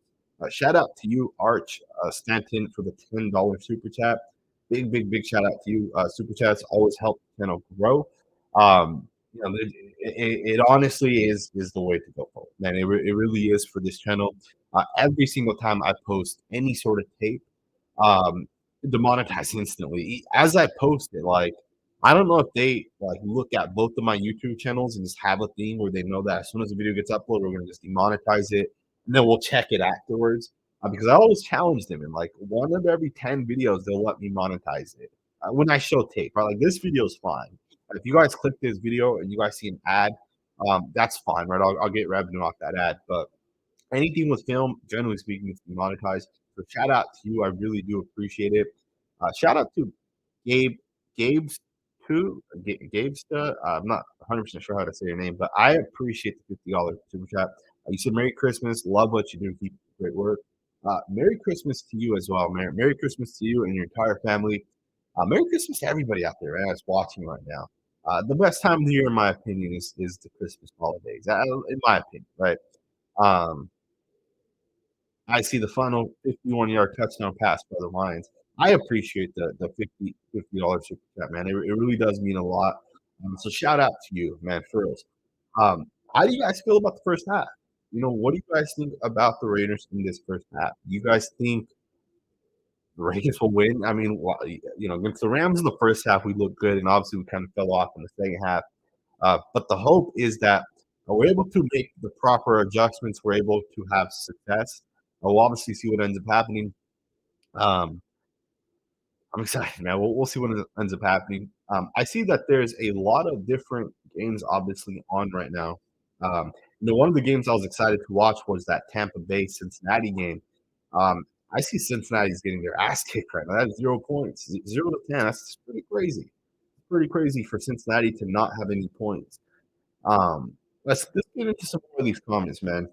Shout out to you, Arch Stanton, for the $10 super chat. Big shout out to you. Super chats always help the channel grow. It honestly is the way to go forward, man. It really is for this channel. Every single time I post any sort of tape, um, demonetized instantly. As I post it, like I don't know if they like look at both of my YouTube channels and just have a thing where they know that as soon as the video gets uploaded, we're gonna just demonetize it, and then we'll check it afterwards. Because I always challenge them, and like one of every 10 videos, they'll let me monetize it when I show tape. Right, like this video is fine. If you guys click this video and you guys see an ad, that's fine, right? I'll get revenue off that ad, but anything with film, generally speaking, is demonetized. So shout out to you. I really do appreciate it. Shout out to Gabe, Gabe's too, Gabesta. I'm not 100% sure how to say your name, but I appreciate the $50 super chat. You said Merry Christmas. Love what you do. Keep great work. Merry Christmas to you as well, man. Merry Christmas to you and your entire family. Merry Christmas to everybody out there, man, that's watching right now. The best time of the year, in my opinion, is the Christmas holidays. In my opinion, right? Um, I see the final 51-yard touchdown pass by the Lions. I appreciate the $50 super chat, man. It really does mean a lot. So shout out to you, man, for reals. How do you guys feel about the first half? What do you guys think about the Raiders in this first half? Do you guys think the Raiders will win? I mean, against the Rams in the first half, we looked good, and obviously we kind of fell off in the second half. But the hope is that we're able to make the proper adjustments. We're able to have success. We'll obviously see what ends up happening. Um, I'm excited, man. We'll see what ends up happening. I see that there's a lot of different games obviously on right now. One of the games I was excited to watch was that Tampa Bay Cincinnati game. Um, I see Cincinnati's getting their ass kicked right now. That's 0 points, 0-10. That's pretty crazy. Pretty crazy for Cincinnati to not have any points. Let's get into some more of these comments, man.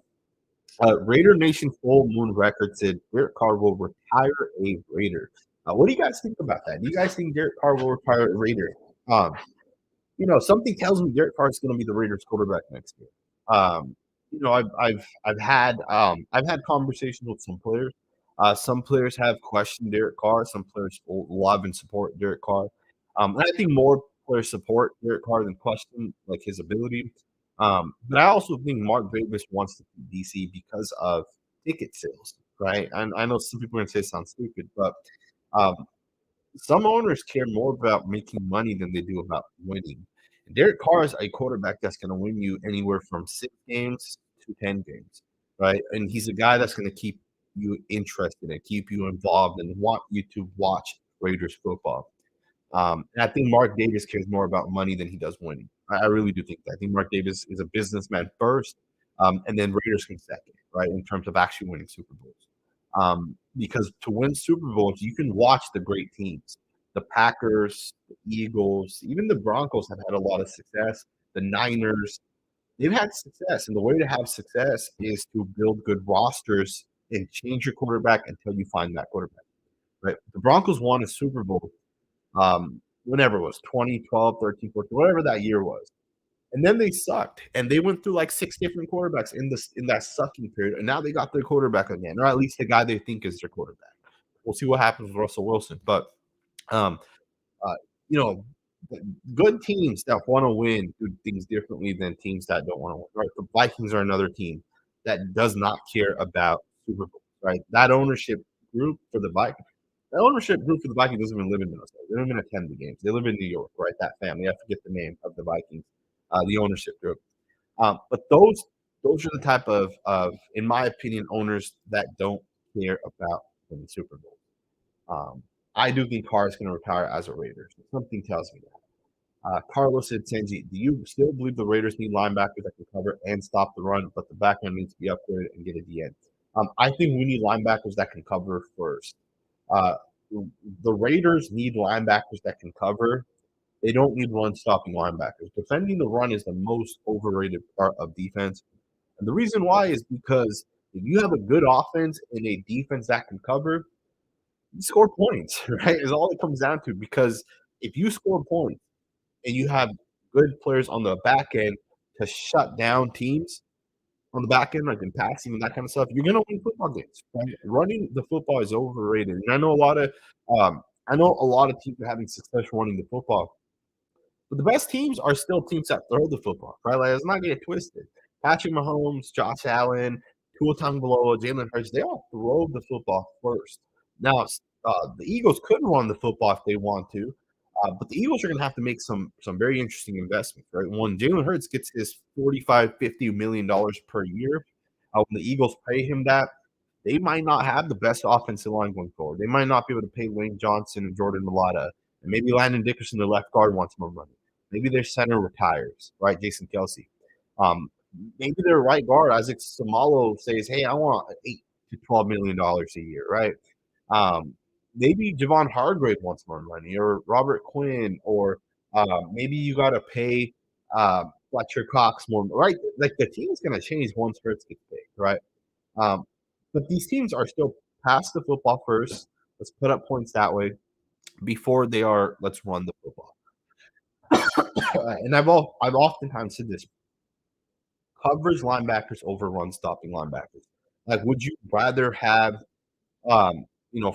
Raider Nation Full Moon Record said Derek Carr will retire a Raider. What do you guys think about that? Do you guys think Derek Carr will retire a Raider? Um, something tells me Derek Carr is going to be the Raiders quarterback next year. I've had conversations with some players. Some players have questioned Derek Carr. Some players love and support Derek Carr. And I think more players support Derek Carr than question like his ability. But I also think Mark Davis wants to keep DC because of ticket sales, right? And I know some people are going to say it sounds stupid, but um, some owners care more about making money than they do about winning. And Derek Carr is a quarterback that's going to win you anywhere from 6 games to 10 games, right? And he's a guy that's going to keep you interested and keep you involved and want you to watch Raiders football. And I think Mark Davis cares more about money than he does winning. I really do think that. I think Mark Davis is a businessman first, and then Raiders come second, right, in terms of actually winning Super Bowls. Because to win Super Bowls, you can watch the great teams. The Packers, the Eagles, even the Broncos have had a lot of success. The Niners, they've had success. And the way to have success is to build good rosters and change your quarterback until you find that quarterback. Right? The Broncos won a Super Bowl whenever it was 2012, 13, 14, whatever that year was. And then they sucked, and they went through like 6 different quarterbacks in that sucking period, and now they got their quarterback again, or at least the guy they think is their quarterback. We'll see what happens with Russell Wilson, but um, uh, you know, good teams that want to win do things differently than teams that don't want to win. Right? The Vikings are another team that does not care about Super Bowl. Right? That ownership group for the Vikings. The ownership group for the Vikings doesn't even live in Minnesota. They don't even attend the games. They live in New York, right? That family. I forget the name of the Vikings, the ownership group. But those are the type in my opinion, owners that don't care about winning Super Bowl. I do think Carr is going to retire as a Raider. Something tells me that. Carlos said, Senji, do you still believe the Raiders need linebackers that can cover and stop the run, but the back end needs to be upgraded and get a DN? I think we need linebackers that can cover first. Uh, the Raiders need linebackers that can cover. They don't need run-stopping linebackers. Defending the run is the most overrated part of defense. And the reason why is because if you have a good offense and a defense that can cover, you score points, right? Is all it comes down to. Because if you score points and you have good players on the back end to shut down teams on the back end, like in passing and that kind of stuff, you're gonna win football games. Right? Running the football is overrated. And I know a lot of teams are having success running the football. But the best teams are still teams that throw the football, right? Like, let's not get it twisted. Patrick Mahomes, Josh Allen, Tua Tagovailoa, Jalen Hurts, they all throw the football first. Now, the Eagles could run the football if they want to, but the Eagles are going to have to make some very interesting investments, right? When Jalen Hurts gets his $45-50 million per year, when the Eagles pay him that, they might not have the best offensive line going forward. They might not be able to pay Lane Johnson and Jordan Mailata, and maybe Landon Dickerson, the left guard, wants more money. Maybe their center retires, right? Jason Kelsey. Maybe their right guard, Isaac Samalo, says, "Hey, I want $8 to $12 million a year," right? Maybe Javon Hargrave wants more money, or Robert Quinn, or maybe you got to pay Fletcher Cox more, right? Like the team is going to change once Hurts gets paid, right? But these teams are still pass the football first. Let's put up points that way before they are. Let's run the football. And I've oftentimes said this: coverage linebackers over run stopping linebackers. Like, would you rather have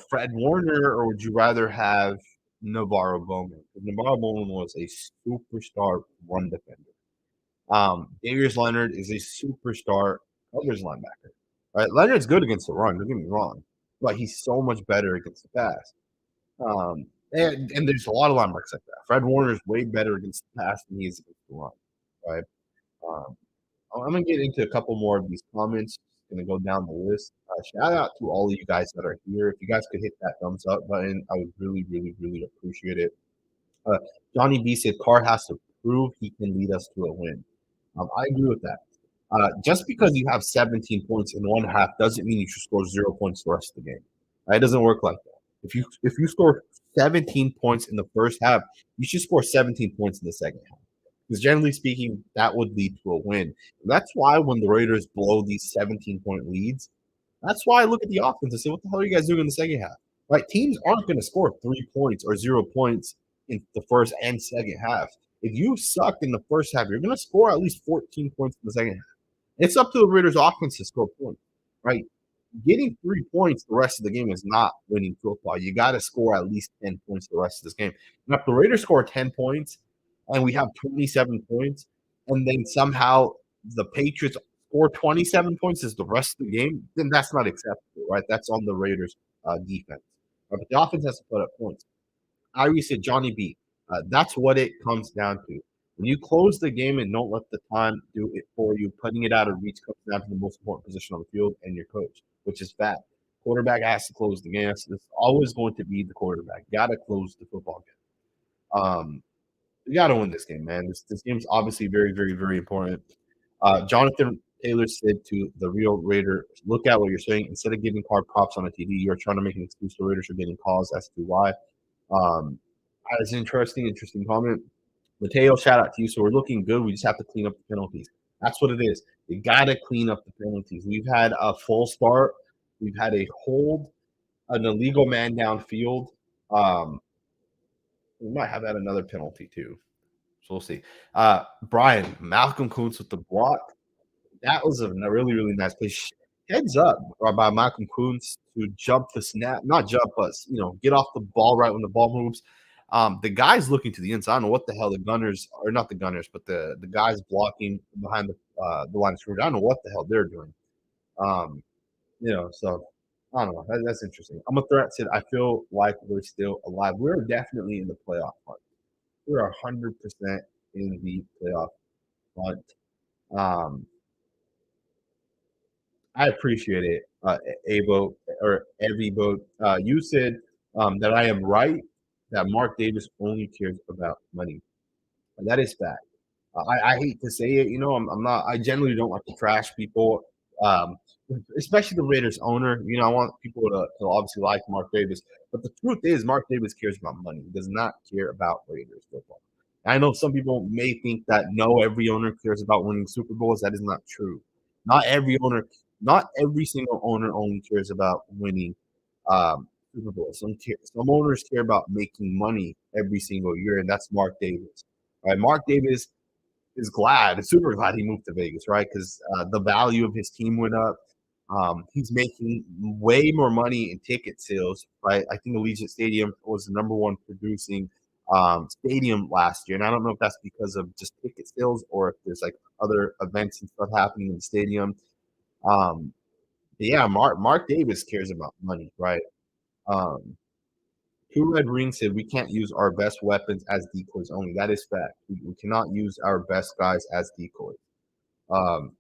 Fred Warner, or would you rather have Navarro Bowman? 'Cause Navarro Bowman was a superstar run defender. Darius Leonard is a superstar coverage linebacker. Right? Leonard's good against the run, don't get me wrong, but he's so much better against the pass. And there's a lot of linebackers like that. Fred Warner is way better against the pass than he is against the run. Right? Um, I'm gonna get into a couple more of these comments. Gonna go down the list. Shout out to all of you guys that are here. If you guys could hit that thumbs up button, I would really, really, really appreciate it. Uh, Johnny B said Carr has to prove he can lead us to a win. I agree with that. Just because you have 17 points in one half doesn't mean you should score 0 points the rest of the game. It doesn't work like that. If you score 17 points in the first half, you should score 17 points in the second half. Because generally speaking, that would lead to a win. That's why when the Raiders blow these 17-point leads, that's why I look at the offense and say, what the hell are you guys doing in the second half? Right? Teams aren't going to score 3 points or 0 points in the first and second half. If you suck in the first half, you're going to score at least 14 points in the second half. It's up to the Raiders offense to score points, right? Getting 3 points the rest of the game is not winning football. You got to score at least 10 points the rest of this game. Now, if the Raiders score 10 points and we have 27 points, and then somehow the Patriots score 27 points as the rest of the game, then that's not acceptable, right? That's on the Raiders' defense. But the offense has to put up points. I already said Johnny B. That's what it comes down to. When you close the game and don't let the time do it for you, putting it out of reach comes down to the most important position on the field and your coach, which is fat. Quarterback has to close the game. It's always going to be the quarterback. Got to close the football game. You got to win this game, man. This game's obviously very, very, very important. Jonathan Taylor said to the Real Raider, look at what you're saying. Instead of giving Carr props on a TV, you're trying to make an excuse for Raiders for getting calls as to why. That's an interesting comment. Mateo, shout out to you. So we're looking good. We just have to clean up the penalties. That's what it is. You got to clean up the penalties. We've had a full start. We've had a hold, an illegal man downfield. We might have had another penalty too. So we'll see. Brian, Malcolm Kuntz with the block. That was a really, really nice play. Heads up by Malcolm Kuntz to jump the snap, not jump, but get off the ball right when the ball moves. The guys looking to the inside. I don't know what the hell the gunners, or not the gunners, but the guys blocking behind the line of scrimmage. I don't know what the hell they're doing. So I don't know. That's interesting. I'm a threat said I feel like we're still alive. We're definitely in the playoff hunt. We're 100% in the playoff hunt. I appreciate it, Avo or Evibo. You said that I am right that Mark Davis only cares about money. And that is fact. I hate to say it, I'm not. I generally don't like to trash people, um, especially the Raiders owner. I want people to obviously like Mark Davis, but the truth is, Mark Davis cares about money. He does not care about Raiders football. I know some people may think that no, every owner cares about winning Super Bowls. That is not true. Not every owner, not every single owner only cares about winning Super Bowls. Some owners care about making money every single year, and that's Mark Davis. Right, Mark Davis is super glad he moved to Vegas, right? Because the value of his team went up. He's making way more money in ticket sales, right? I think Allegiant Stadium was the number one producing stadium last year, and I don't know if that's because of just ticket sales or if there's like other events and stuff happening in the stadium. Yeah, Mark Davis cares about money, right? Um, Two Red Ring said we can't use our best weapons as decoys only. That is fact. We cannot use our best guys as decoys. Um,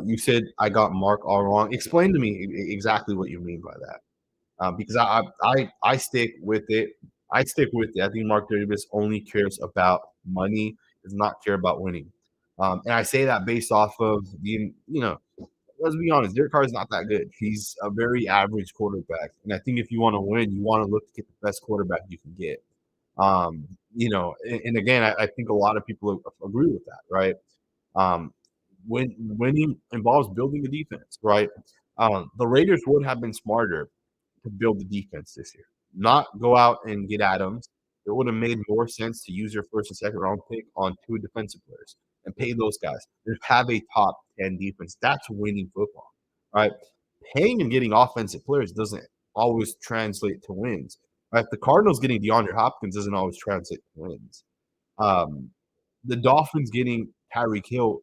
you said I got Mark all wrong. Explain to me exactly what you mean by that. Because I stick with it. I stick with it. I think Mark Davis only cares about money, does not care about winning. And I say that based off of let's be honest, Derek Carr is not that good. He's a very average quarterback. And I think if you want to win, you want to look to get the best quarterback you can get. And again, I think a lot of people agree with that, right? When winning involves building a defense, right? The Raiders would have been smarter to build the defense this year, not go out and get Adams. It would have made more sense to use your first and second round pick on two defensive players and pay those guys. And have a top 10 defense. That's winning football, right? Paying and getting offensive players doesn't always translate to wins. Right? The Cardinals getting DeAndre Hopkins doesn't always translate to wins. Um, the Dolphins getting Tyreek Hill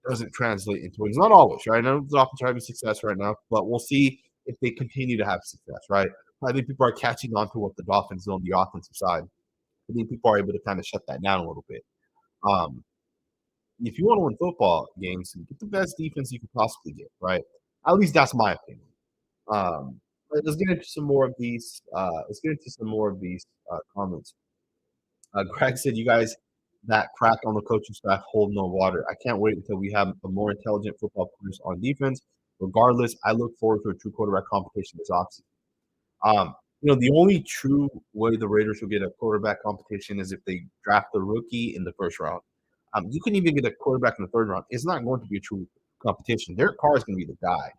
doesn't translate into wins. Not always, right? I know the Dolphins are having success right now, but we'll see if they continue to have success, right? I think people are catching on to what the Dolphins do on the offensive side. I think people are able to kind of shut that down a little bit. Um, if you want to win football games, get the best defense you can possibly get, right? At least that's my opinion. Let's get into some more of these. Comments. Greg said, "You guys that crack on the coaching staff hold no water. I can't wait until we have a more intelligent football players on defense. Regardless, I look forward to a true quarterback competition this offseason." The only true way the Raiders will get a quarterback competition is if they draft a rookie in the first round. You can even get a quarterback in the third round. It's not going to be a true competition. Derek Carr is going to be the guy.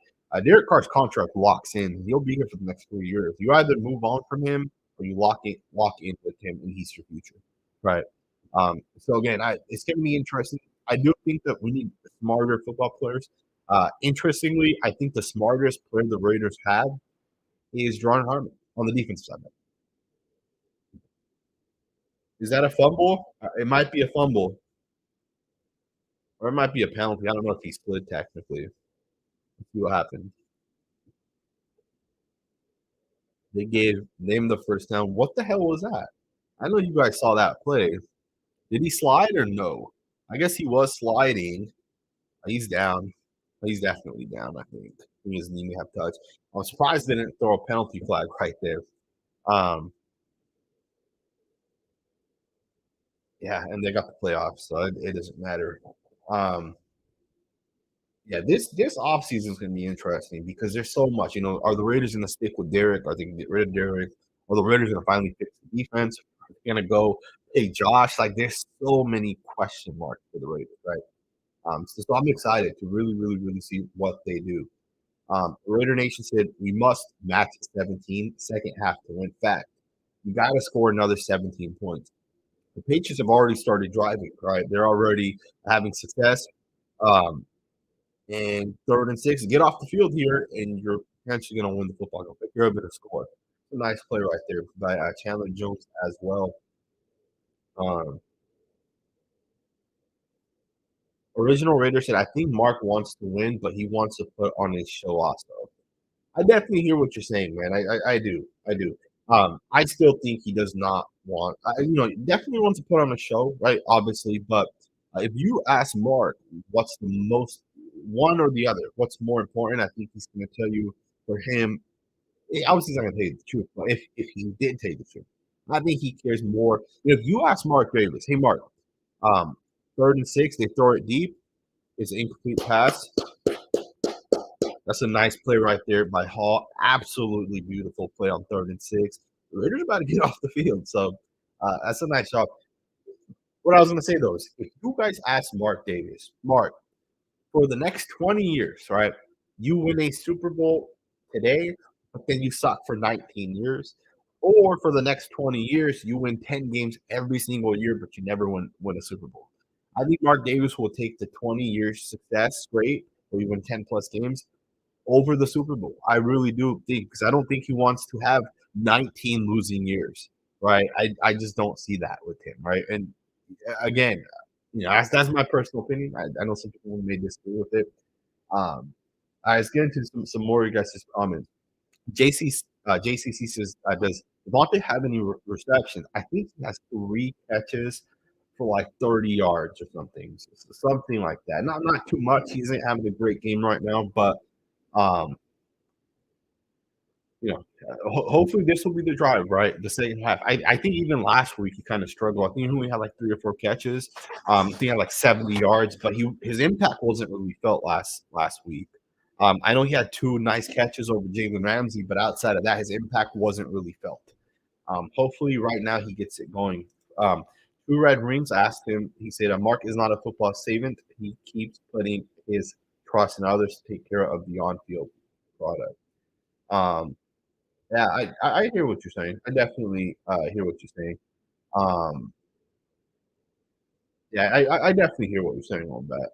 Derek Carr's contract locks in. He'll be here for the next 3 years. You either move on from him or you lock in with him, and he's your future, right? So again, it's going to be interesting. I do think that we need smarter football players. Interestingly, I think the smartest player the Raiders have is Ron Harmon on the defense side. Is that a fumble? It might be a fumble, or it might be a penalty. I don't know if he slid technically. Let's see what happened. They gave them the first down. What the hell was that? I know you guys saw that play. Did he slide or no? I guess he was sliding. He's down. He's definitely down, I think. I think his knee may have touched. I'm surprised they didn't throw a penalty flag right there. Um, yeah, and they got the playoffs, so it doesn't matter. Um, Yeah, this offseason is going to be interesting because there's so much. Are the Raiders going to stick with Derek? Are they going to get rid of Derek? Are the Raiders going to finally fix the defense? Are they going to go, hey, Josh? Like, there's so many question marks for the Raiders, right? So I'm excited to really, really, really see what they do. Raider Nation said we must match 17 second half to win. Fact, you got to score another 17 points. The Patriots have already started driving, right? They're already having success. Um, and 3rd and 6, get off the field here, and you're potentially going to win the football game. If you're able to score, it's a nice play right there by Chandler Jones as well. Um, Original Raider said, "I think Mark wants to win, but he wants to put on his show also." I definitely hear what you're saying, man. I do. I do. I still think he does not want. Definitely wants to put on a show, right? Obviously, but if you ask Mark, what's the most one or the other? What's more important? I think he's going to tell you for him. Obviously, he's not going to tell you the truth, but if he did tell you the truth, I think he cares more. If you ask Mark Davis, hey Mark, um, 3rd and 6, they throw it deep. It's an incomplete pass. That's a nice play right there by Hall. Absolutely beautiful play on 3rd and 6. The Raiders are about to get off the field, so that's a nice job. What I was going to say though is, if you guys ask Mark Davis, Mark, for the next 20 years, right? You win a Super Bowl today, but then you suck for 19 years. Or for the next 20 years, you win 10 games every single year, but you never win a Super Bowl. I think Mark Davis will take the 20 years success straight, where you win 10 plus games, over the Super Bowl. I really do think, because I don't think he wants to have 19 losing years, right? I just don't see that with him, right? And again, that's my personal opinion. I know some people may disagree with it. Let's get into some more of you guys' comments. JCC says, does Devontae have any receptions? I think he has 3 catches for like 30 yards or something. Something like that. Not too much. He isn't having a great game right now, but um, hopefully this will be the drive, right? The second half. I think even last week he kind of struggled. I think he only had like 3 or 4 catches. I think he had like 70 yards, but his impact wasn't really felt last week. I know he had 2 nice catches over Jalen Ramsey, but outside of that, his impact wasn't really felt. Hopefully right now he gets it going. Two Red Rings asked him, he said, Mark is not a football savant. He keeps putting his trust in others to take care of the on-field product. Yeah, I hear what you're saying. I definitely hear what you're saying. Um, yeah, I definitely hear what you're saying on that.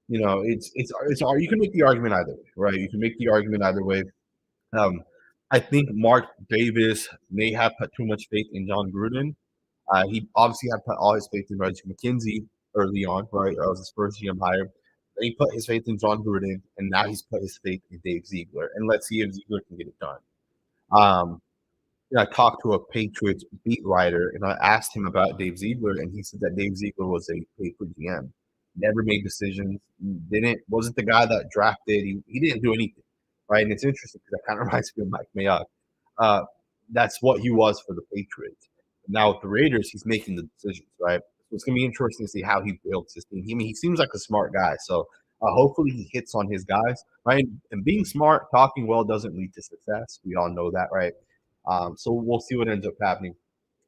It's you can make the argument either way, right? You can make the argument either way. Um, I think Mark Davis may have put too much faith in John Gruden. He obviously had put all his faith in Reggie McKenzie early on, right? That was his first GM hire. Then he put his faith in John Gruden, and now he's put his faith in Dave Ziegler. And let's see if Ziegler can get it done. Um, I talked to a Patriots beat writer, and I asked him about Dave Ziegler, and he said that Dave Ziegler was a Patriot GM, never made decisions, didn't wasn't the guy that drafted. He didn't do anything, right? And it's interesting because that kind of reminds me of Mike Mayock. Uh, that's what he was for the Patriots. Now with the Raiders, he's making the decisions, right? So it's gonna be interesting to see how he builds his team. I mean, he seems like a smart guy, so hopefully he hits on his guys, right? And being smart, talking well doesn't lead to success. We all know that, right? So we'll see what ends up happening.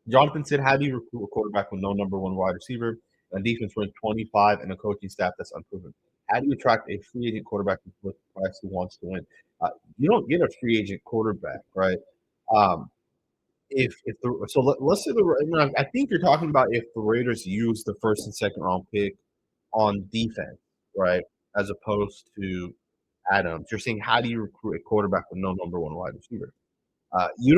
Jonathan said, "How do you recruit a quarterback with no number one wide receiver, a defense ranked 25, and a coaching staff that's unproven? How do you attract a free agent quarterback with price who wants to win? You don't get a free agent quarterback, right? Um, if the so let's say I think you're talking about if the Raiders use the first and second round pick on defense, right, as opposed to Adams. You're saying how do you recruit a quarterback with no number one wide receiver? You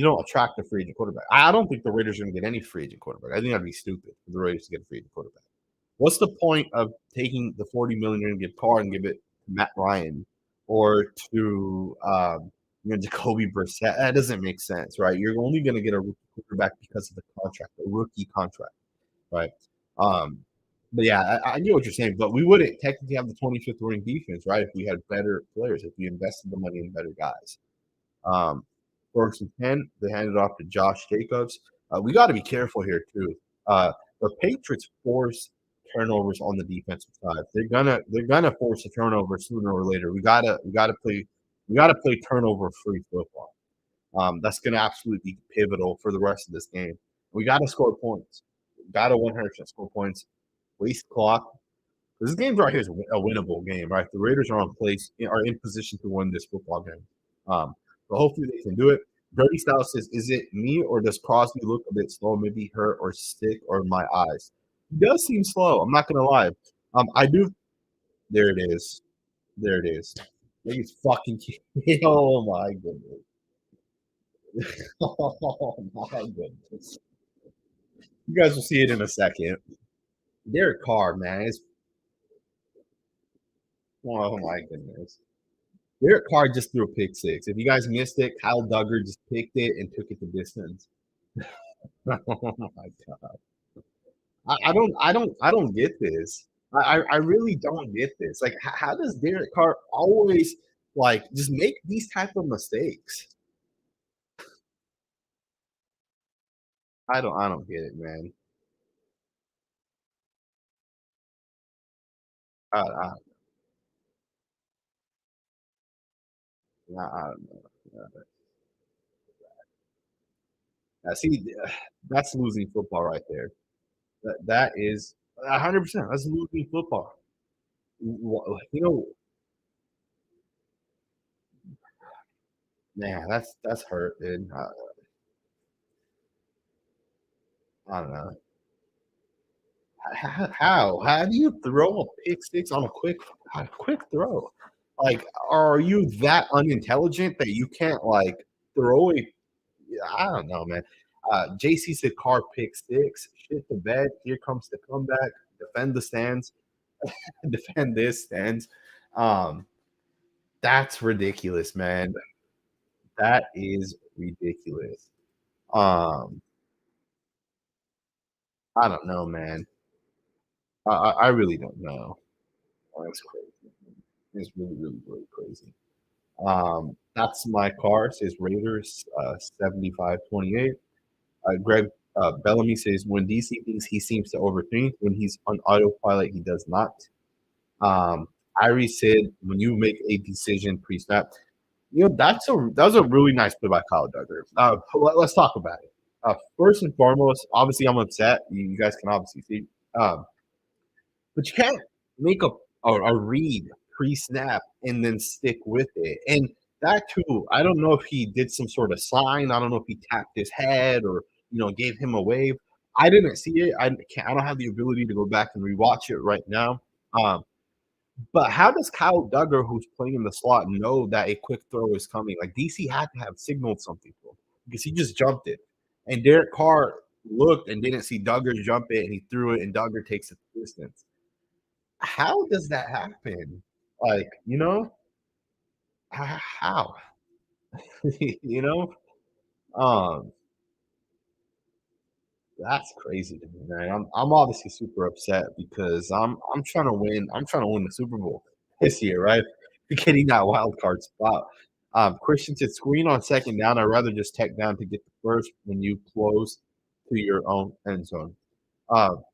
don't attract a free agent quarterback. I don't think the Raiders are going to get any free agent quarterback. I think that'd be stupid for the Raiders to get a free agent quarterback. What's the point of taking the 40 million you're going to give Carr and give it to Matt Ryan or to Jacoby Brissett? That doesn't make sense, right? You're only going to get a rookie quarterback because of the contract, a rookie contract, right? Um, but yeah, I get what you're saying, but we wouldn't technically have the 25th ranked defense, right? If we had better players, if we invested the money in better guys. Um, First and 10, they handed off to Josh Jacobs. We got to be careful here too. The Patriots force turnovers on the defensive side. They're gonna force a turnover sooner or later. We gotta play turnover free football. That's gonna absolutely be pivotal for the rest of this game. We gotta score points. Gotta 100% score points. Waste clock. This game right here is a winnable game, right? The Raiders are in position to win this football game. So hopefully they can do it. Dirty Style says, "Is it me or does Crosby look a bit slow? Maybe hurt or sick or my eyes? He does seem slow. I'm not gonna lie. I do. There it is. There it is. He's fucking. Oh my goodness. Oh my goodness. You guys will see it in a second. Derek Carr, man. Oh my goodness. Derek Carr just threw a pick six. If you guys missed it, Kyle Duggar just picked it and took it to distance. Oh my god. I don't get this. I really don't get this. Like, how does Derek Carr always like just make these type of mistakes? I don't get it, man. I I don't know. See, that's losing football right there. That is 100%. That's losing football. You know, man, that's hurt, dude. I don't know. How do you throw a pick six on a quick throw? Like, are you that unintelligent that you can't like throw a? I don't know, man. JC said car pick six. Shit the bed. Here comes the comeback. Defend the stands. Defend this stands. Um, that's ridiculous, man. That is ridiculous. Um, I don't know, man. I really don't know. That's crazy. It's really, really, really crazy. That's my car. Says Raiders 75-28. Greg Bellamy says when DC thinks he seems to overthink. When he's on autopilot, he does not. Um, Irie said when you make a decision pre-snap, that was a really nice play by Kyle Duggar. Let's talk about it. First and foremost, obviously I'm upset. You guys can obviously see. Um, but you can't make a read pre-snap and then stick with it. And that too, I don't know if he did some sort of sign. I don't know if he tapped his head or gave him a wave. I didn't see it. I don't have the ability to go back and rewatch it right now. Um, But how does Kyle Duggar, who's playing in the slot, know that a quick throw is coming? Like, DC had to have signaled something to him because he just jumped it. And Derek Carr looked and didn't see Duggar jump it, and he threw it, and Duggar takes it the distance. How does that happen? Like, how? You know? Um, that's crazy to me, man. I'm obviously super upset because I'm trying to win. I'm trying to win the Super Bowl this year, right? Getting that wild card spot. Christian said, screen on second down. I'd rather just tech down to get the first when you close to your own end zone. Um,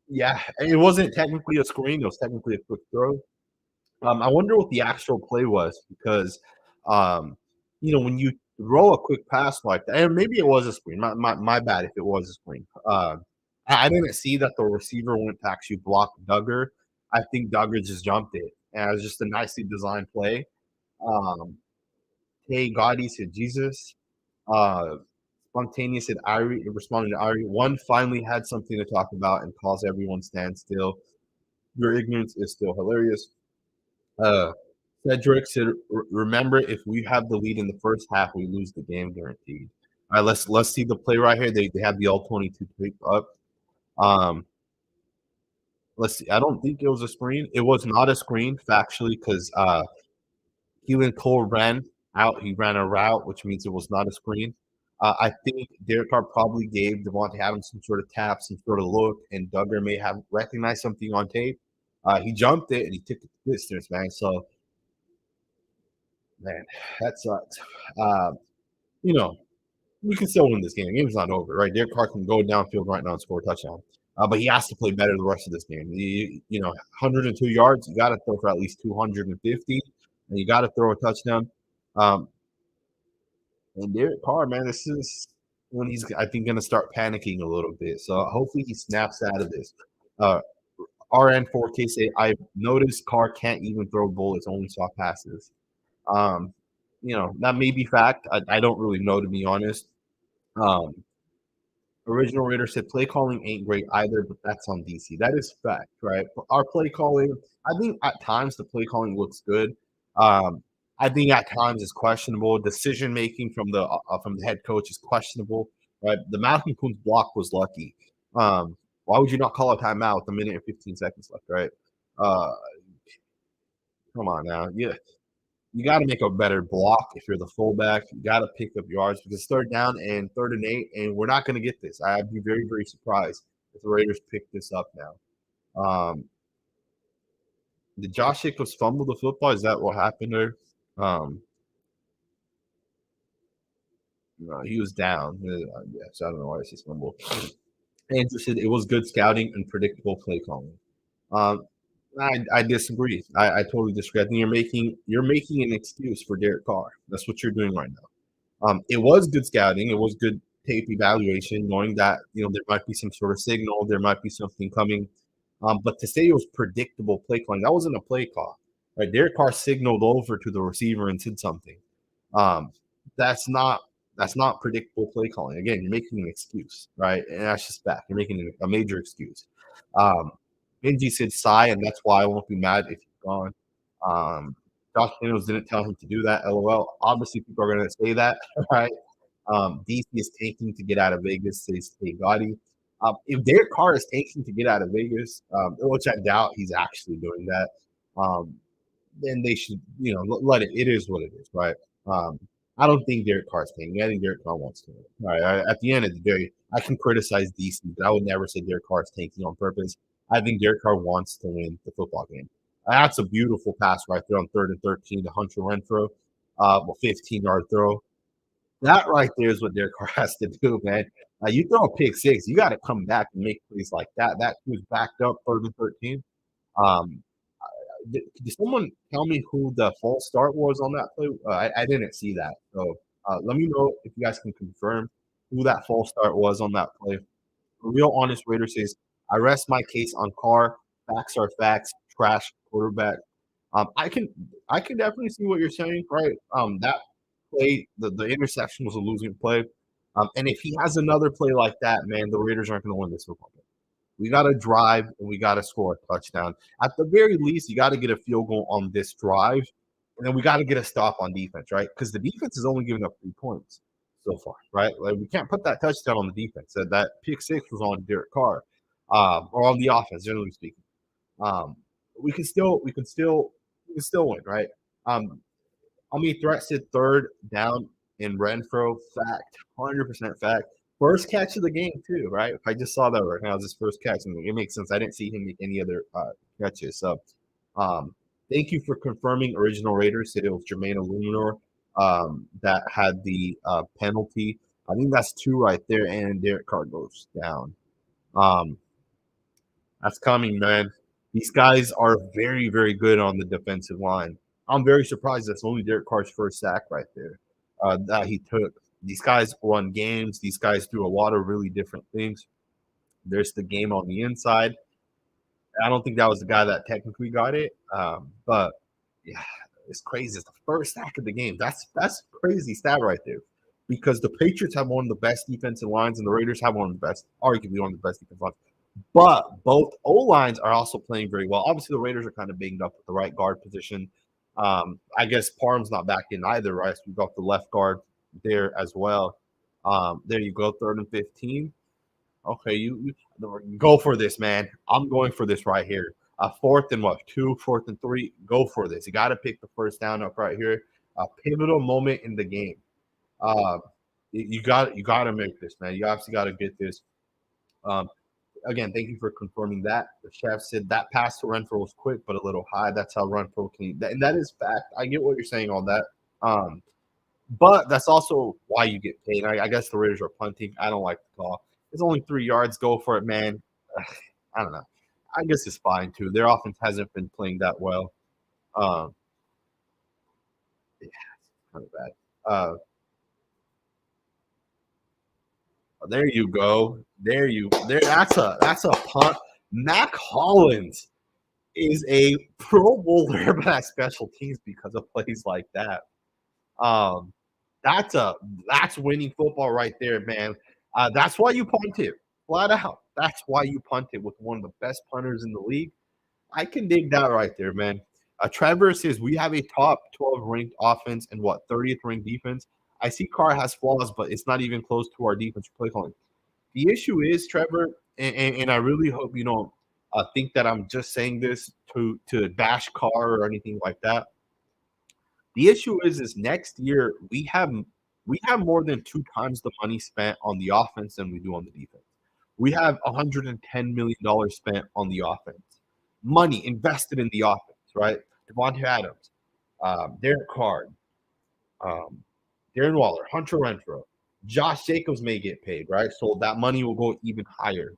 yeah, it wasn't technically a screen. It was technically a quick throw. I wonder what the actual play was because, um, when you throw a quick pass like that, and maybe it was a screen. My bad if it was a screen. I didn't see that the receiver went to actually block Duggar. I think Duggar just jumped it, and it was just a nicely designed play. Um, hey, Gotti said Jesus. Uh, Spontaneous said Irie responded to Irie. One finally had something to talk about and calls everyone stand still. Your ignorance is still hilarious. Uh, Cedric said, "Remember, if we have the lead in the first half, we lose the game guaranteed." All right, let's see the play right here. They have the all 22 tape up. Um, let's see. I don't think it was a screen. It was not a screen factually because Keelan Cole ran out. He ran a route, which means it was not a screen. I think Derek Carr probably gave Devontae Adams some sort of tap, some sort of look, and Duggar may have recognized something on tape. He jumped it and he took it the distance, man. So man, that sucks. Uh, you know, we can still win this game. The game's not over, right? Derek Carr can go downfield right now and score a touchdown. But he has to play better the rest of this game. 102 yards, you got to throw for at least 250, and you got to throw a touchdown. Um, and Derek Carr, man, this is when he's, I think, going to start panicking a little bit. So hopefully he snaps out of this. Uh, RN4K say, I've noticed Carr can't even throw bullets, only soft passes. Um, that may be fact. I don't really know, to be honest. Um, Original Raider said play calling ain't great either, but that's on DC. That is fact, right? Our play calling, I think at times the play calling looks good. I think at times it's questionable. Decision making from the head coach is questionable, right? The Malcolm Coons block was lucky. Why would you not call a timeout with a minute and 15 seconds left, right? Uh, Come on now, yeah. You got to make a better block if you're the fullback. You got to pick up yards because third down and 3rd and 8, and we're not going to get this. I'd be very, very surprised if the Raiders pick this up now. Did Josh Jacobs fumble the football? Is that what happened there? No, he was down. Yes, I don't know why it's just fumble. Andrew said it was good scouting and predictable play calling. Um, I disagree. I totally disagree. I think you're making an excuse for Derek Carr. That's what you're doing right now. It was good scouting. It was good tape evaluation, knowing that there might be some sort of signal, there might be something coming. But to say it was predictable play calling, that wasn't a play call. Right? Derek Carr signaled over to the receiver and said something. Um, that's not predictable play calling. Again, you're making an excuse, right? And that's just bad. You're making a major excuse. Benji said sigh, and that's why I won't be mad if he's gone. Um, Josh Daniels didn't tell him to do that. LOL. Obviously, people are going to say that, right? DC is tanking to get out of Vegas, says Hey Gotti. If Derek Carr is tanking to get out of Vegas, which I doubt he's actually doing that, um, then they should, let it. It is what it is, right? Um, I don't think Derek Carr's tanking. I think Derek Carr wants to win. Right? At the end of the day, I can criticize DC, but I would never say Derek Carr is tanking on purpose. I think Derek Carr wants to win the football game. That's a beautiful pass right there on 3rd and 13 to Hunter Renfro, 15-yard throw. That right there is what Derek Carr has to do, man. You throw a pick six, you got to come back and make plays like that. That was backed up 3rd and 13. Um, did someone tell me who the false start was on that play? I didn't see that. So let me know if you guys can confirm who that false start was on that play. Real Honest Raider says, I rest my case on Carr. Facts are facts. Trash quarterback. I can definitely see what you're saying, right? That play, the interception was a losing play. And if he has another play like that, man, the Raiders aren't going to win this football game. We got to drive and we got to score a touchdown. At the very least, you got to get a field goal on this drive, and then we got to get a stop on defense, right? Because the defense is only giving up 3 points so far, right? Like we can't put that touchdown on the defense. That pick six was on Derek Carr, or on the offense, generally speaking. Um, we can still win, right? How many threats did third down in Renfro? Fact, 100% fact. First catch of the game too, right? I just saw that right now. It was his first catch, and it makes sense. I didn't see him make any other catches. So, um, thank you for confirming. Original Raiders said it was Jermaine Illuminor that had the penalty. I think that's two right there, and Derek Carr goes down. Um, that's coming, man. These guys are very, very good on the defensive line. I'm very surprised that's only Derek Carr's first sack right there that he took. These guys won games. These guys do a lot of really different things. There's the game on the inside. I don't think that was the guy that technically got it, but yeah, it's crazy. It's the first sack of the game. That's crazy stat right there, because the Patriots have one of the best defensive lines, and the Raiders have one of the best, arguably one of the best defensive lines. But both O lines are also playing very well. Obviously, the Raiders are kind of banged up with the right guard position. I guess Parham's not back in either, right? So we've got the left guard there as well. There you go, 3rd and 15. Okay, you go for this, man. I'm going for this right here. 4th and 2, 4th and 3. Go for this. You got to pick the first down up right here. A pivotal moment in the game. Uh, you got to make this, man. You obviously got to get this. Um, Again, thank you for confirming that. The chef said that pass to Renfro was quick, but a little high. That's how Renfro can. And that is fact. I get what you're saying on that. But that's also why you get paid. I guess the Raiders are punting. I don't like the call. It's only 3 yards. Go for it, man. I don't know. I guess it's fine too. Their offense hasn't been playing that well. Um, yeah, it's kind of bad. There you go. There. That's a punt. Mac Hollins is a Pro Bowler at special teams because of plays like that. Um, that's winning football right there, man. That's why you punt it flat out. That's why you punt it with one of the best punters in the league. I can dig that right there, man. Trevor says we have a top 12 ranked offense and 30th ranked defense. I see Carr has flaws, but it's not even close to our defense play calling. The issue is, Trevor, and I really hope you don't think that I'm just saying this to bash Carr or anything like that. The issue is next year we have more than 2 times the money spent on the offense than we do on the defense. We have $110 million spent on the offense, money invested in the offense, right? Devontae Adams, Derek Carr, um, Darren Waller, Hunter Renfro, Josh Jacobs may get paid, right? So that money will go even higher.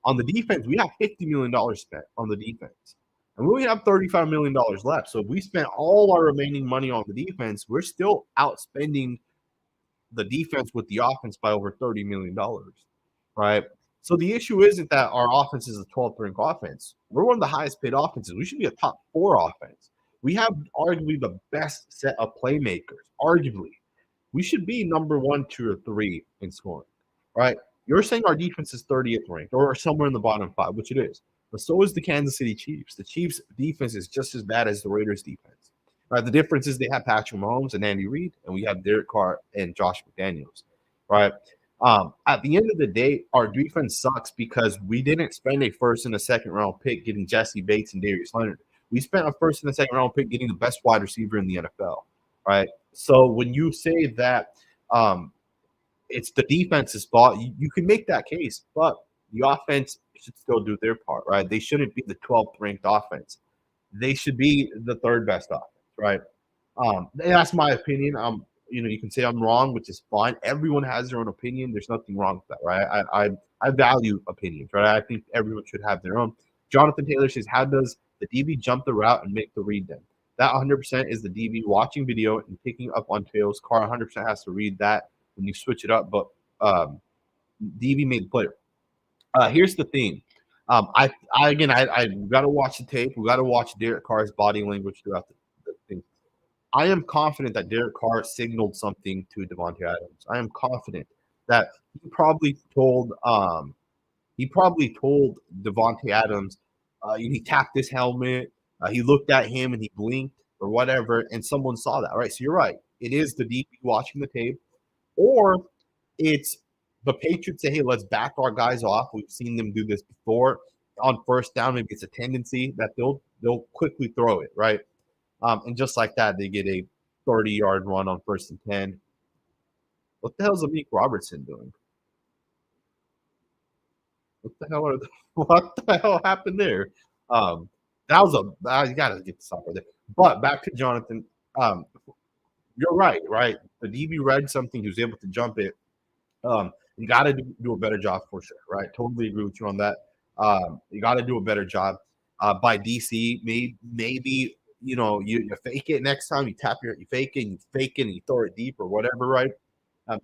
On the defense, we have $50 million spent on the defense. And we only have $35 million left. So if we spent all our remaining money on the defense, we're still outspending the defense with the offense by over $30 million, right? So the issue isn't that our offense is a 12th ranked offense. We're one of the highest paid offenses. We should be a top 4 offense. We have arguably the best set of playmakers, arguably. We should be number 1, 2, or 3 in scoring, right? You're saying our defense is 30th ranked or somewhere in the bottom 5, which it is. But so is the Kansas City Chiefs. The Chiefs' defense is just as bad as the Raiders' defense. Right? The difference is they have Patrick Mahomes and Andy Reid, and we have Derek Carr and Josh McDaniels. Right? At the end of the day, our defense sucks because we didn't spend a 1st and a 2nd round pick getting Jesse Bates and Darius Leonard. We spent a 1st and a 2nd round pick getting the best wide receiver in the NFL. Right? So when you say that it's the defense's fault, you can make that case, but the offense should still do their part, right? They shouldn't be the 12th ranked offense. They should be the 3rd best offense, right? That's my opinion. You can say I'm wrong, which is fine. Everyone has their own opinion. There's nothing wrong with that, right? I value opinions, right? I think everyone should have their own. Jonathan Taylor says, how does the DB jump the route and make the read then? That 100% is the DB watching video and picking up on tails. Carr 100% has to read that when you switch it up, but DB made the play. Here's the thing. I got to watch the tape. We got to watch Derek Carr's body language throughout the thing. I am confident that Derek Carr signaled something to Devontae Adams. I am confident that he probably told He probably told Devontae Adams, he tapped his helmet, he looked at him and he blinked or whatever, and someone saw that, right? So you're right. It is the DB watching the tape, or it's the Patriots say, hey, let's back our guys off. We've seen them do this before. On first down, maybe it's a tendency that they'll quickly throw it, right? And just like that, they get a 30-yard run on first and 10. What the hell is Amik Robertson doing? What the hell happened there? That was you gotta get the stop right there. But back to Jonathan. Um, you're right, right? The DB read something, he was able to jump it. You got to do a better job for sure, right? Totally agree with you on that. You got to do a better job. By DC, maybe you fake it next time. You fake it, and you fake it, and you throw it deep or whatever, right?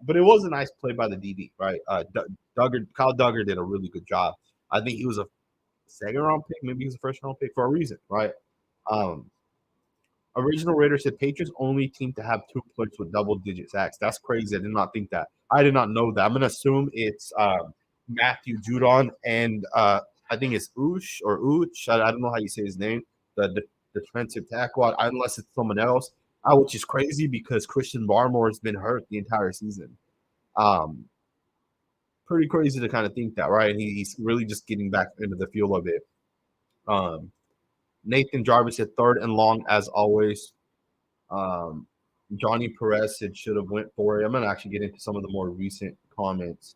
But it was a nice play by the DB, right? Kyle Duggar did a really good job. I think he was a second round pick, maybe he was a first round pick for a reason, right? Um, Original Raider said Patriots only team to have 2 players with double digit sacks. That's crazy. I did not think that. I did not know that. I'm gonna assume it's Matthew Judon and I think it's Oosh or Ooch. I don't know how you say his name. The defensive tackle, unless it's someone else. Which is crazy because Christian Barmore has been hurt the entire season. Pretty crazy to kind of think that, right? And he's really just getting back into the feel of it. Nathan Jarvis said third and long as always. Johnny Perez said should have went for it. I'm gonna actually get into some of the more recent comments.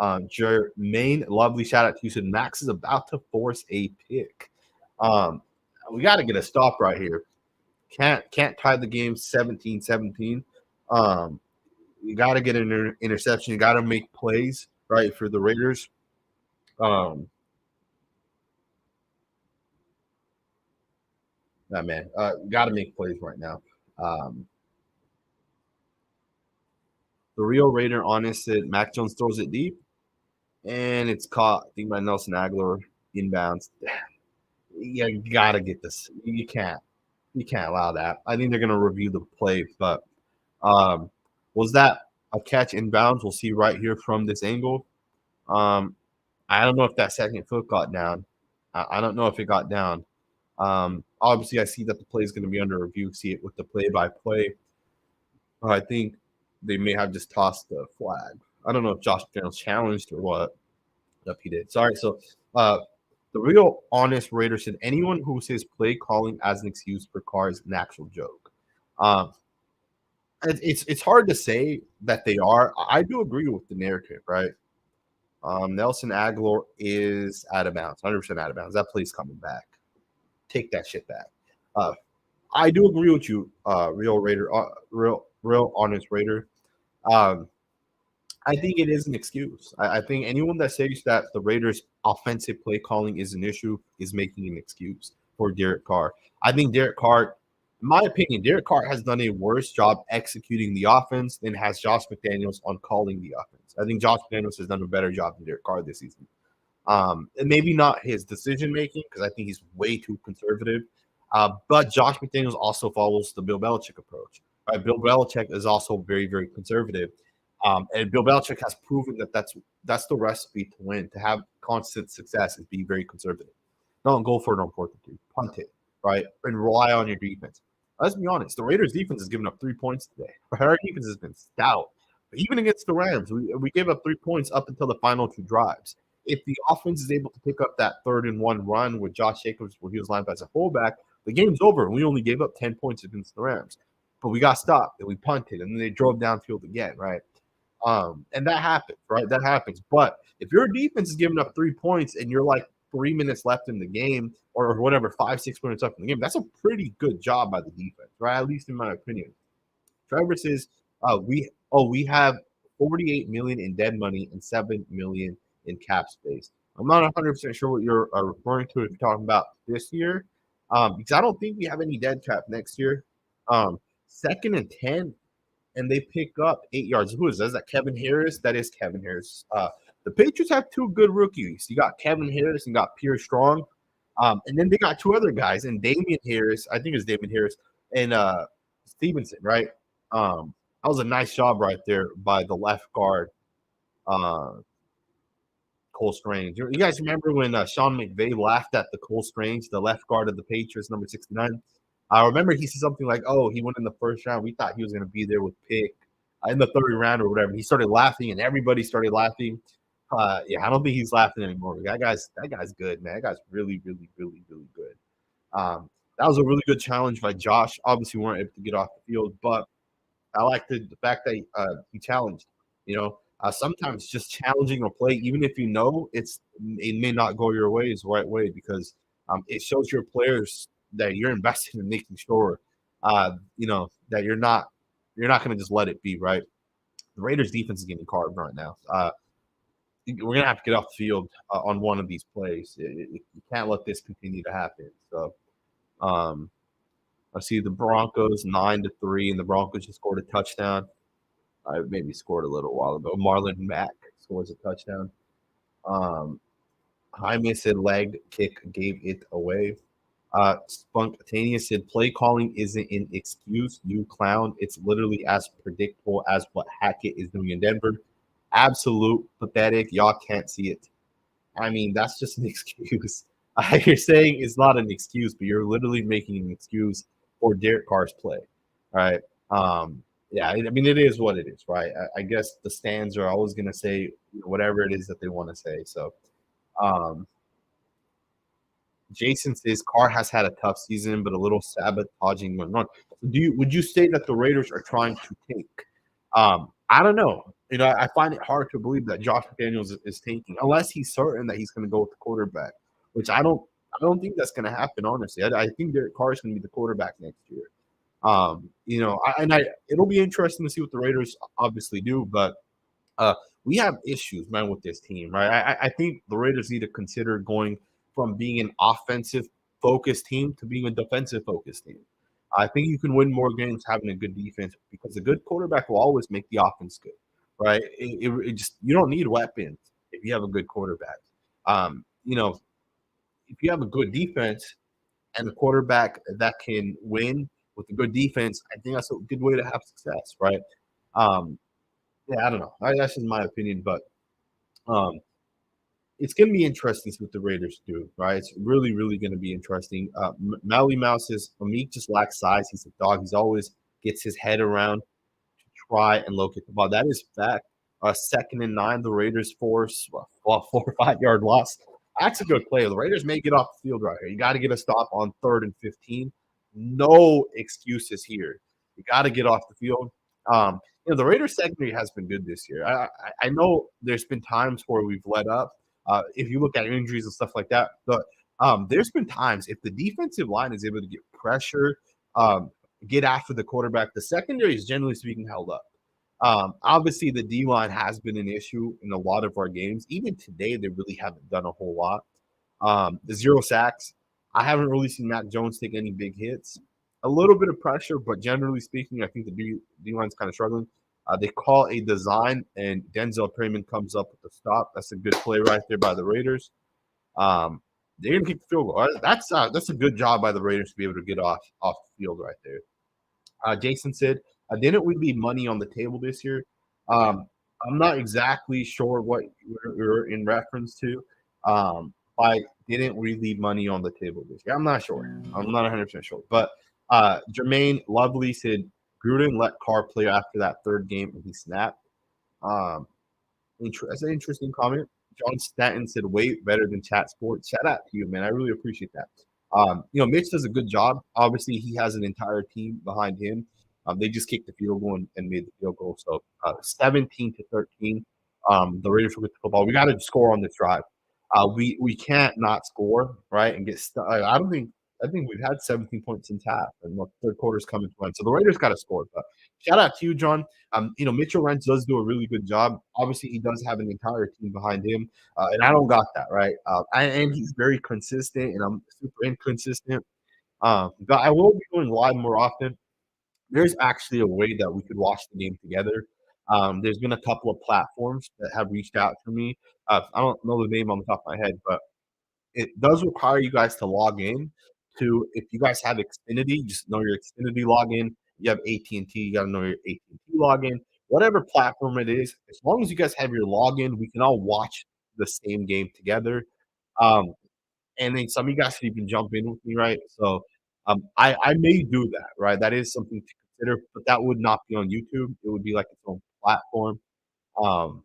Jermaine, lovely shout out to you. Said Max is about to force a pick. We got to get a stop right here. Can't tie the game 17-17. You got to get an interception. You got to make plays right for the Raiders. Man, got to make plays right now. The real Raider honest said Mac Jones throws it deep, and it's caught. I think by Nelson Aguilar inbounds. You got to get this. You can't allow that. I think they're going to review the play, but was that a catch inbounds? We'll see right here from this angle. I don't know if that second foot got down. I don't know if it got down. Obviously, I see that the play is going to be under review. See it with the play-by-play. I think they may have just tossed the flag. I don't know if Josh Daniels challenged or what. Yep, he did. Sorry. So the real honest Raider said anyone who says play calling as an excuse for Carr is an actual joke. It's hard to say that they are. I do agree with the narrative, right? Nelson Aguilar is out of bounds, 100% out of bounds. That play's coming back. Take that shit back. I do agree with you, real Raider, real honest Raider. I think it is an excuse. I think anyone that says that the Raiders' offensive play calling is an issue is making an excuse for Derek Carr. I think Derek Carr, in my opinion, Derek Carr has done a worse job executing the offense than has Josh McDaniels on calling the offense. I think Josh McDaniels has done a better job than Derek Carr this season. And maybe not his decision making because I think he's way too conservative. But Josh McDaniels also follows the Bill Belichick approach. Right? Bill Belichick is also very, very conservative. And Bill Belichick has proven that that's the recipe to win. To have constant success is be very conservative. Don't go for it on 4th and 2. Punt it, right? And rely on your defense. Let's be honest. The Raiders' defense has given up 3 points today. Our defense has been stout. But even against the Rams, we gave up 3 points up until the final 2 drives. If the offense is able to pick up that 3rd and 1 run with Josh Jacobs, where he was lined up as a fullback, the game's over. We only gave up 10 points against the Rams. But we got stopped, and we punted, and then they drove downfield again, right? And that happens, right? That happens. But if your defense is giving up 3 points and you're like 3 minutes left in the game or whatever, 5-6 minutes left in the game, that's a pretty good job by the defense, right? At least in my opinion. Trevor says we have 48 million in dead money and 7 million in cap space. I'm not 100% sure what you're referring to if you're talking about this year, because I don't think we have any dead cap next year. 2nd and 10. And they pick up 8 yards. Who is that? Is that Kevin Harris? That is Kevin Harris. The Patriots have 2 good rookies. You got Kevin Harris and got Pierre Strong. And then they got 2 other guys, and Damian Harris, I think it's Damian Harris, and Stevenson, right? That was a nice job right there by the left guard. Cole Strange. You guys remember when Sean McVay laughed at the Cole Strange, the left guard of the Patriots, number 69? I remember he said something like, "Oh, he went in the first round. We thought he was going to be there with pick in the third round or whatever." He started laughing, and everybody started laughing. Yeah, I don't think he's laughing anymore. That guy's good, man. That guy's really, really, really, really good. That was a really good challenge by Josh. Obviously, we weren't able to get off the field, but I like the fact that he challenged. Sometimes just challenging a play, even if you know it may not go your way, is the right way because it shows your players that you're invested in making sure, that you're not going to just let it be right. The Raiders defense is getting carved right now. We're gonna have to get off the field on one of these plays. You can't let this continue to happen. So, um, I see the Broncos 9-3, and the Broncos just scored a touchdown. I maybe scored a little while ago. Marlon Mack scores a touchdown. Um, Jaime said leg kick gave it away. Spontaneous said play calling isn't an excuse, you clown. It's literally as predictable as what Hackett is doing in Denver. Absolute pathetic. Y'all can't see it. I mean, that's just an excuse. You're saying it's not an excuse, but you're literally making an excuse for Derek Carr's play, right? Yeah, I mean, it is what it is, right? I guess the stands are always going to say whatever it is that they want to say. So, um, Jason says Carr has had a tough season, but a little sabotaging went wrong. Would you say that the Raiders are trying to tank? I don't know. I find it hard to believe that Josh McDaniels is tanking unless he's certain that he's going to go with the quarterback, which I don't think that's going to happen. Honestly, I think Derek Carr is going to be the quarterback next year. It'll be interesting to see what the Raiders obviously do, but uh, we have issues, man, with this team, right? I think the Raiders need to consider going from being an offensive focused team to being a defensive focused team. I think you can win more games having a good defense because a good quarterback will always make the offense good, right? It just you don't need weapons if you have a good quarterback. Um, you know, if you have a good defense and a quarterback that can win with a good defense, I think that's a good way to have success, right? Um, yeah, I don't know. That's just my opinion, but um, it's going to be interesting to see what the Raiders do, right? It's really, really going to be interesting. Maui Mouse says Amik just lacks size. He's a dog. He's always gets his head around to try and locate the ball. That is fact. 2nd and 9, the Raiders force 4 or 5 yard loss. That's a good play. The Raiders may get off the field right here. You got to get a stop on 3rd and 15. No excuses here. You got to get off the field. The Raiders secondary has been good this year. I know there's been times where we've let up. If you look at injuries and stuff like that, but there's been times if the defensive line is able to get pressure, get after the quarterback, the secondary is generally speaking held up. Obviously, the D line has been an issue in a lot of our games. Even today, they really haven't done a whole lot. The 0 sacks, I haven't really seen Matt Jones take any big hits. A little bit of pressure, but generally speaking, I think the D line's kind of struggling. They call a design, and Denzel Perryman comes up with the stop. That's a good play right there by the Raiders. They're gonna keep the field goal. That's a good job by the Raiders to be able to get off the field right there. Jason said, "Didn't we leave money on the table this year?" I'm not exactly sure what you're in reference to. By didn't we leave money on the table this year? I'm not sure. I'm not 100% sure. But Jermaine Lovely said Gruden let Carr play after that third game and he snapped. Um, that's an interesting comment. John Stanton said, "Way better than Chat Sports." Shout out to you, man. I really appreciate that. Mitch does a good job. Obviously, he has an entire team behind him. They just kicked the field goal and made the field goal. So 17-13. The Raiders will get the football. We got to score on this drive. We can't not score, right, and get stuck. I think we've had 17 points in half, and the third quarter's coming to end. So the Raiders got to score. But shout out to you, John. Mitchell Rentz does do a really good job. Obviously, he does have an entire team behind him, and I don't got that, right? And he's very consistent, and I'm super inconsistent. But I will be going live more often. There's actually a way that we could watch the game together. There's been a couple of platforms that have reached out to me. I don't know the name on the top of my head, but it does require you guys to log in to if you guys have Xfinity, just know your Xfinity login. You have AT&T, you gotta know your AT&T login. Whatever platform it is, as long as you guys have your login, we can all watch the same game together. Um, and then some of you guys can even jump in with me, right? So I may do that, right? That is something to consider, but that would not be on YouTube. It would be like its own platform. Um,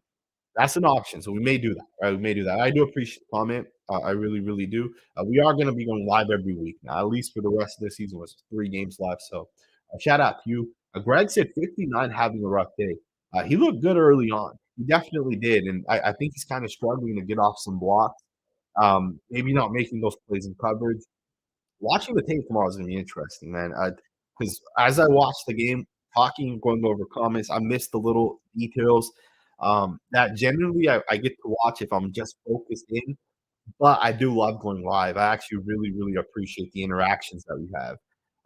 that's an option, so we may do that, right? We may do that. I do appreciate the comment. I really, really do. We are going to be going live every week now, at least for the rest of the season. Was 3 games left, so shout out to you. Greg said 59 having a rough day. He looked good early on. He definitely did, and I think he's kind of struggling to get off some blocks. Maybe not making those plays in coverage. Watching the tape tomorrow is gonna be interesting, man. Because as I watch the game, talking, going over comments, I missed the little details that generally I get to watch if I'm just focused in. But I do love going live. I actually really, really appreciate the interactions that we have.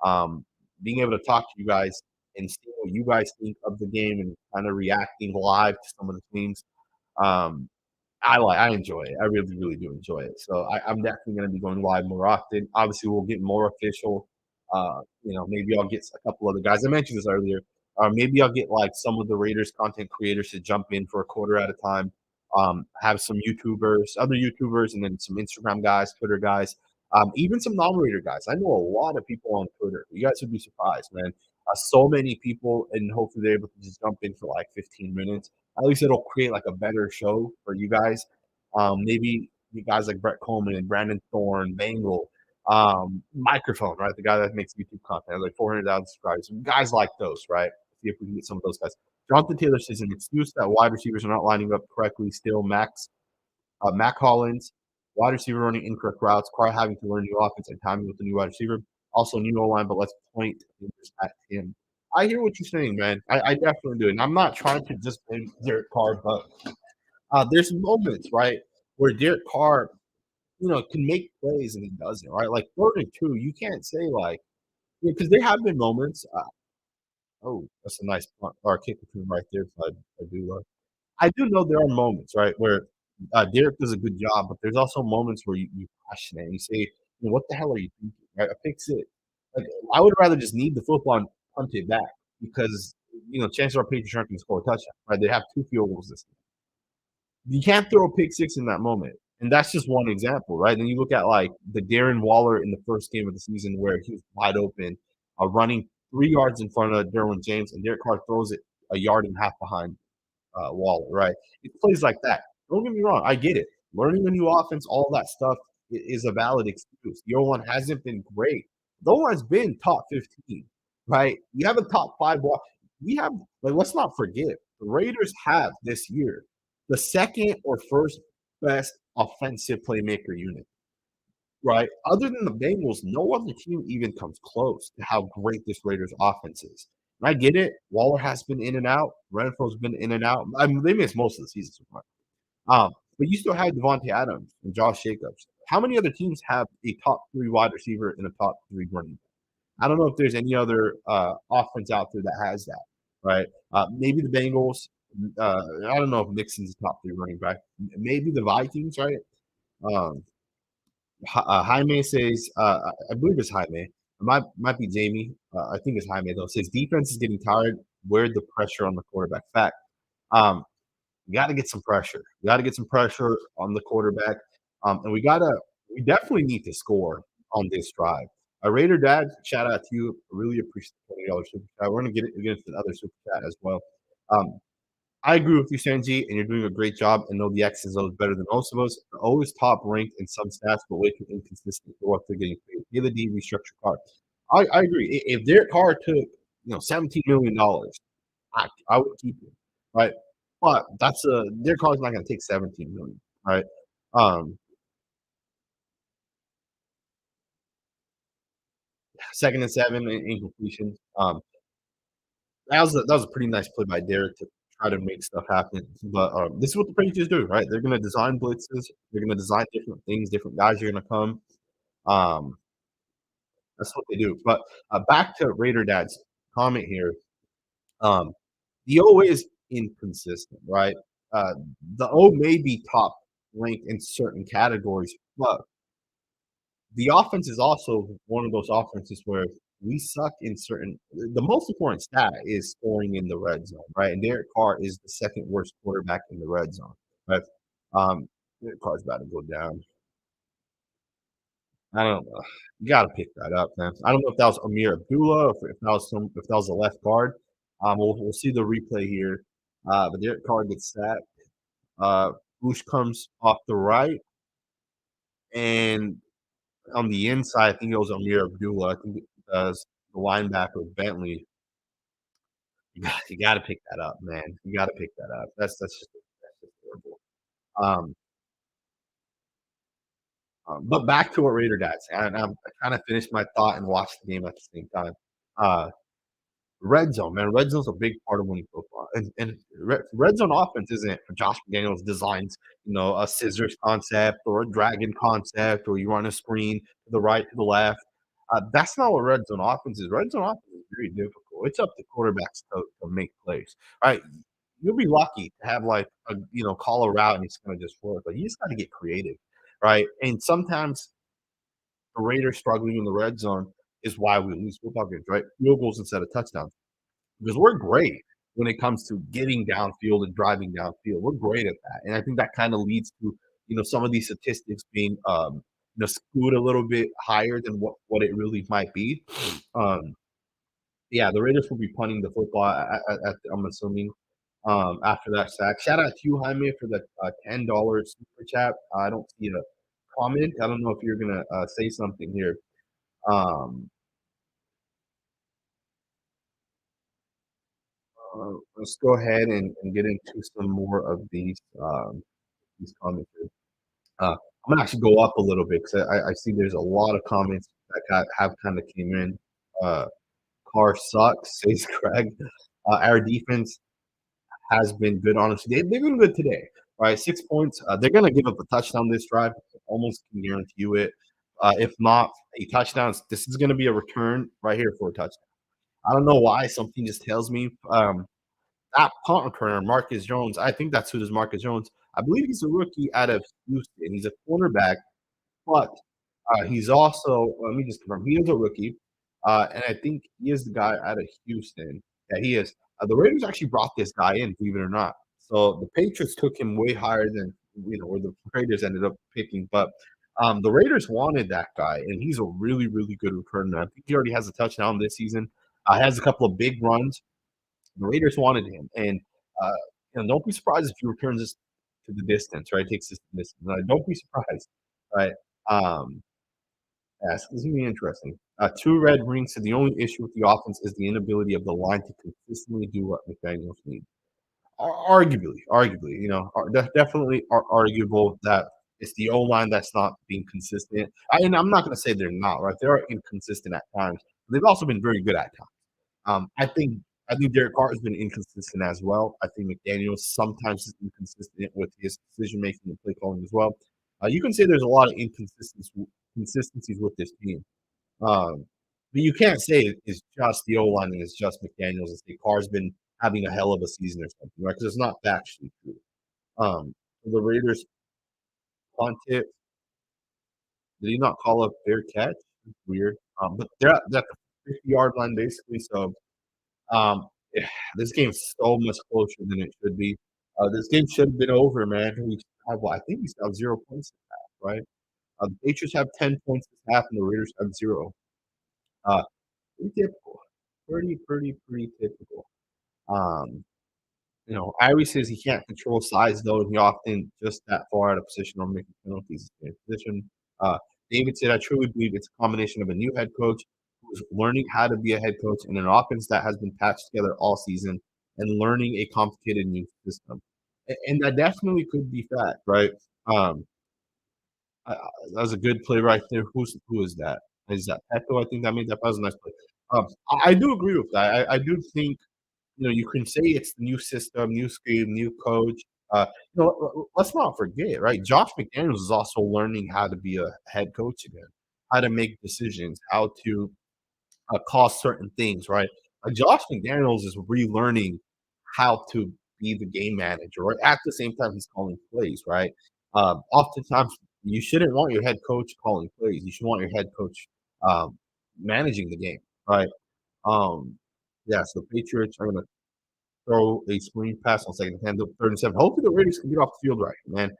Um, Being able to talk to you guys and see what you guys think of the game and kind of reacting live to some of the things. Um, I enjoy it. I really, really do enjoy it. So I'm definitely gonna be going live more often. Obviously, we'll get more official. Maybe I'll get a couple other guys. I mentioned this earlier. Maybe I'll get like some of the Raiders content creators to jump in for a quarter at a time. Have some YouTubers, other YouTubers, and then some Instagram guys, Twitter guys, even some non-Raider guys. I know a lot of people on Twitter. You guys would be surprised, man. So many people, and hopefully they're able to just jump in for like 15 minutes. At least it'll create like a better show for you guys. Maybe you guys like Brett Coleman and Brandon Thorne, Bangle, Microphone, right? The guy that makes YouTube content, has like 400,000 subscribers. Guys like those, right? See if we can get some of those guys. Jonathan Taylor says an excuse that wide receivers are not lining up correctly. Still, Mac Hollins, wide receiver running incorrect routes, Carr having to learn new offense and timing with the new wide receiver. Also, new O line, but let's point fingers at him. I hear what you're saying, man. I definitely do. And I'm not trying to just blame Derek Carr, but there's moments, right, where Derek Carr, can make plays and he doesn't, right? Like 3rd and 2, you can't say like, because there have been moments. Oh, that's a nice punt or kick return right there. So I do love. I do know there are moments, right, where Derek does a good job, but there's also moments where you question it and you say, "What the hell are you thinking?" Right? Fix it. Like, I would rather just need the football and punt it back because chances are Patriots aren't going to score a touchdown. Right? They have 2 field goals this game. You can't throw a pick six in that moment. And that's just one example, right? Then you look at like the Darren Waller in the first game of the season where he was wide open, running 3 yards in front of Derwin James, and Derek Carr throws it a yard and a half behind Waller, right? It plays like that. Don't get me wrong, I get it. Learning a new offense, all that stuff is a valid excuse. Your one hasn't been great. The one's been top 15, right? You have a top five. We have, like, let's not forget, the Raiders have this year the second or first best offensive playmaker unit, right? Other than the Bengals, no other team even comes close to how great this Raiders offense is. And I get it. Waller has been in and out. Renfro's been in and out. I mean, they missed most of the season so far. But you still have Devontae Adams and Josh Jacobs. How many other teams have a top 3 wide receiver and a top 3 running back? I don't know if there's any other offense out there that has that, right? Maybe the Bengals. I don't know if Mixon's a top 3 running back. Maybe the Vikings, right? Um, Jaime says, I believe it's Jaime. It might be Jamie. I think it's Jaime though. Says defense is getting tired. Where the pressure on the quarterback? Fact. Um, we got to get some pressure. We got to get some pressure on the quarterback, and we definitely need to score on this drive. Raider Dad, shout out to you. I really appreciate the $20 super chat. We're gonna get into the other super chat as well. Um, I agree with you, Sanji, and you're doing a great job and know the X and O's better than most of us. They're always top ranked in some stats, but way too inconsistent for what they're getting paid. Give the D restructure Carr. I agree. If Derek Carr took $17 million, I would keep him, right? But Derek Carr's not going to take 17 million, right? Um, 2nd and 7 in incompletion. That was a pretty nice play by Derek to try to make stuff happen. But this is what the Patriots do, right? They're going to design blitzes. They're going to design different things. Different guys are going to come. Um, that's what they do. But back to Raider Dad's comment here. Um, the O is inconsistent, right? Uh, the O may be top ranked in certain categories, but the offense is also one of those offenses where we suck in certain. The most important stat is scoring in the red zone, right? And Derek Carr is the second worst quarterback in the red zone, right? Um, The car's about to go down. I don't know. You gotta pick that up, man. I don't know if that was Amir Abdullah, if that was a left guard. We'll see the replay here. But Derek Carr gets sacked. Bush comes off the right, and on the inside, I think it was Amir Abdullah. I think it was the linebacker Bentley. You gotta pick that up, man. You gotta pick that up. That's just horrible. Um, but back to what Raider guys, and I kind of finished my thought and watched the game at the same time. Uh, Red zone, man. Red zone's a big part of winning football, and red zone offense isn't Josh McDaniels designs, a scissors concept or a dragon concept, or you run a screen to the right, to the left. That's not what red zone offense is. Red zone offense is very difficult. It's up to quarterbacks to make plays. All right, you'll be lucky to have like call a route and it's going to just work, but you just got to get creative, right? And sometimes the Raiders struggling in the red zone is why we lose football games, right? Field goals instead of touchdowns because we're great when it comes to getting downfield and driving downfield. We're great at that, and I think that kind of leads to some of these statistics being skewed a little bit higher than what it really might be. Um, yeah, the Raiders will be punting the football. I'm assuming after that sack. Shout out to you, Jaime, for the $10 super chat. I don't see a comment. I don't know if you're gonna say something here. Um, let's go ahead and get into some more of these comments. I'm gonna actually go up a little bit because I see there's a lot of comments that have kind of came in. Uh, Carr sucks, says Craig. Our defense has been good, honestly. They've been good today, right? 6 points. They're gonna give up a touchdown this drive. Almost can guarantee you it. If not a touchdown, this is gonna be a return right here for a touchdown. I don't know why. Something just tells me that punt returner, Marcus Jones. I think that's who this Marcus Jones. I believe he's a rookie out of Houston. He's a cornerback, but he's also, let me just confirm, he is a rookie, and I think he is the guy out of Houston. Yeah, he is. The Raiders actually brought this guy in, believe it or not. So the Patriots took him way higher than where the Raiders ended up picking. But the Raiders wanted that guy, and he's a really, really good returner. I think he already has a touchdown this season. Has a couple of big runs. The Raiders wanted him, and uh, don't be surprised if he returns this to the distance, right? Takes this to the distance. Don't be surprised, right? Um, yeah, it's gonna be interesting. Two red rings. So the only issue with the offense is the inability of the line to consistently do what McDaniels needs. Arguably, definitely arguable that it's the O line that's not being consistent. And I'm not going to say they're not right. They are inconsistent at times. But they've also been very good at times. I think Derek Carr has been inconsistent as well. I think McDaniels sometimes is inconsistent with his decision making and play calling as well. You can say there's a lot of consistencies with this team. Um, but you can't say it's just the O line and it's just McDaniels and say Carr's been having a hell of a season or something, right? Because it's not factually true. The Raiders punt it. Did he not call a fair catch? It's weird. But they're at the 50-yard line basically. So um, yeah, this game's so much closer than it should be. This game should have been over, man. I think we still have 0 points this half, right? The Patriots have 10 points this half, and the Raiders have zero. Uh, Pretty typical. Pretty typical. Um, Irie says he can't control size though, and he often just that far out of position or making penalties in position. Uh, David said, I truly believe it's a combination of a new head coach who's learning how to be a head coach and an offense that has been patched together all season and learning a complicated new system. And that definitely could be fact, right? Um, that was a good play right there. Who is that? Is that Petco? I think that made that was a nice play. I do agree with that. I do think you can say it's the new system, new scheme, new coach. Let's not forget, right? Josh McDaniels is also learning how to be a head coach again, how to make decisions, how to call certain things, right? Josh McDaniels is relearning how to be the game manager, right? At the same time, he's calling plays, right? Oftentimes, you shouldn't want your head coach calling plays. You should want your head coach um, managing the game, right? Um, yeah, so Patriots are going to throw a screen pass on second and 10, 37. Hopefully, the Raiders can get off the field right, man.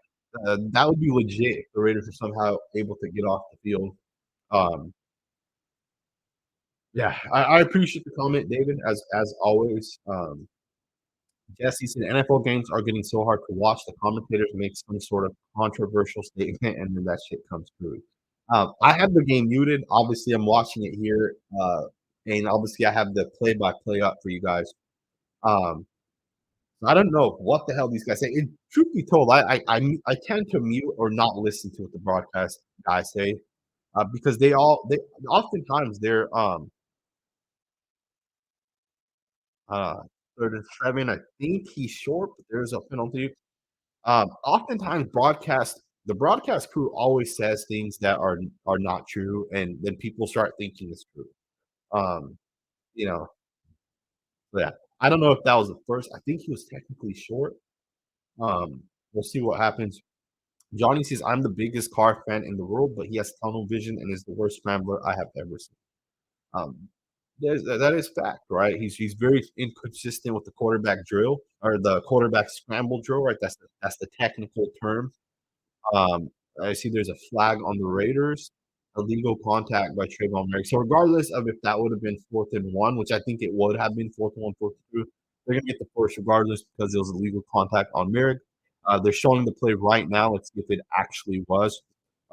That would be legit if the Raiders are somehow able to get off the field. Um, yeah, I appreciate the comment, David, as always. Jesse said NFL games are getting so hard to watch. The commentators make some sort of controversial statement, and then that shit comes through. I have the game muted. Obviously, I'm watching it here, and obviously, I have the play-by-play up for you guys. Um, I don't know what the hell these guys say. And truth be told, I tend to mute or not listen to what the broadcast guys say because they oftentimes they're uh third and seven. I think he's short, but there's a penalty. Oftentimes the broadcast crew always says things that are not true, and then people start thinking it's true. Um, you know, yeah. I don't know if that was the first. I think he was technically short. We'll see what happens. Johnny says, "I'm the biggest car fan in the world, but he has tunnel vision and is the worst scrambler I have ever seen." Um, that is fact, right? He's very inconsistent with the quarterback drill or the quarterback scramble drill, right? That's the technical term. Um, I see there's a flag on the Raiders, illegal contact by Trayvon Merrick. So regardless of if that would have been 4th and 1, which I think it would have been 4th and 1, 4th and 2, they're gonna get the first regardless because it was illegal contact on Merrick. They're showing the play right now. Let's see if it actually was.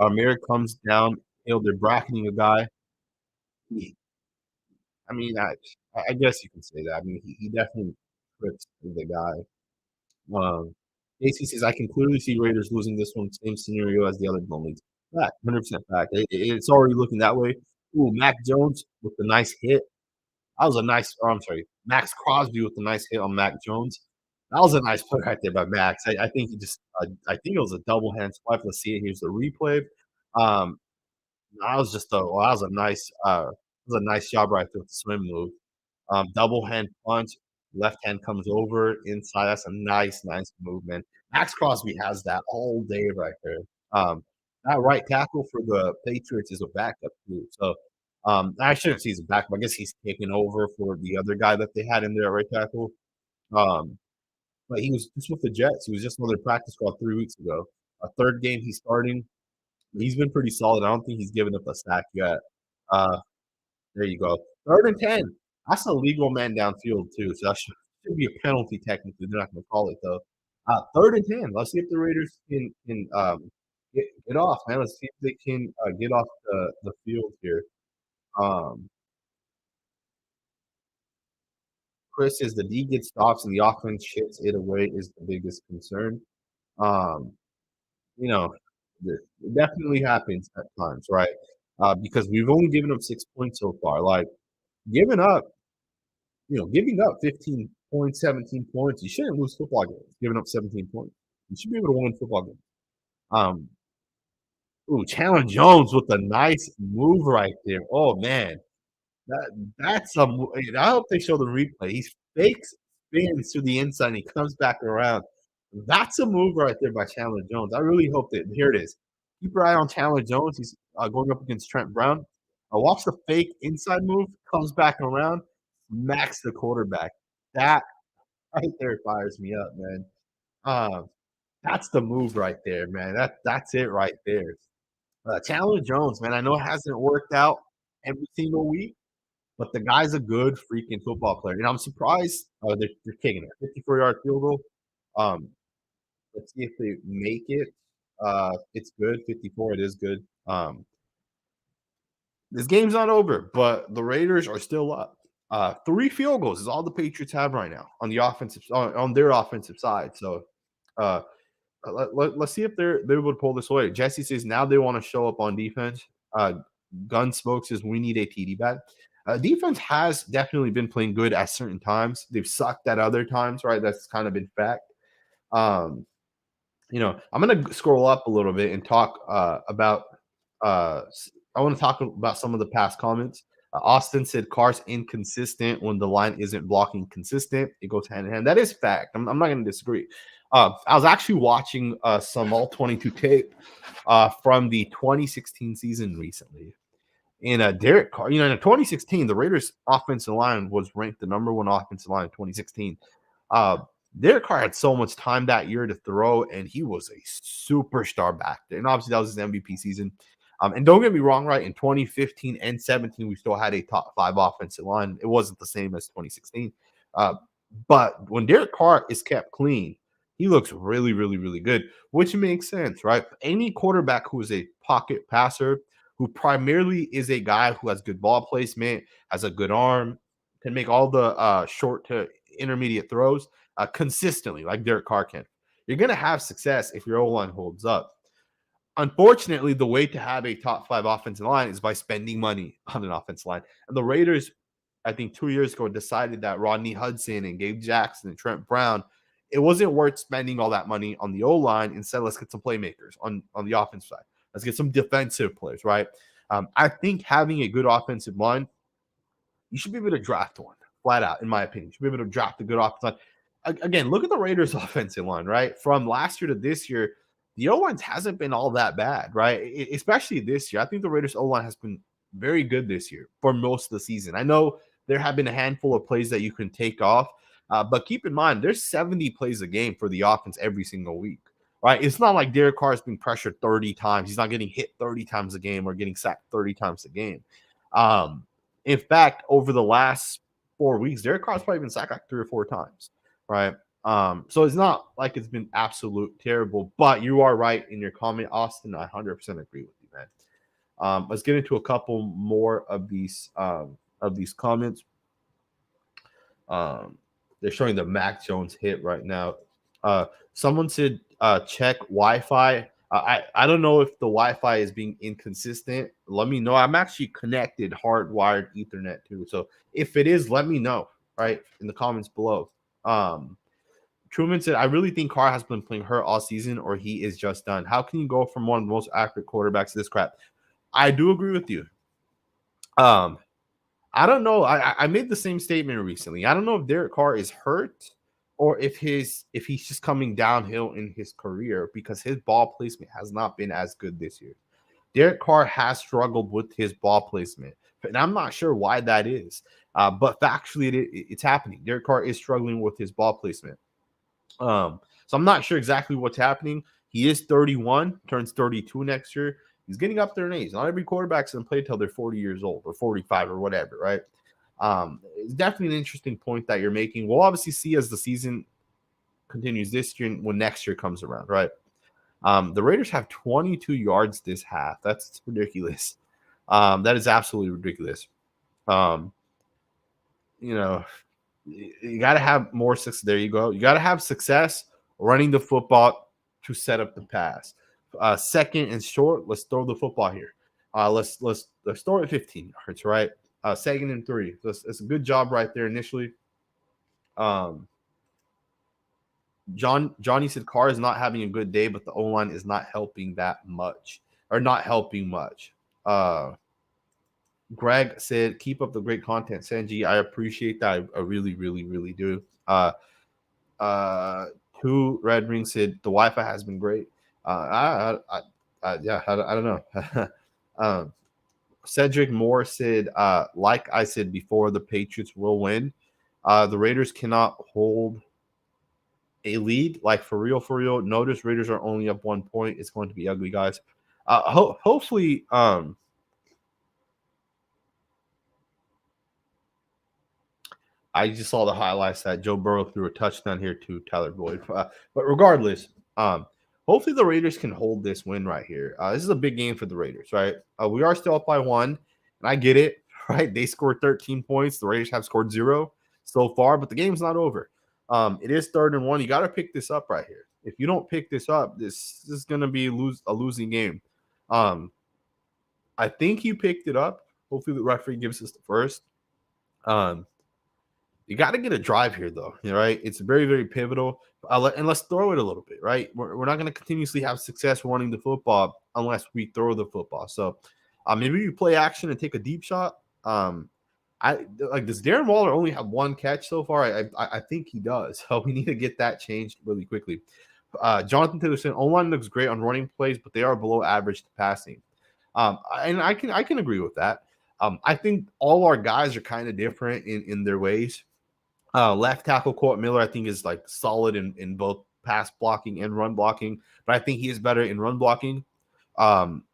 Merrick comes down, they're bracketing a guy. He, I mean, I guess you can say that. I mean, he definitely trips the guy. AC says, "I can clearly see Raiders losing this one. Same scenario as the other moments." Fact, 100% fact. It's already looking that way. Ooh, Mac Jones with the nice hit. That was a nice. Oh, I'm sorry, Max Crosby with the nice hit on Mac Jones. That was a nice play right there by Max. I think he just. I think it was a double hand swipe. Let's see it. Here's the replay. Um, that was just a. Well, that was a nice. That was a nice job right there with the swim move. Double hand punch, left hand comes over inside. That's a nice movement. Max Crosby has that all day right there. Um, that right tackle for the Patriots is a backup too. So I shouldn't say he's a backup. I guess he's taking over for the other guy that they had in there, right tackle. Um, but he was just with the Jets. He was just on their practice squad 3 weeks ago. A third game he's starting. He's been pretty solid. I don't think he's given up a sack yet. Uh, there you go. 3rd and 10. That's a legal man downfield too, so that should be a penalty technically. They're not gonna call it though. 3rd and 10. Let's see if the Raiders can get off, man. Let's see if they can get off the field here. Um, Chris says the D gets stops and the offense shits it away is the biggest concern. Um, you know, it definitely happens at times, right? Because we've only given up 6 points so far. Like giving up giving up 15 points, 17 points, you shouldn't lose football games giving up 17 points. You should be able to win football games. Um, Chandler Jones with a nice move right there. Oh man, that's a. I hope they show the replay. He fakes spins to the inside and he comes back around. That's a move right there by Chandler Jones. I really hope that here it is. Keep your eye on Chandler Jones. He's going up against Trent Brown. Watch the fake inside move, comes back around, smacks the quarterback. That right there fires me up, man. Um, that's the move right there, man. That's it right there. Chandler Jones, man. I know it hasn't worked out every single week, but the guy's a good freaking football player, and I'm surprised they're kicking it. 54-yard field goal. Um, let's see if they make it. It's good. 54. It is good. This game's not over, but the Raiders are still up. 3 field goals is all the Patriots have right now on the offensive on their offensive side. So uh, let's see if they're able to pull this away. Jesse says now they want to show up on defense. Gunsmoke says we need a TD back. Defense has definitely been playing good at certain times. They've sucked at other times, right? That's kind of been fact. Um, I'm gonna scroll up a little bit and talk about. I want to talk about some of the past comments. Austin said Carr's inconsistent when the line isn't blocking consistent. It goes hand in hand. That is fact. I'm not going to disagree. I was actually watching some all 22 tape from the 2016 season recently. And Derek Carr, in 2016, the Raiders offensive line was ranked the number one offensive line in 2016. Uh, Derek Carr had so much time that year to throw, and he was a superstar back there. And obviously, that was his MVP season. And don't get me wrong, right? In 2015 and 17, we still had a top 5 offensive line. It wasn't the same as 2016. Uh, but when Derek Carr is kept clean, he looks really, really, really good, which makes sense, right? Any quarterback who is a pocket passer, who primarily is a guy who has good ball placement, has a good arm, can make all the short to intermediate throws consistently, like Derek Carr can. You're going to have success if your O line holds up. Unfortunately, the way to have a top 5 offensive line is by spending money on an offensive line. And the Raiders, I think 2 years ago, decided that Rodney Hudson and Gabe Jackson and Trent Brown, it wasn't worth spending all that money on the O line. Instead, let's get some playmakers on the offensive side. Let's get some defensive players, right? I think having a good offensive line, you should be able to draft one, flat out, in my opinion. You should be able to draft a good offensive line. Again, look at the Raiders' offensive line, right? From last year to this year, the O line hasn't been all that bad, right? Especially this year. I think the Raiders' O line has been very good this year for most of the season. I know there have been a handful of plays that you can take off, but keep in mind, there's 70 plays a game for the offense every single week, right? It's not like Derek Carr is being pressured 30 times. He's not getting hit 30 times a game or getting sacked 30 times a game. In fact, over the last 4 weeks, Derek Carr's probably been sacked like 3 or 4 times, right? So it's not like it's been absolute terrible, but you are right in your comment, Austin. I 100% agree with you, man. Let's get into a couple more of these comments. They're showing the Mac Jones hit right now. Someone said check Wi-Fi. I don't know if the Wi-Fi is being inconsistent. Let me know. I'm actually connected hardwired Ethernet too. So if it is, let me know, right, in the comments below. Truman said, I really think Carr has been playing hurt all season or he is just done. How can you go from one of the most accurate quarterbacks to this crap? I do agree with you. I don't know. I made the same statement recently. I don't know if Derek Carr is hurt or if he's just coming downhill in his career because his ball placement has not been as good this year. Derek Carr has struggled with his ball placement, and I'm not sure why that is. But factually, it's happening. Derek Carr is struggling with his ball placement. So I'm not sure exactly what's happening. He is 31, turns 32 next year. He's getting up there in age. Not every quarterback's going to play until they're 40 years old or 45 or whatever, right? It's definitely an interesting point that you're making. We'll obviously see as the season continues this year when next year comes around, right? The Raiders have 22 yards this half. That's ridiculous. That is absolutely ridiculous. You got to have more success. There you go. You got to have success running the football to set up the pass. Second and short, let's throw the football here. Let's throw it 15 yards, right? Second and 3. It's a good job right there initially. Johnny said Carr is not having a good day, but the O-line is not helping that much or not helping much. Greg said, keep up the great content, Sanji. I appreciate that. I really, really, really do. Two Red Ring said the Wi-Fi has been great. I don't know. Cedric Moore said, like I said before, the Patriots will win. The Raiders cannot hold a lead. Like for real. Notice Raiders are only up 1 point. It's going to be ugly, guys. Hopefully, I just saw the highlights that Joe Burrow threw a touchdown here to Tyler Boyd. But regardless, hopefully the Raiders can hold this win right here. This is a big game for the Raiders, right? We are still up by 1, and I get it, right? They scored 13 points. The Raiders have scored 0 so far, but the game's not over. It is 3rd and 1. You got to pick this up right here. If you don't pick this up, this is going to be a losing game. I think you picked it up. Hopefully the referee gives us the first. You got to get a drive here, though, right? It's very, very pivotal. And let's throw it a little bit, right? We're not going to continuously have success running the football unless we throw the football. So maybe you play action and take a deep shot. Does Darren Waller only have 1 catch so far? I think he does. So we need to get that changed really quickly. Jonathan Taylor said, O-line looks great on running plays, but they are below average to passing. And I can agree with that. I think all our guys are kind of different in their ways. Left tackle Court Miller, I think, is like solid in both pass blocking and run blocking, but I think he is better in run blocking. Um,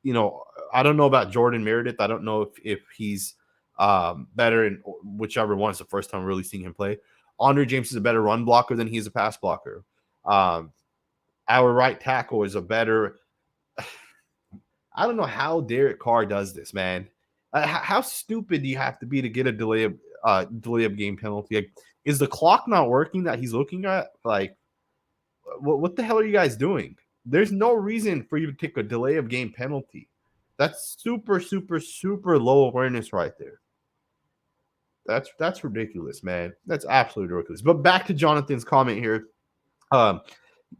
you know, I don't know about Jordan Meredith. I don't know if he's better in whichever one. It's the first time really seeing him play. Andre James is a better run blocker than he's a pass blocker. Um, our right tackle is a better. I don't know how Derek Carr does this, man. How stupid do you have to be to get a delay of game penalty? Like, is the clock not working that he's looking at? Like, what the hell are you guys doing? There's no reason for you to take a delay of game penalty. That's super, super, super low awareness right there. That's ridiculous, man. That's absolutely ridiculous. But back to Jonathan's comment here. Um,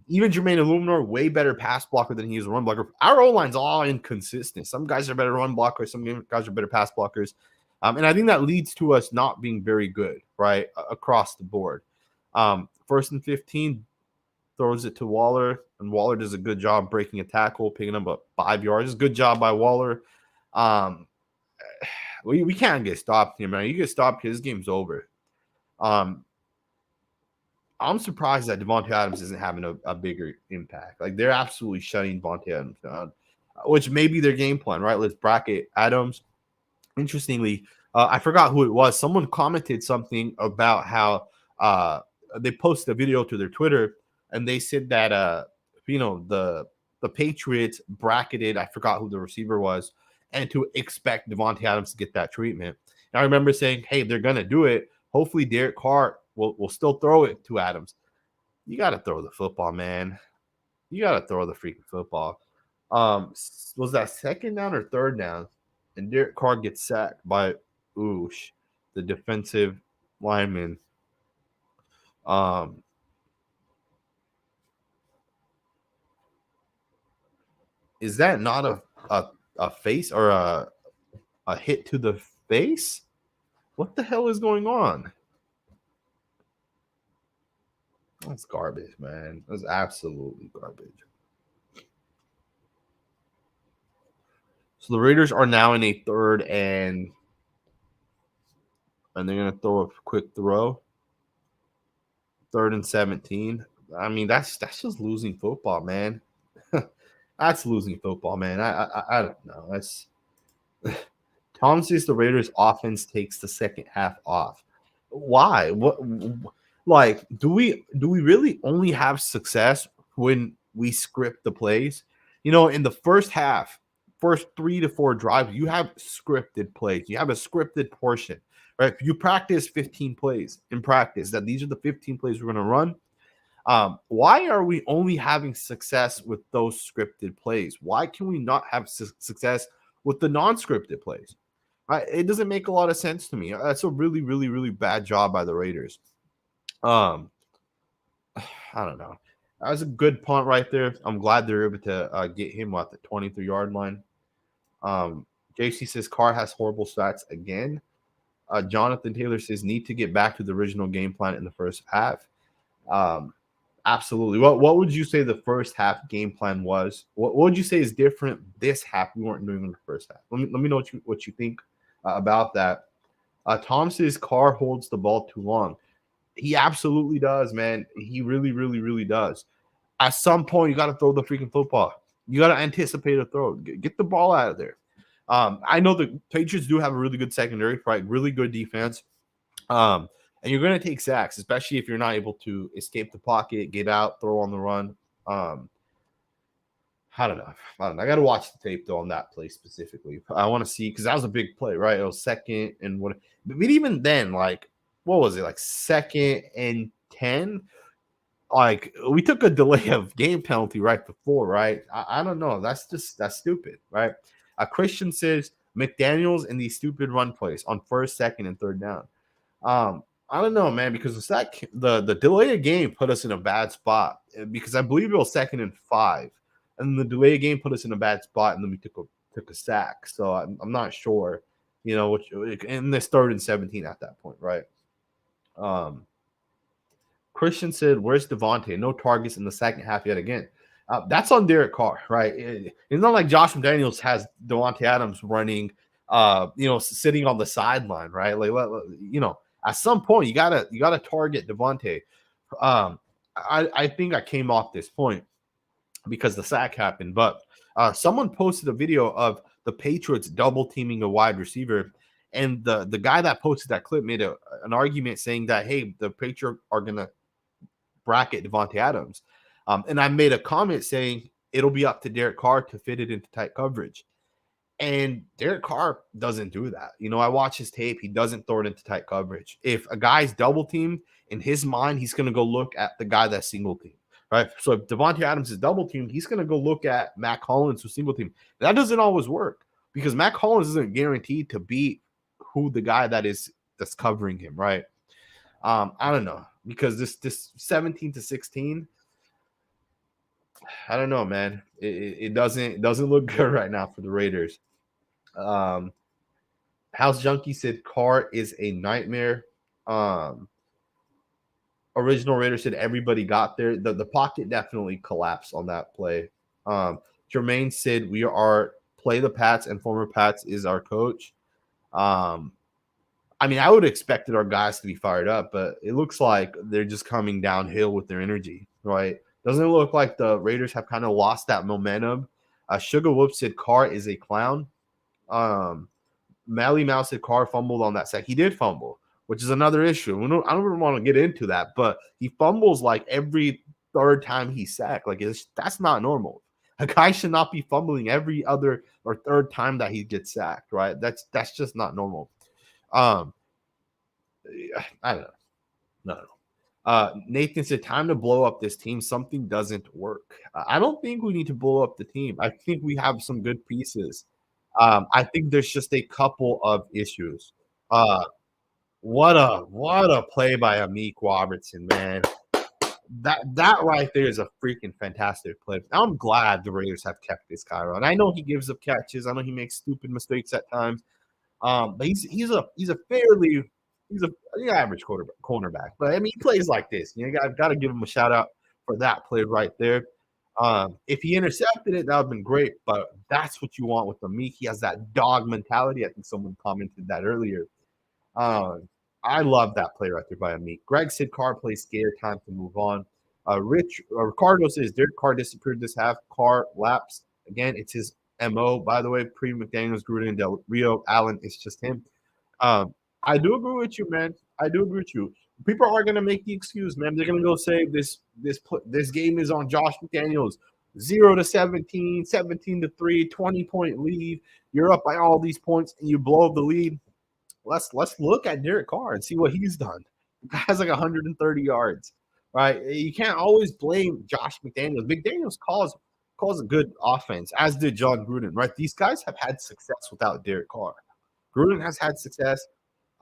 Even Jermaine Illuminor, way better pass blocker than he is a run blocker. Our O-line's all inconsistent. Some guys are better run blockers. Some guys are better pass blockers. And I think that leads to us not being very good, right, across the board. 1st and 15, throws it to Waller, and Waller does a good job breaking a tackle, picking up 5 yards. Good job by Waller. We can't get stopped here, man. You get stopped, his game's over. I'm surprised that Devontae Adams isn't having a bigger impact. Like, they're absolutely shutting Devontae Adams down, which may be their game plan, right? Let's bracket Adams. Interestingly, I forgot who it was. Someone commented something about how they posted a video to their Twitter, and they said that the Patriots bracketed, I forgot who the receiver was, and to expect Devontae Adams to get that treatment. And I remember saying, hey, they're gonna do it. Hopefully Derek Carr will still throw it to Adams. You got to throw the football, man. You got to throw the freaking football. Was that 2nd down or 3rd down? And Derek Carr gets sacked by Oosh, the defensive lineman. Is that not a face or a hit to the face? What the hell is going on? That's garbage, man. That's absolutely garbage. So the Raiders are now in a 3rd and they're going to throw a quick throw. 3rd and 17. I mean, that's just losing football, man. That's losing football, man. I don't know. That's Tom says the Raiders offense takes the second half off. Why? What? Like, do we really only have success when we script the plays? In the first half, first 3 to 4 drives, you have scripted plays. You have a scripted portion, right? You practice 15 plays in practice. That these are the 15 plays we're going to run. Why are we only having success with those scripted plays? Why can we not have success with the non-scripted plays? It doesn't make a lot of sense to me. That's a really, really, really bad job by the Raiders. I don't know. That was a good punt right there. I'm glad they're able to get him at the 23-yard line. JC says Carr has horrible stats again. Jonathan Taylor says need to get back to the original game plan in the first half. Absolutely. What would you say the first half game plan was? What would you say is different this half we weren't doing in the first half? Let me know what you think about that. Tom says Carr holds the ball too long. He absolutely does, man. He really, really, really does. At some point, you got to throw the freaking football. You got to anticipate a throw. Get the ball out of there. I know the Patriots do have a really good secondary, right? Really good defense. And you're going to take sacks, especially if you're not able to escape the pocket, get out, throw on the run. I don't know. I got to watch the tape, though, on that play specifically. I want to see, because that was a big play, right? It was 2nd and what. But even then, like, what was it? Like 2nd and 10? Like, we took a delay of game penalty right before, right? I don't know. That's stupid, right? Christian says McDaniels and these stupid run plays on 1st, 2nd, and 3rd down. I don't know, man, because the delay of game put us in a bad spot, because I believe it was 2nd and 5, and the delay of game put us in a bad spot, and then we took a sack. So I'm not sure, in this 3rd and 17 at that point, right? Christian said, "Where's Devontae? No targets in the second half yet again." That's on Derek Carr, right? It's not like Josh McDaniels has Devontae Adams running, sitting on the sideline, right? Like, At some point, you gotta target Devontae. Um, I think I came off this point because the sack happened, but someone posted a video of the Patriots double teaming a wide receiver, and the guy that posted that clip made an argument saying that, hey, the Patriots are gonna bracket Devontae Adams, and I made a comment saying it'll be up to Derek Carr to fit it into tight coverage. And Derek Carr doesn't do that. I watch his tape. He doesn't throw it into tight coverage. If a guy's double teamed, in his mind, he's going to go look at the guy that's single teamed, right? So if Devontae Adams is double teamed, he's going to go look at Mac Hollins, who's single teamed. That doesn't always work because Mac Hollins isn't guaranteed to beat who the guy that's covering him, right? I don't know, because this 17-16, I don't know, man. It doesn't look good right now for the Raiders. House Junkie said Carr is a nightmare. Original Raider said everybody got there. The pocket definitely collapsed on that play. Jermaine said we are play the Pats and former Pats is our coach. I mean, I would have expected our guys to be fired up, but it looks like they're just coming downhill with their energy, right? Doesn't it look like the Raiders have kind of lost that momentum? Sugar Whoop said Carr is a clown. Mally Mouse said Carr fumbled on that sack. He did fumble, which is another issue. I don't even want to get into that, but he fumbles like every third time he's sacked. Like that's not normal. A guy should not be fumbling every other or third time that he gets sacked, right? That's just not normal. I don't know. No. Nathan said, time to blow up this team. Something doesn't work. I don't think we need to blow up the team. I think we have some good pieces. I think there's just a couple of issues. What a play by Amik Robertson, man. That right there is a freaking fantastic play. I'm glad the Raiders have kept this guy around. I know he gives up catches. I know he makes stupid mistakes at times. But he's an average cornerback. But I mean, he plays like this. You got to give him a shout out for that play right there. If he intercepted it, that would have been great. But that's what you want with Amik. He has that dog mentality. I think someone commented that earlier. I love that play right there by Amik. Greg said Carr plays scared. Time to move on. Ricardo says Derek Carr disappeared this half. Carr lapsed again. It's his MO, by the way. Pre McDaniels, Gruden, Del Rio, Allen. It's just him. I do agree with you, man. I do agree with you. People are going to make the excuse, man. They're going to go say this game is on Josh McDaniels. 0-17, 17-3, 20-point lead. You're up by all these points and you blow the lead. Let's look at Derek Carr and see what he's done. The guy has like 130 yards, right? You can't always blame Josh McDaniels. McDaniels calls a good offense, as did John Gruden, right? These guys have had success without Derek Carr. Gruden has had success.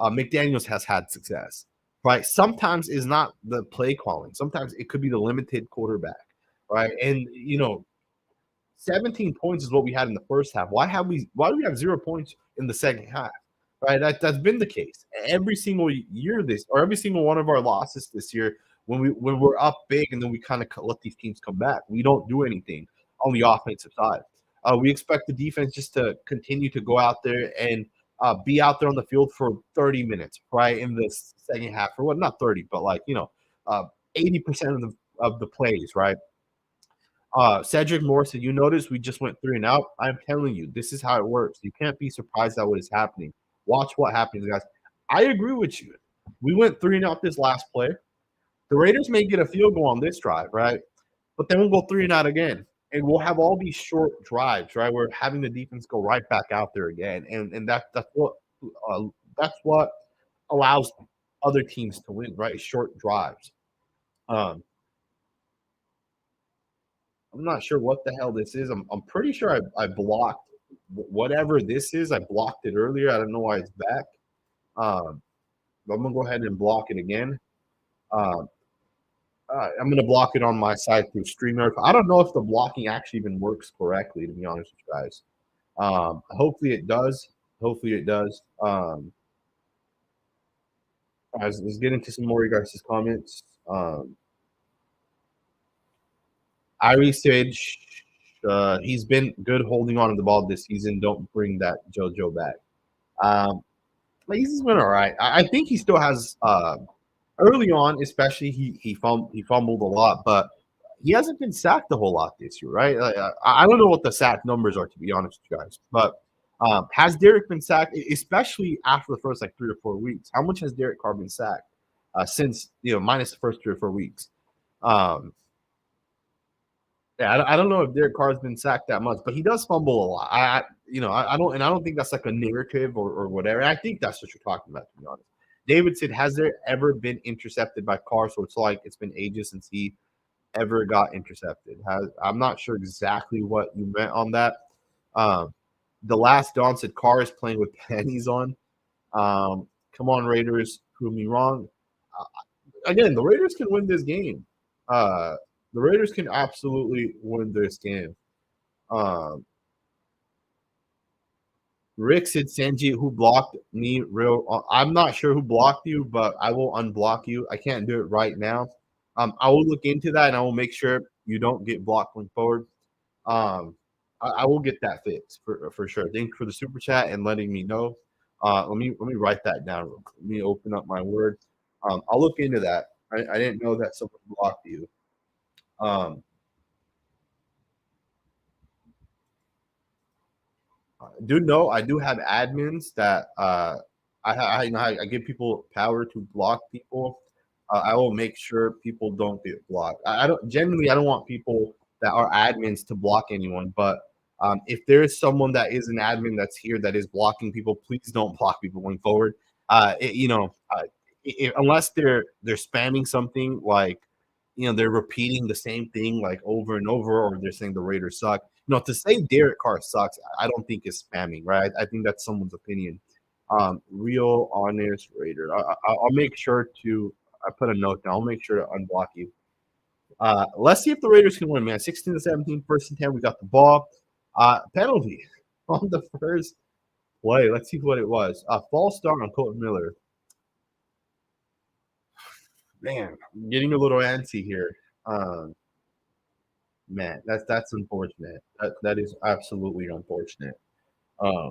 McDaniels has had success, right? Sometimes it's not the play calling. Sometimes it could be the limited quarterback, right? And 17 points is what we had in the first half. Why do we have 0 points in the second half? Right? That's been the case every single year every single one of our losses this year. When we're up big and then we kind of let these teams come back, we don't do anything on the offensive side. We expect the defense just to continue to go out there and be out there on the field for 30 minutes, right, in the second half, or what? Not 30, but 80% of the plays, right? Cedric Moore said, "You notice we just went 3 and out. I'm telling you, this is how it works. You can't be surprised at what is happening. Watch what happens, guys." I agree with you. We went 3 and out this last play. The Raiders may get a field goal on this drive, right? But then we'll go 3 and out again. And we'll have all these short drives, right? We're having the defense go right back out there again. And that's what allows other teams to win, right? Short drives. I'm not sure what the hell this is. I'm pretty sure I blocked whatever this is. I blocked it earlier. I don't know why it's back. But I'm going to go ahead and block it again. I'm going to block it on my side through StreamYard. I don't know if the blocking actually even works correctly, to be honest with you guys. Hopefully it does. Let's get into some more of you guys' comments. Irie said he's been good holding on to the ball this season. Don't bring that JoJo back. Like, he's just been all right. I think he still has early on, especially he fumbled a lot, but he hasn't been sacked a whole lot this year, right? Like, I don't know what the sack numbers are, to be honest with you guys, but has Derek been sacked, especially after the first like 3 or 4 weeks? How much has Derek Carr been sacked since minus the first 3 or 4 weeks? Um, yeah, I don't know if Derek Carr's been sacked that much, but he does fumble a lot. I don't, and I don't think that's like a narrative or whatever. I think that's what you're talking about, to be honest. David said, "Has there ever been intercepted by Carr?" So it's like it's been ages since he ever got intercepted. I'm not sure exactly what you meant on that. Um, the last Don said Carr is playing with panties on. Come on, Raiders, prove me wrong. Uh, Again, the Raiders can win this game. Uh, the Raiders can absolutely win this game. Um, Rick said, Sanji, who blocked me? I'm not sure who blocked you, but I will unblock you. I can't do it right now. I will look into that and I will make sure you don't get blocked going forward. Um, I will get that fixed for sure. Thanks for the super chat and letting me know. Let me write that down. Let me open up my word. I'll look into that. I didn't know that someone blocked you. Um, do know I do have admins that I give people power to block people. I will make sure people don't get blocked. I don't generally I don't want people that are admins to block anyone, but if there is someone that is an admin that's here that is blocking people, please don't block people going forward. Unless they're spamming something like they're repeating the same thing like over and over, or they're saying the Raiders suck. To say Derek Carr sucks, I don't think is spamming, right? I think that's someone's opinion. Real honest Raider. I'll make sure to. I put a note down. I'll make sure to unblock you. Let's see if the Raiders can win, man. 16-17, first and 10. We got the ball. Penalty on the first play. Let's see what it was. False start on Colton Miller. Man, I'm getting a little antsy here. Um, Man, that's unfortunate. That is absolutely unfortunate. Uh,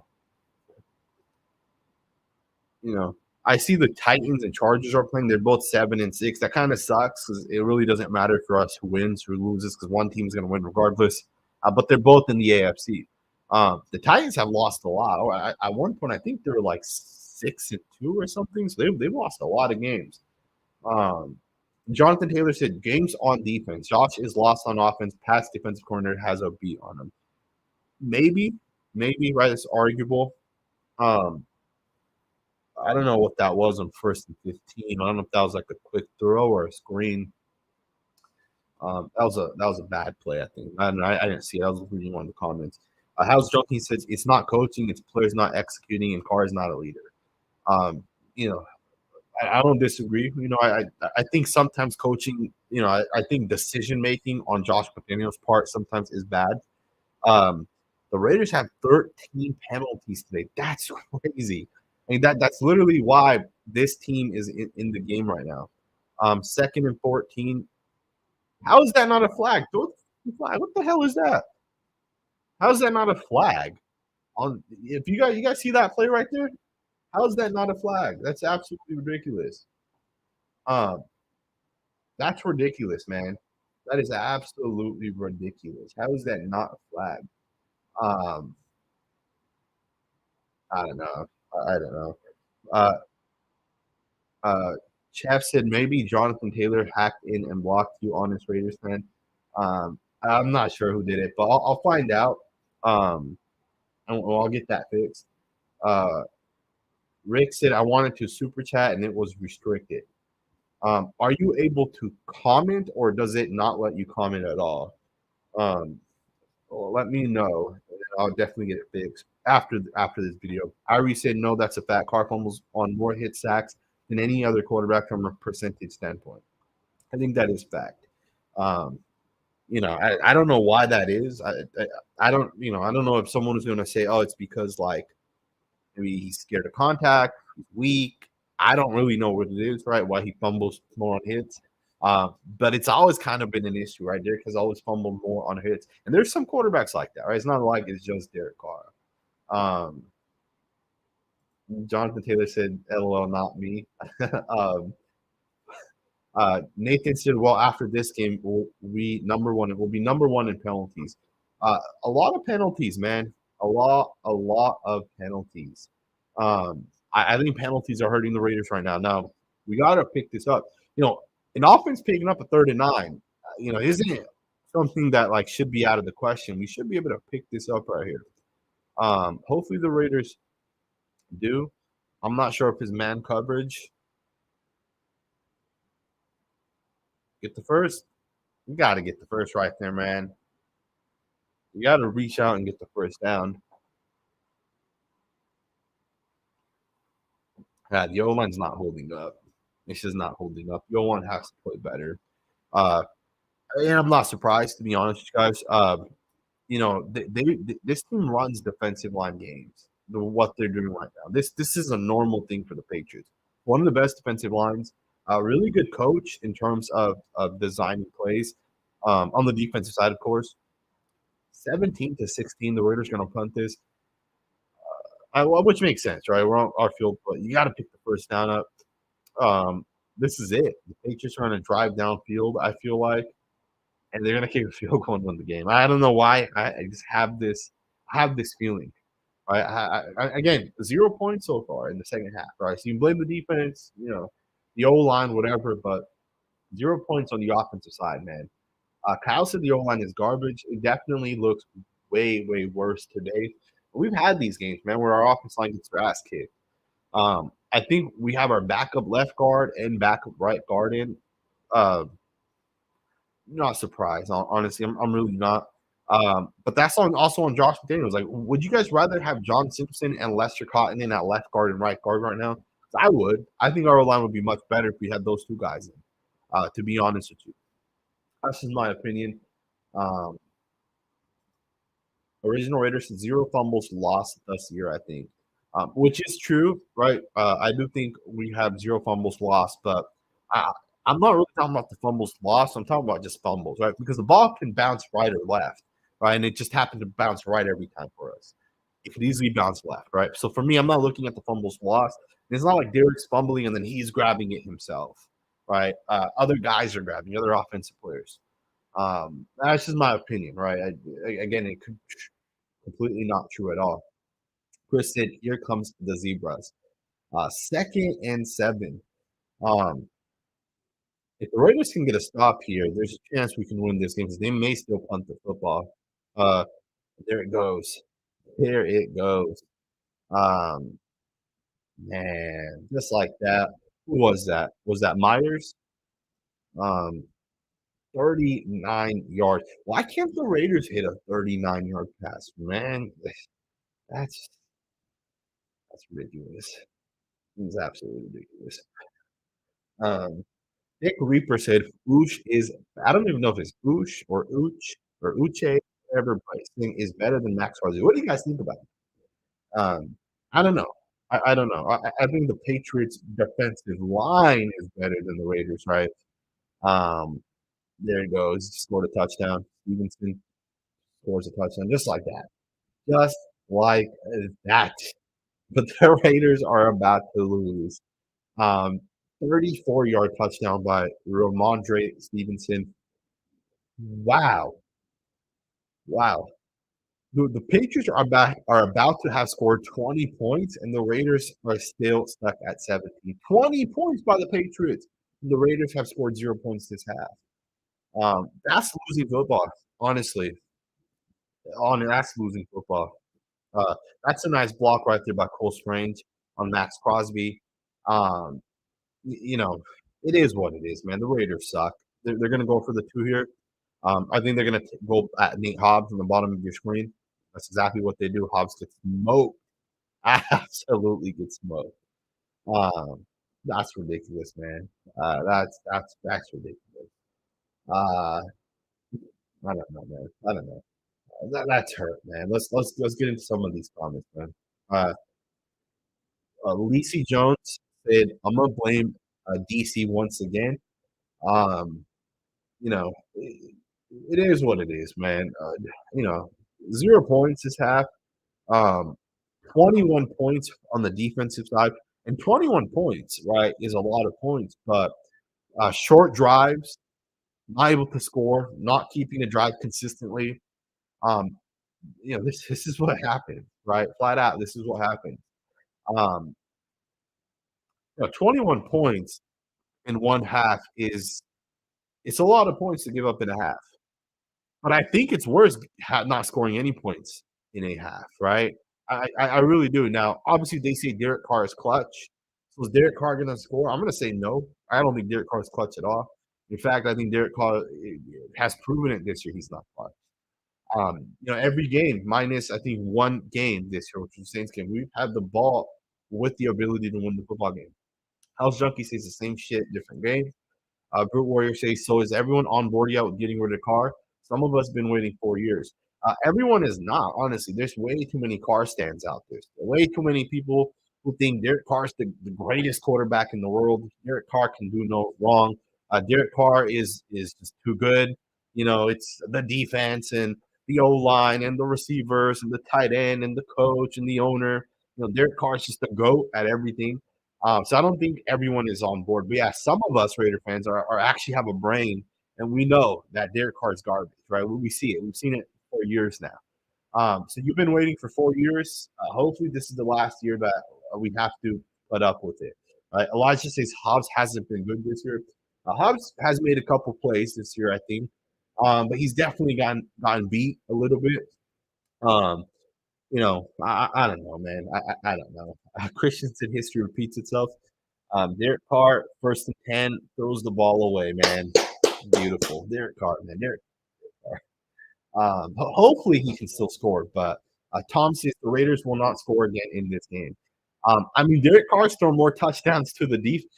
you know, I see the Titans and Chargers are playing. They're both 7-6. That kind of sucks because it really doesn't matter for us who wins, who loses, because one team's going to win regardless. But they're both in the AFC. The Titans have lost a lot. At one point, I think they were like 6-2 or something. So they've lost a lot of games. Um, Jonathan Taylor said, games on defense. Josh is lost on offense. Past defensive corner has a beat on him. Maybe, right? It's arguable. Um, I don't know what that was on first and 15. I don't know if that was like a quick throw or a screen. That was a bad play, I think. I didn't see it. I was reading one of the comments. House Junkie says it's not coaching, it's players not executing, and Carr is not a leader. Um, you know, I don't disagree. I think sometimes coaching, I think decision making on Josh McDaniel's part sometimes is bad. Um, the Raiders have 13 penalties today. That's crazy. I mean, that's literally why this team is in the game right now. Second and 14. How is that not a flag? What the hell is that? How is that not a flag? If you guys see that play right there, how is that not a flag? That's absolutely ridiculous. Um, that's ridiculous, man. That is absolutely ridiculous. How is that not a flag? Um, I don't know. I don't know. Uh, uh, Chef said maybe Jonathan Taylor hacked in and blocked you, honest Raiders fan. I'm not sure who did it, but I'll find out. Um, and I'll get that fixed. Uh, Rick said I wanted to super chat and it was restricted. Are you able to comment or does it not let you comment at all? Um, well, let me know. And I'll definitely get it fixed after this video. Irie said no, that's a fact. Carr fumbles on more hit sacks than any other quarterback from a percentage standpoint. I think that is fact. Um, I don't know why that is. I don't know if someone is going to say, oh, it's because like maybe he's scared of contact, he's weak. I don't really know what it is, right? Why he fumbles more on hits. But it's always kind of been an issue, right? Derek has always fumbled more on hits. And there's some quarterbacks like that, right? It's not like it's just Derek Carr. Um, Jonathan Taylor said, "LOL, not me." um, Nathan said, "Well, after this game, we number one. It will be number one in penalties. A lot of penalties, man. A lot of penalties. I think penalties are hurting the Raiders right now. Now we got to pick this up. You know, an offense picking up a 3rd and 9. Isn't something that like should be out of the question. We should be able to pick this up right here. Hopefully the Raiders do. I'm not sure if his man coverage get the first. You got to get the first right there, man. You got to reach out and get the first down. The O line's not holding up. It's just not holding up. The O line has to play better. Uh, and I'm not surprised, to be honest, guys. This team runs defensive line games. What they're doing right now. This is a normal thing for the Patriots. One of the best defensive lines. A really good coach in terms of designing plays. On the defensive side, of course. 17-16, the Raiders are going to punt this. Which makes sense, right? We're on our field, but you got to pick the first down up. This is it. The Patriots are going to drive downfield, I feel like, and they're going to kick a field goal and win the game. I don't know why. I just have this feeling. Right? Again, 0 points so far in the second half. Right? So you can blame the defense, the O line, whatever, but 0 points on the offensive side, man. Kyle said the O line is garbage. It definitely looks way, way worse today. We've had these games, man, where our offensive line gets their ass kicked. I think we have our backup left guard and backup right guard in. Uh, Not surprised, honestly. I'm really not. But that's also on Josh McDaniels. Like, would you guys rather have John Simpson and Lester Cotton in at left guard and right guard right now? I would. I think our line would be much better if we had those two guys in. To be honest with you, that's just my opinion. Um, Original Raiders 0 fumbles lost this year, I think, which is true, right? I do think we have 0 fumbles lost, but I, I'm not really talking about the fumbles lost. I'm talking about just fumbles, right? Because the ball can bounce right or left, right? And it just happened to bounce right every time for us. It could easily bounce left, right? So for me, I'm not looking at the fumbles lost. It's not like Derek's fumbling and then he's grabbing it himself, right? Other guys are grabbing, other offensive players. That's just my opinion, right? Again, it could completely not true at all. Chris said, "Here comes the zebras." 2nd and 7. Um, if the Raiders can get a stop here, there's a chance we can win this game because they may still punt the football. Uh, there it goes. There it goes. Um, Man, just like that. Who was that? Was that Myers? Um, 39 yards. Why can't the Raiders hit a 39-yard pass? Man, that's that's ridiculous. It's absolutely ridiculous. Um, Nick Reaper said Ooch is I don't even know if it's Ooch or Ooch or Uche, whatever, but his thing is better than Max Crosby. What do you guys think about it? I don't know. I don't know. I think the Patriots defensive line is better than the Raiders, right? Um, there it goes. Scored a touchdown. Stevenson scores a touchdown just like that. Just like that. But the Raiders are about to lose. 34-yard touchdown by Ramondre Stevenson. Wow. Wow. The Patriots are about to have scored 20 points, and the Raiders are still stuck at 17. 20 points by the Patriots. The Raiders have scored 0 points this half. That's losing football, honestly. That's losing football. Uh, that's a nice block right there by Cole Strange on Max Crosby. Um, it is what it is, man. The Raiders suck. They're going to go for the 2 here. I think they're going to go at Nate Hobbs on the bottom of your screen. That's exactly what they do. Hobbs gets smoked. Absolutely gets smoked. That's ridiculous, man. That's ridiculous. Uh, I don't know, man. I don't know. That's hurt, man. Let's get into some of these comments, man. Uh, Lacey Jones said, "I'm gonna blame DC once again." Um, it is what it is, man. 0 points this half. Um, 21 points on the defensive side, and 21 points, right, is a lot of points, but, short drives, not able to score, not keeping a drive consistently, um, this is what happened, right? Flat out, this is what happened. Um, 21 points in 1 half is it's a lot of points to give up in a half. But I think it's worse not scoring any points in a half, right? I really do. Now, obviously, they say Derek Carr is clutch. So is Derek Carr gonna score? I'm gonna say no. I don't think Derek Carr is clutch at all. In fact, I think Derek Carr has proven it this year he's not clutch. Every game minus I think 1 game this year, which was the Saints game, we've had the ball with the ability to win the football game. House Junkie says the same shit, different game. Brute Warrior says, "So is everyone on board yet with getting rid of car? Some of us been waiting 4 years. Everyone is not, honestly. There's way too many car stands out there. Way too many people who think Derek Carr is the greatest quarterback in the world. Derek Carr can do no wrong. Derek Carr is just too good. It's the defense and the O line and the receivers and the tight end and the coach and the owner. Derek Carr is just the goat at everything. So I don't think everyone is on board. But yeah, some of us Raider fans are actually have a brain, and we know that Derek Carr is garbage, right? We see it. We've seen it for years now. So you've been waiting for 4 years. Hopefully, this is the last year that we have to put up with it. Elijah says Hobbs hasn't been good this year. Hobbs has made a couple plays this year, I think, but he's definitely gotten beat a little bit. Um, I don't know, man. I don't know. Christensen history repeats itself. Derek Carr, 1st and 10, throws the ball away, man. Beautiful. Derek Carr, man. Derek Carr. Hopefully he can still score, but Tom says the Raiders will not score again in this game. Derek Carr's thrown more touchdowns to the defense.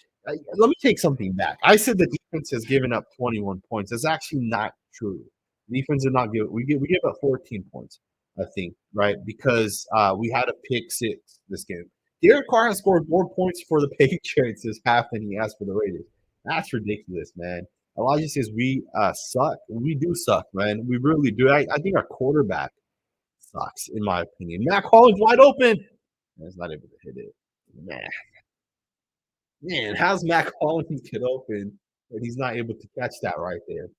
Let me take something back. I said the defense has given up 21 points. That's actually not true. Defense did not give. We give up 14 points, I think, right? Because we had a pick six this game. Derek Carr has scored more points for the Patriots this half than he has for the Raiders. That's ridiculous, man. Elijah says we suck. We do suck, man. We really do. I think our quarterback sucks, in my opinion. Matt Collins wide open. He's not able to hit it. Man, how's Matt Collins get open and he's not able to catch that right there?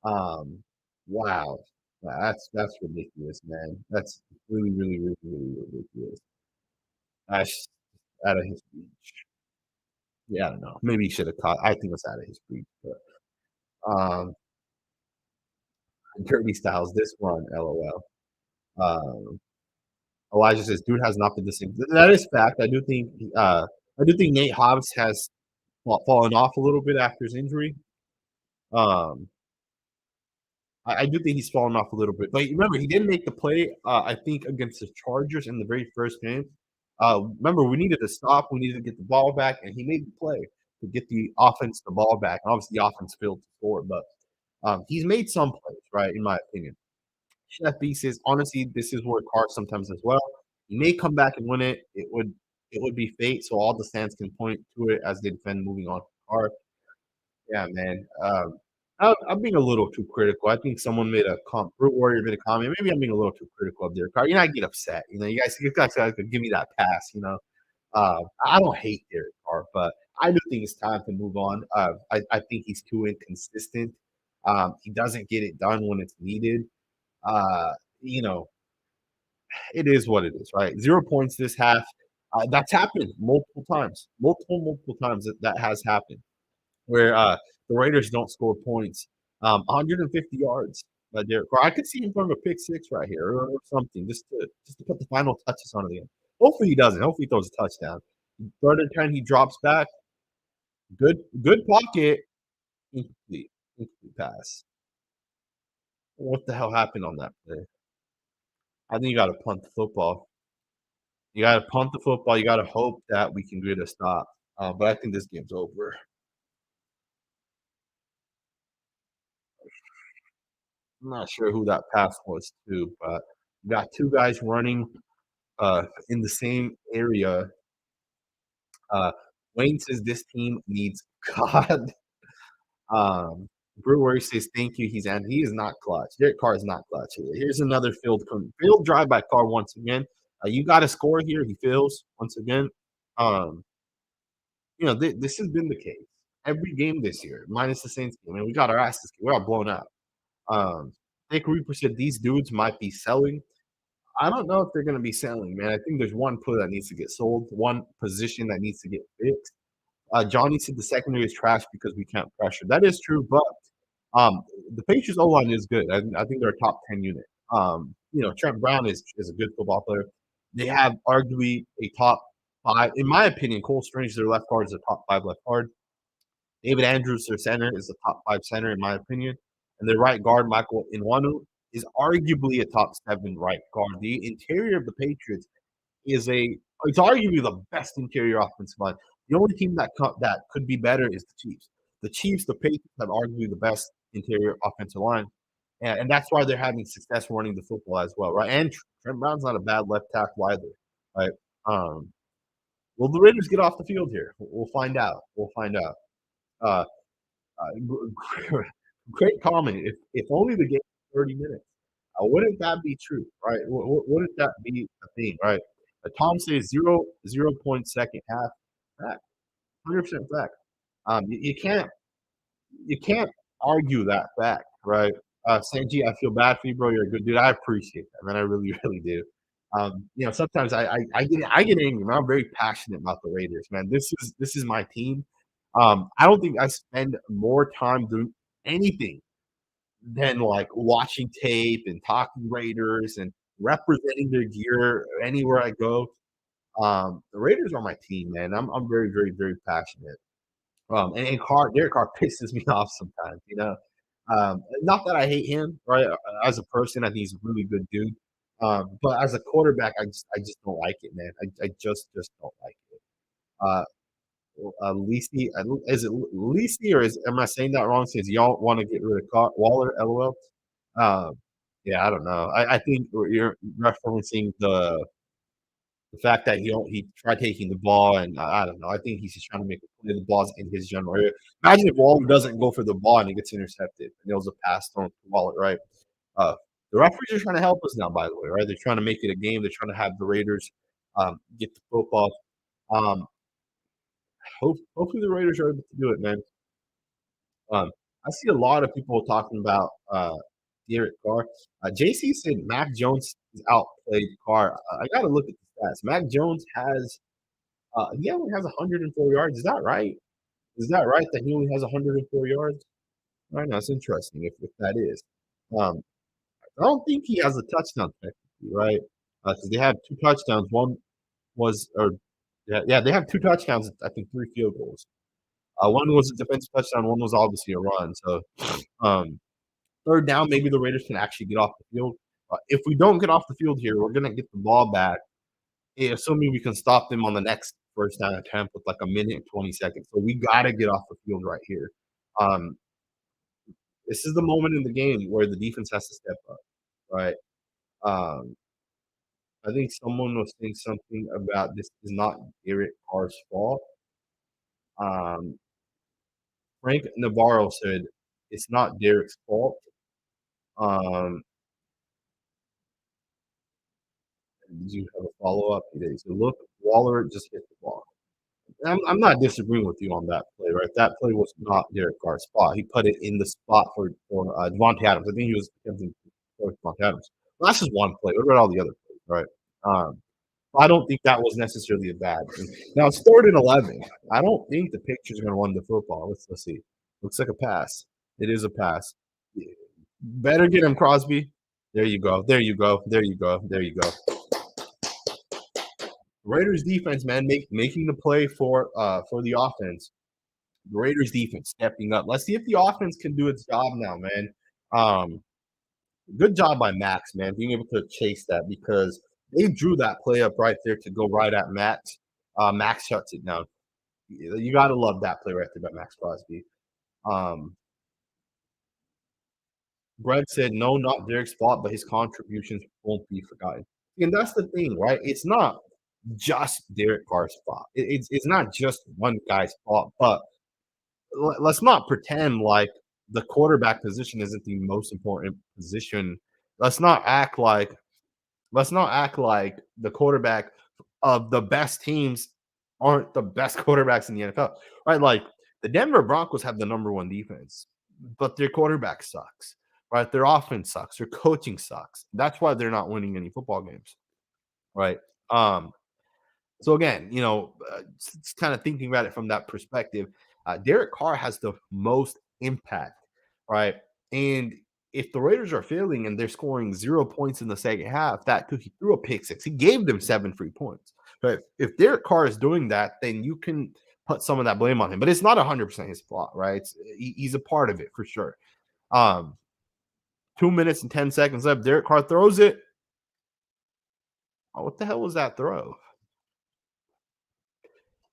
Um, wow. That's ridiculous, man. That's really, really, really, really ridiculous. That's out of his reach. Yeah, I don't know. Maybe he should have caught. I think it's out of his reach, but Dirty Styles, this one, LOL. Um, Elijah says, "Dude has not been the same." That is fact. I do think Nate Hobbs has fallen off a little bit after his injury. Um, I do think he's fallen off a little bit. But remember, he didn't make the play. I think against the Chargers in the very first game. Remember, we needed to stop. We needed to get the ball back, and he made the play to get the offense the ball back. And obviously, the offense failed to score, but he's made some plays, right? In my opinion. Chef B says, honestly, this is where Carr sometimes as well. He may come back and win it. It would be fate, so all the stands can point to it as they defend moving on. Carr, yeah, man. I'm being a little too critical. I think someone made a Brute Warrior made a comment. Maybe I'm being a little too critical of Derek Carr. I get upset. You guys give me that pass. I don't hate Derek Carr, but I do think it's time to move on. I think he's too inconsistent. He doesn't get it done when it's needed. Uh, you know, it is what it is, right? 0 points this half. That's happened multiple times. Multiple times that has happened where the Raiders don't score points. 150 yards by Derek Carr. I could see him throwing a pick six right here or something just to put the final touches on the end. Hopefully he doesn't. Hopefully he throws a touchdown. 3rd and 10, he drops back. Good pocket. Incomplete pass. What the hell happened on that play? I think you got to punt the football. You got to punt the football. You got to hope that we can get a stop. But I think this game's over. I'm not sure who that pass was to, but you got 2 guys running in the same area. Uh, Wayne says this team needs God. Brewer says thank you. He is not clutch. Derek Carr is not clutch. Here's another field drive by Carr once again. You got to score here. He feels once again. Um, this has been the case every game this year, minus the Saints game. And we got our asses kicked. We got blown out. Nick Reaper said these dudes might be selling. I don't know if they're going to be selling, man. I think there's one player that needs to get sold, one position that needs to get fixed. Johnny said the secondary is trash because we can't pressure. That is true, but um, the Patriots O line is good. I think they're a top 10 unit. Trent Brown is a good football player. They have arguably a top five, in my opinion. Cole Strange, their left guard, is a top five left guard. David Andrews, their center, is a top five center, in my opinion. And their right guard, Michael Inwanu, is arguably a top seven right guard. The interior of the Patriots is it's arguably the best interior offensive line. The only team that could be better is the Chiefs. The Chiefs, the Patriots have arguably the best interior offensive line, and that's why they're having success running the football as well, right? And Trent Brown's not a bad left tackle either, right? Um, will the Raiders get off the field here? We'll find out. We'll find out. Uh, Great comment. If only the game was 30 minutes, wouldn't that be true, right? Wouldn't that be a thing, right? Tom says 0 point second half. Fact, 100% fact. You can't argue that fact, right? Sanji, I feel bad for you, bro. You're a good dude. I appreciate that, man. I really, really do. Sometimes I get angry, man. I'm very passionate about the Raiders, man. This is my team. I don't think I spend more time doing anything than like watching tape and talking Raiders and representing their gear anywhere I go. The Raiders are my team, man. I'm very, very, very passionate. And Derek Carr pisses me off sometimes, Not that I hate him, right? As a person, I think he's a really good dude. But as a quarterback, I just don't like it, man. I just don't like it. Uh, Lisi, is it Lisi or am I saying that wrong? Says y'all want to get rid of Waller? LOL. Um, yeah, I don't know. I think you're referencing the fact that he tried taking the ball, and I don't know. I think he's just trying to make a play. The ball's in his general area. Imagine if Waller doesn't go for the ball and it gets intercepted, and it was a pass thrown to Waller, right? The referees are trying to help us now, by the way, right? They're trying to make it a game. They're trying to have the Raiders get the football. Um, hopefully the Raiders are able to do it, man. I see a lot of people talking about Derek Carr. JC said Mac Jones has outplayed Carr. I got to look at the stats. Mac Jones he only has 104 yards. Is that right? Is that right that he only has 104 yards? Right now, it's interesting if that is. Um, I don't think he has a touchdown technically, right? Because they have two touchdowns. One was, or yeah, they have two touchdowns. I think three field goals. One was a defensive touchdown. One was obviously a run. So, third down, maybe the Raiders can actually get off the field. If we don't get off the field here, we're gonna get the ball back, assuming we can stop them on the next first down attempt with like a minute and 20 seconds. So we gotta get off the field right here. Um, this is the moment in the game where the defense has to step up, right? Um, I think someone was saying something about this is not Derek Carr's fault. Um, Frank Navarro said it's not Derek's fault. Um, did you have a follow up? He did. So look, Waller just hit the ball. I'm not disagreeing with you on that play, right? That play was not Derek Carr's spot. He put it in the spot for Devontae Adams. I think he was attempting for Devontae Adams. Well, that's just one play. What about all the other plays, right? I don't think that was necessarily a bad thing. Now it's 3rd and 11. I don't think the Pictures are going to run the football. Let's see. Looks like a pass. It is a pass. Better get him, Crosby. There you go. There you go. There you go. There you go. Raiders defense, man, making the play for the offense. The Raiders defense stepping up. Let's see if the offense can do its job now, man. Good job by Max, man, being able to chase that because they drew that play up right there to go right at Max. Max shuts it down. You got to love that play right there by Max Crosby. Greg said, no, not Derek's fault, but his contributions won't be forgotten. And that's the thing, right? It's not just Derek Carr's fault. It's not just one guy's fault, but let's not pretend like the quarterback position isn't the most important position. Let's not act like Let's not act like the quarterback of the best teams aren't the best quarterbacks in the NFL, right? Like the Denver Broncos have the number one defense, but their quarterback sucks, right? Their offense sucks, their coaching sucks. That's why they're not winning any football games, right? Um, so again, kind of thinking about it from that perspective, Derek Carr has the most impact, right? And if the Raiders are failing and they're scoring 0 points in the second half, that he threw a pick six. He gave them 7 free points. But if Derek Carr is doing that, then you can put some of that blame on him. But it's not 100% his fault, right? He's a part of it for sure. Um, 2 minutes and 10 seconds left. Derek Carr throws it. Oh, what the hell was that throw?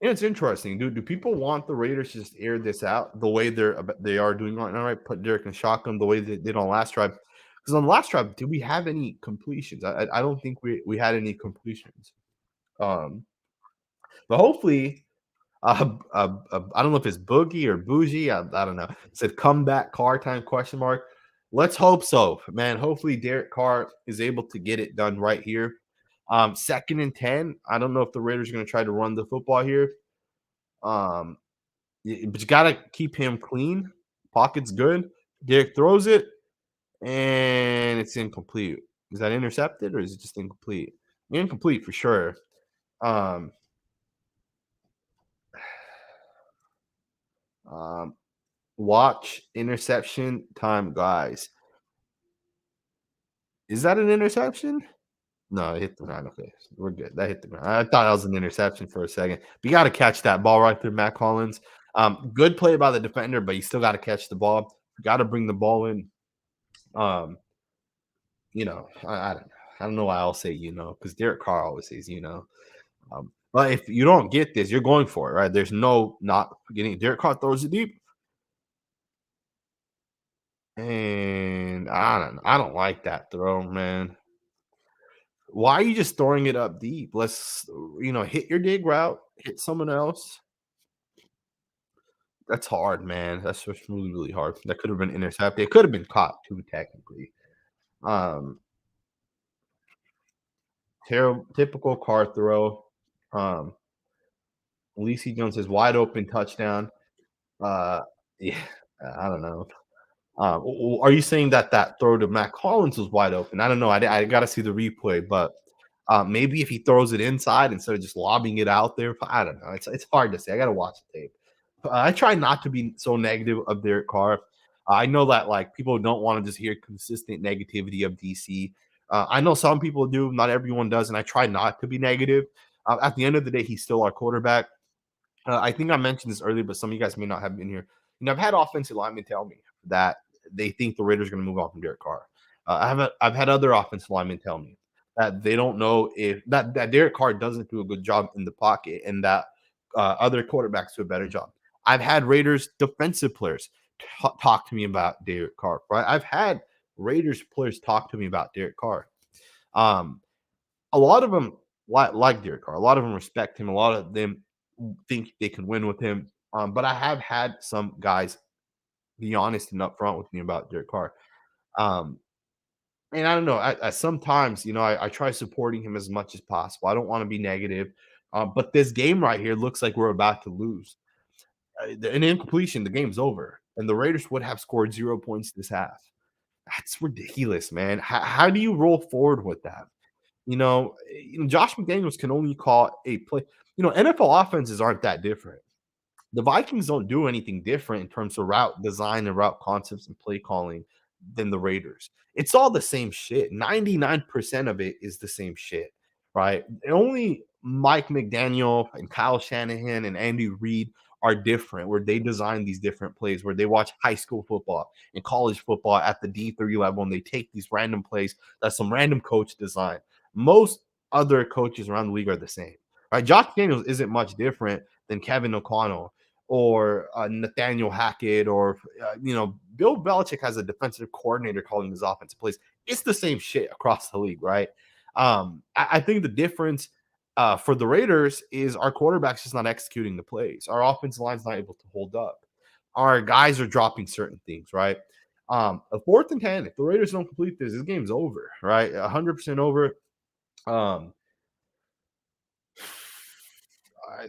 Yeah, it's interesting. Do people want the Raiders to just air this out the way they are doing right now, right? Put Derek in shotgun the way they did on last drive. Because on the last drive, did we have any completions? I don't think we had any completions. Um, but hopefully, I don't know if it's Boogie or Bougie. I don't know. It said comeback car time question mark. Let's hope so, man. Hopefully, Derek Carr is able to get it done right here. 2nd and 10. I don't know if the Raiders are going to try to run the football here. Um, but you gotta keep him clean. Pocket's good. Derek throws it, and it's incomplete. Is that intercepted or is it just incomplete? Incomplete for sure. Um, um, watch interception time, guys. Is that an interception? No, it hit the ground. Okay, we're good. That hit the ground. I thought that was an interception for a second. But you got to catch that ball right there, Matt Collins. Good play by the defender, but you still got to catch the ball. Got to bring the ball in. Um, I don't know why I'll say because Derek Carr always says. But if you don't get this, you're going for it, right? There's no not getting. Derek Carr throws it deep, and I don't like that throw, man. Why are you just throwing it up deep? Let's hit your dig route, hit someone else. That's hard, man. That's just really, really hard. That could have been intercepted. It could have been caught too, technically. Um, Terrible, typical Carr throw. Um, Lacey Jones says wide open touchdown. Uh, yeah, I don't know. Are you saying that throw to Matt Collins was wide open? I don't know. I got to see the replay, but maybe if he throws it inside instead of just lobbing it out there, I don't know. It's hard to say. I got to watch the tape. I try not to be so negative of Derek Carr. I know that like people don't want to just hear consistent negativity of DC. I know some people do, not everyone does, and I try not to be negative. At the end of the day, he's still our quarterback. I think I mentioned this earlier, but some of you guys may not have been here. I've had offensive linemen tell me that they think the Raiders are going to move on from Derek Carr. I've had other offensive linemen tell me that they don't know if that Derek Carr doesn't do a good job in the pocket, and that other quarterbacks do a better job. I've had Raiders defensive players talk to me about Derek Carr. Right? I've had Raiders players talk to me about Derek Carr. Um, a lot of them like Derek Carr. A lot of them respect him. A lot of them think they can win with him. But I have had some guys be honest and upfront with me about Derek Carr. Um, and I don't know. I sometimes, I try supporting him as much as possible. I don't want to be negative. But this game right here looks like we're about to lose. An incompletion, the game's over. And the Raiders would have scored 0 points this half. That's ridiculous, man. How do you roll forward with that? Josh McDaniels can only call a play. NFL offenses aren't that different. The Vikings don't do anything different in terms of route design and route concepts and play calling than the Raiders. It's all the same shit. 99% of it is the same shit, right? Only Mike McDaniel and Kyle Shanahan and Andy Reid are different, where they design these different plays, where they watch high school football and college football at the D3 level, and they take these random plays that some random coach designed. Most other coaches around the league are the same, right? Josh Daniels isn't much different than Kevin O'Connell or Nathaniel Hackett, or Bill Belichick has a defensive coordinator calling his offensive plays. It's the same shit across the league, right? I think the difference for the Raiders is our quarterback's just not executing the plays. Our offensive line's not able to hold up. Our guys are dropping certain things, right? A 4th and 10, if the Raiders don't complete this game's over, right? 100% over. Um, I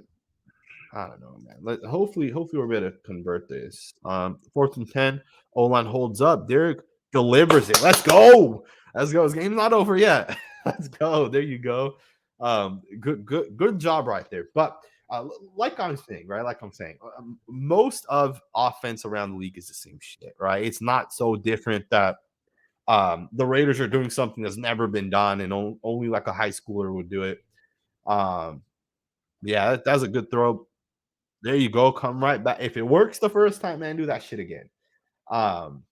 I don't know, man. Hopefully we're able to convert this. 4th and 10. O line holds up. Derek delivers it. Let's go. Let's go. This game's not over yet. Let's go. There you go. Good job right there. But like I'm saying, right? Like I'm saying, most of offense around the league is the same shit, right? It's not so different that the Raiders are doing something that's never been done, and only like a high schooler would do it. Um, yeah, that's a good throw. There you go. Come right back. If it works the first time, man, do that shit again. Um,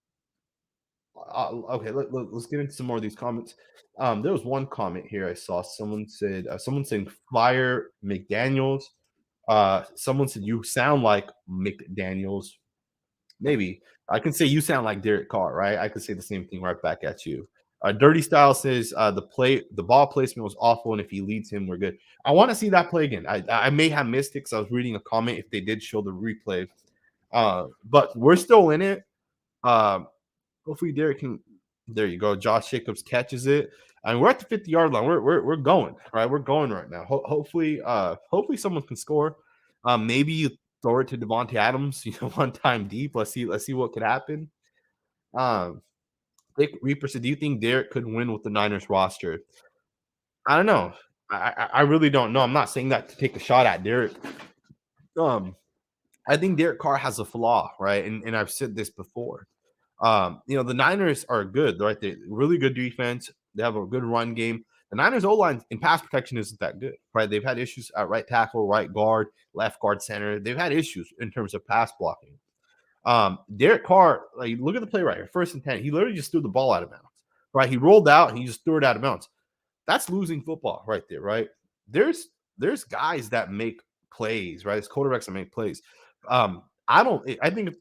okay, us get into some more of these comments. There was one comment here I saw. Someone saying fire McDaniels. Someone said you sound like McDaniels. Maybe I can say you sound like Derek Carr, right? I could say the same thing right back at you. Dirty Style says the ball placement was awful, and if he leads him, we're good. I want to see that play again. I may have missed it because I was reading a comment if they did show the replay. But we're still in it. Uh, hopefully Derek can. There you go. Josh Jacobs catches it, and we're at the 50-yard line. We're going right. We're going right now. Hopefully someone can score. Maybe you throw it to Devontae Adams, one time deep. Let's see what could happen. Um, Nick Reaper said, "Do you think Derek could win with the Niners roster?" I don't know. I really don't know. I'm not saying that to take a shot at Derek. Um, I think Derek Carr has a flaw, right? And I've said this before. The Niners are good, right? They really good defense. They have a good run game. The Niners O line in pass protection isn't that good, right? They've had issues at right tackle, right guard, left guard, center. They've had issues in terms of pass blocking. Derek Carr, like look at the play right here, 1st and 10. He literally just threw the ball out of bounds, right? He rolled out and he just threw it out of bounds. That's losing football right there, right? There's guys that make plays, right? It's quarterbacks that make plays. I think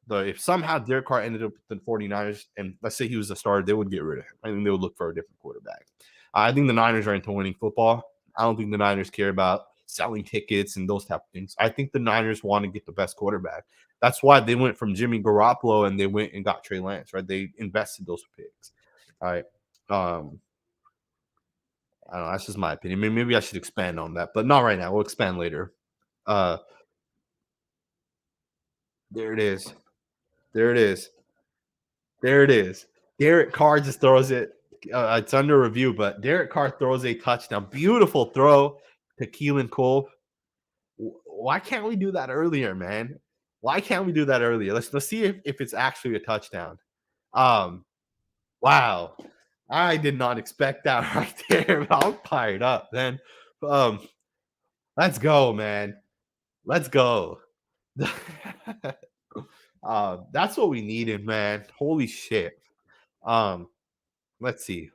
if somehow Derek Carr ended up with the 49ers and let's say he was a starter, they would get rid of him. I think they would look for a different quarterback. I think the Niners are into winning football. I don't think the Niners care about selling tickets and those type of things. I think the Niners want to get the best quarterback. That's why they went from Jimmy Garoppolo and they went and got Trey Lance, right? They invested those picks. All right. Um, I don't know. That's just my opinion. Maybe I should expand on that, but not right now. We'll expand later. Uh, there it is. There it is. There it is. Derek Carr just throws it. It's under review, but Derek Carr throws a touchdown. Beautiful throw to Keelan Cole. Why can't we do that earlier, man? Why can't we do that earlier? Let's see if it's actually a touchdown. Um, wow. I did not expect that right there. I'm fired up, man. Um, let's go, man. Let's go. That's what we needed, man. Holy shit. Um, let's see.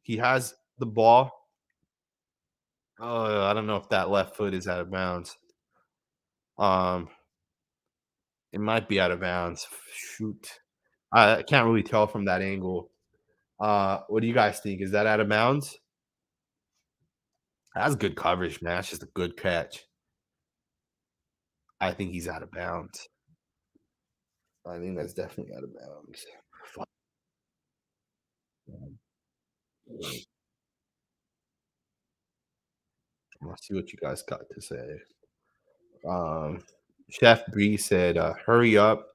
He has the ball. I don't know if that left foot is out of bounds. Um, it might be out of bounds. Shoot. I can't really tell from that angle. What do you guys think? Is that out of bounds? That's good coverage, man. That's just a good catch. I think he's out of bounds. I think that's definitely out of bounds. Fuck, man. Let's see what you guys got to say. Um, Chef Bree said, "Hurry up,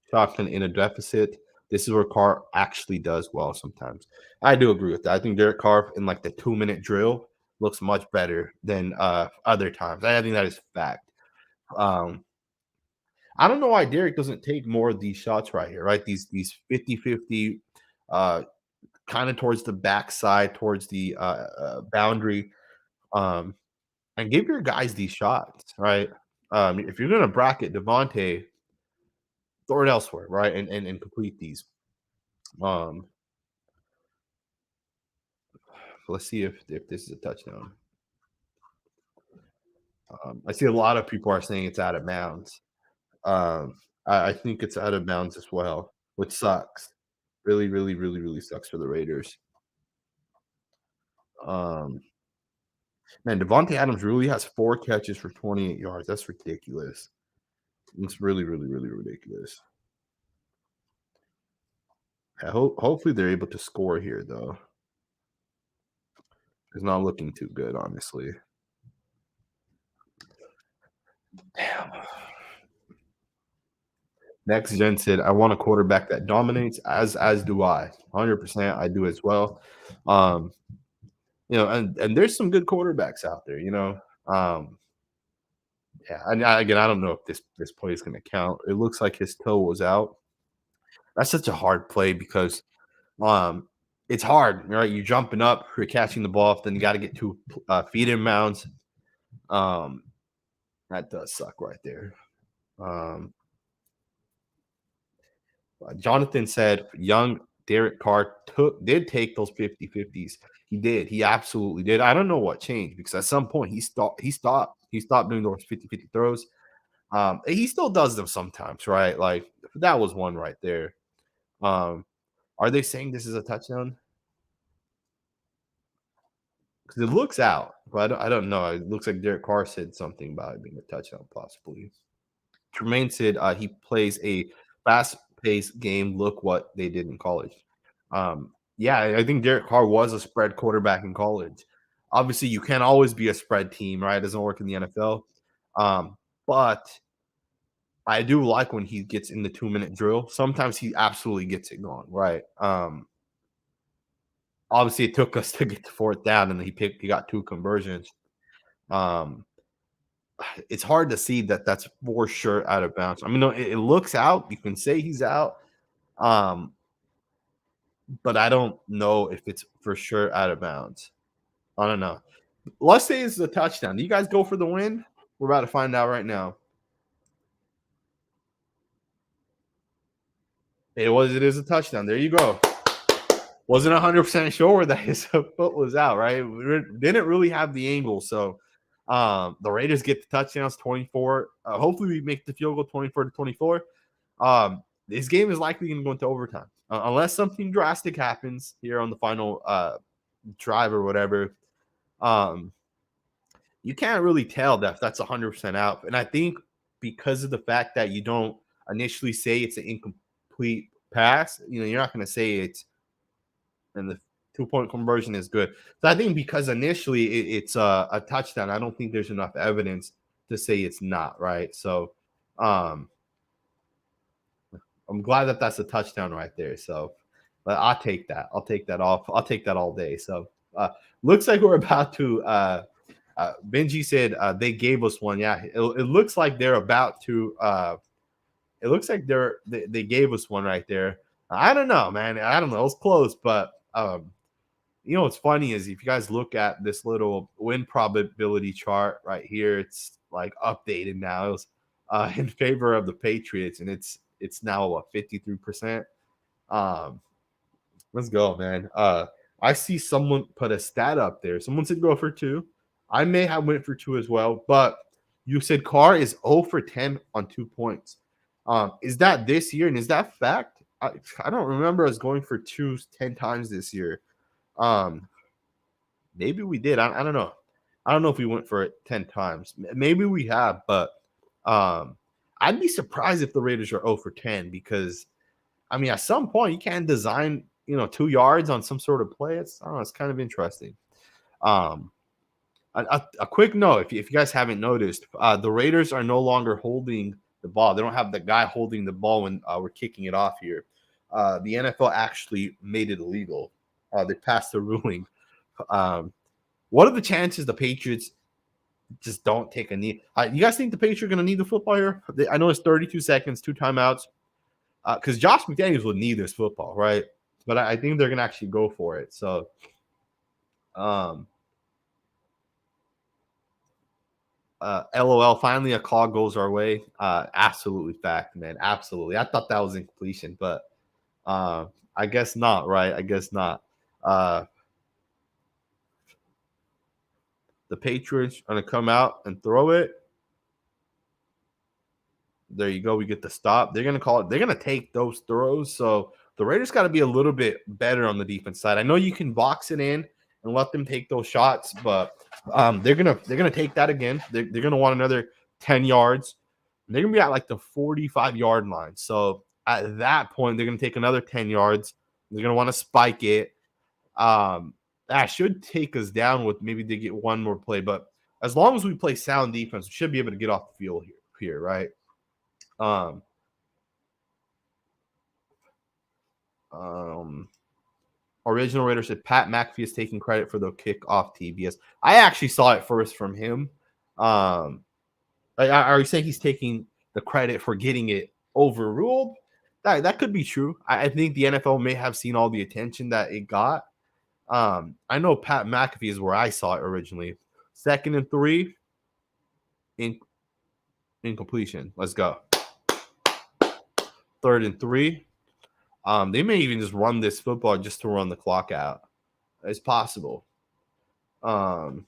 chocolate in a deficit." This is where Carr actually does well sometimes. I do agree with that. I think Derek Carr in like the 2-minute drill looks much better than other times. I think that is fact. Um, I don't know why Derek doesn't take more of these shots right here, right? These 50-50, uh, kind of towards the backside, towards the boundary. Um, and give your guys these shots, right? If you're gonna bracket Devontae, throw it elsewhere, right? And complete these. Um, let's see if this is a touchdown. I see a lot of people are saying it's out of bounds. I think it's out of bounds as well, which sucks. Really, really, really, really sucks for the Raiders. Um, man, Devontae Adams really has 4 catches for 28 yards. That's ridiculous. It's really, really, really ridiculous. Hopefully they're able to score here, though. It's not looking too good, honestly. Damn. Next gen said, "I want a quarterback that dominates." As do I. 100%, I do as well. Um, and there's some good quarterbacks out there. Um, yeah. And again, I don't know if this play is going to count. It looks like his toe was out. That's such a hard play because um, it's hard, right? You're jumping up, you're catching the ball, then you got to get 2 feet in mounds. Um, that does suck right there. Um, Jonathan said young Derek Carr did take those 50-50s. He did. He absolutely did. I don't know what changed because at some point he stopped doing those 50-50 throws. He still does them sometimes, right? Like that was one right there. Um, are they saying this is a touchdown? Because it looks out, but I don't know. It looks like Derek Carr said something about it being a touchdown, possibly. Tremaine said he plays a fast-paced game. Look what they did in college. Yeah, I think Derek Carr was a spread quarterback in college. Obviously, you can't always be a spread team, right? It doesn't work in the NFL. But I do like when he gets in the 2-minute drill. Sometimes he absolutely gets it going, right? Obviously, it took us to get to fourth down, and he got 2 conversions. Um, it's hard to see that that's for sure out of bounds. I mean, no, it looks out. You can say he's out. Um, but I don't know if it's for sure out of bounds. I don't know. Let's say it's a touchdown. Do you guys go for the win? We're about to find out right now. It is a touchdown. There you go. Wasn't 100% sure that his foot was out, right? Didn't really have the angle. So the Raiders get the touchdowns 24. Hopefully we make the field goal 24-24. This game is likely going to go into overtime unless something drastic happens here on the final drive or whatever. Um, you can't really tell that if that's 100% out. And I think because of the fact that you don't initially say it's an incomplete pass, you're not going to say it's and the 2-point conversion is good. So I think because initially it's a touchdown, I don't think there's enough evidence to say it's not right. So um, I'm glad that that's a touchdown right there. So but I'll take that. I'll take that off. I'll take that all day. So looks like we're about to. Benji said they gave us one. Yeah, it looks like they're about to. It looks like they gave us one right there. I don't know, man. I don't know. It was close, but what's funny is if you guys look at this little win probability chart right here, it's like updated now. It was in favor of the Patriots, and it's now what 53%. Um, let's go, man. I see someone put a stat up there. Someone said go for 2. I may have went for 2 as well, but you said Carr is 0 for 10 on 2 points. Is that this year, and is that fact? I don't remember us going for 2 10 times this year. Maybe we did. I don't know. I don't know if we went for it 10 times. Maybe we have, but I'd be surprised if the Raiders are 0 for 10 because I mean, at some point you can design, 2 yards on some sort of play. I don't know, it's kind of interesting. Um, a quick note, if you guys haven't noticed, the Raiders are no longer holding the ball. They don't have the guy holding the ball when we're kicking it off here. The NFL actually made it illegal. They passed the ruling. What are the chances the Patriots just don't take a knee? You guys think the Patriots are going to need the football here? I know it's 32 seconds, 2 timeouts. Because Josh McDaniels would need this football, right? But I think they're going to actually go for it. So, LOL, finally a call goes our way. Absolutely fact, man. Absolutely. I thought that was incompletion, but I guess not, right? I guess not. The Patriots are going to come out and throw it. There you go. We get the stop. They're going to call it. They're going to take those throws. So the Raiders got to be a little bit better on the defense side. I know you can box it in and let them take those shots, but they're gonna take that again. They're gonna want another 10 yards. They're gonna be at like the 45-yard line. So at that point, they're gonna take another 10 yards. They're gonna want to spike it. that should take us down with maybe they get one more play. But as long as we play sound defense, we should be able to get off the field here, right? Um, Original Raider said Pat McAfee is taking credit for the kickoff TBS. I actually saw it first from him. Are you saying he's taking the credit for getting it overruled? That could be true. I think the NFL may have seen all the attention that it got. I know Pat McAfee is where I saw it originally. 2nd and 3, incompletion. Let's go. 3rd and 3. They may even just run this football just to run the clock out. It's possible. Truth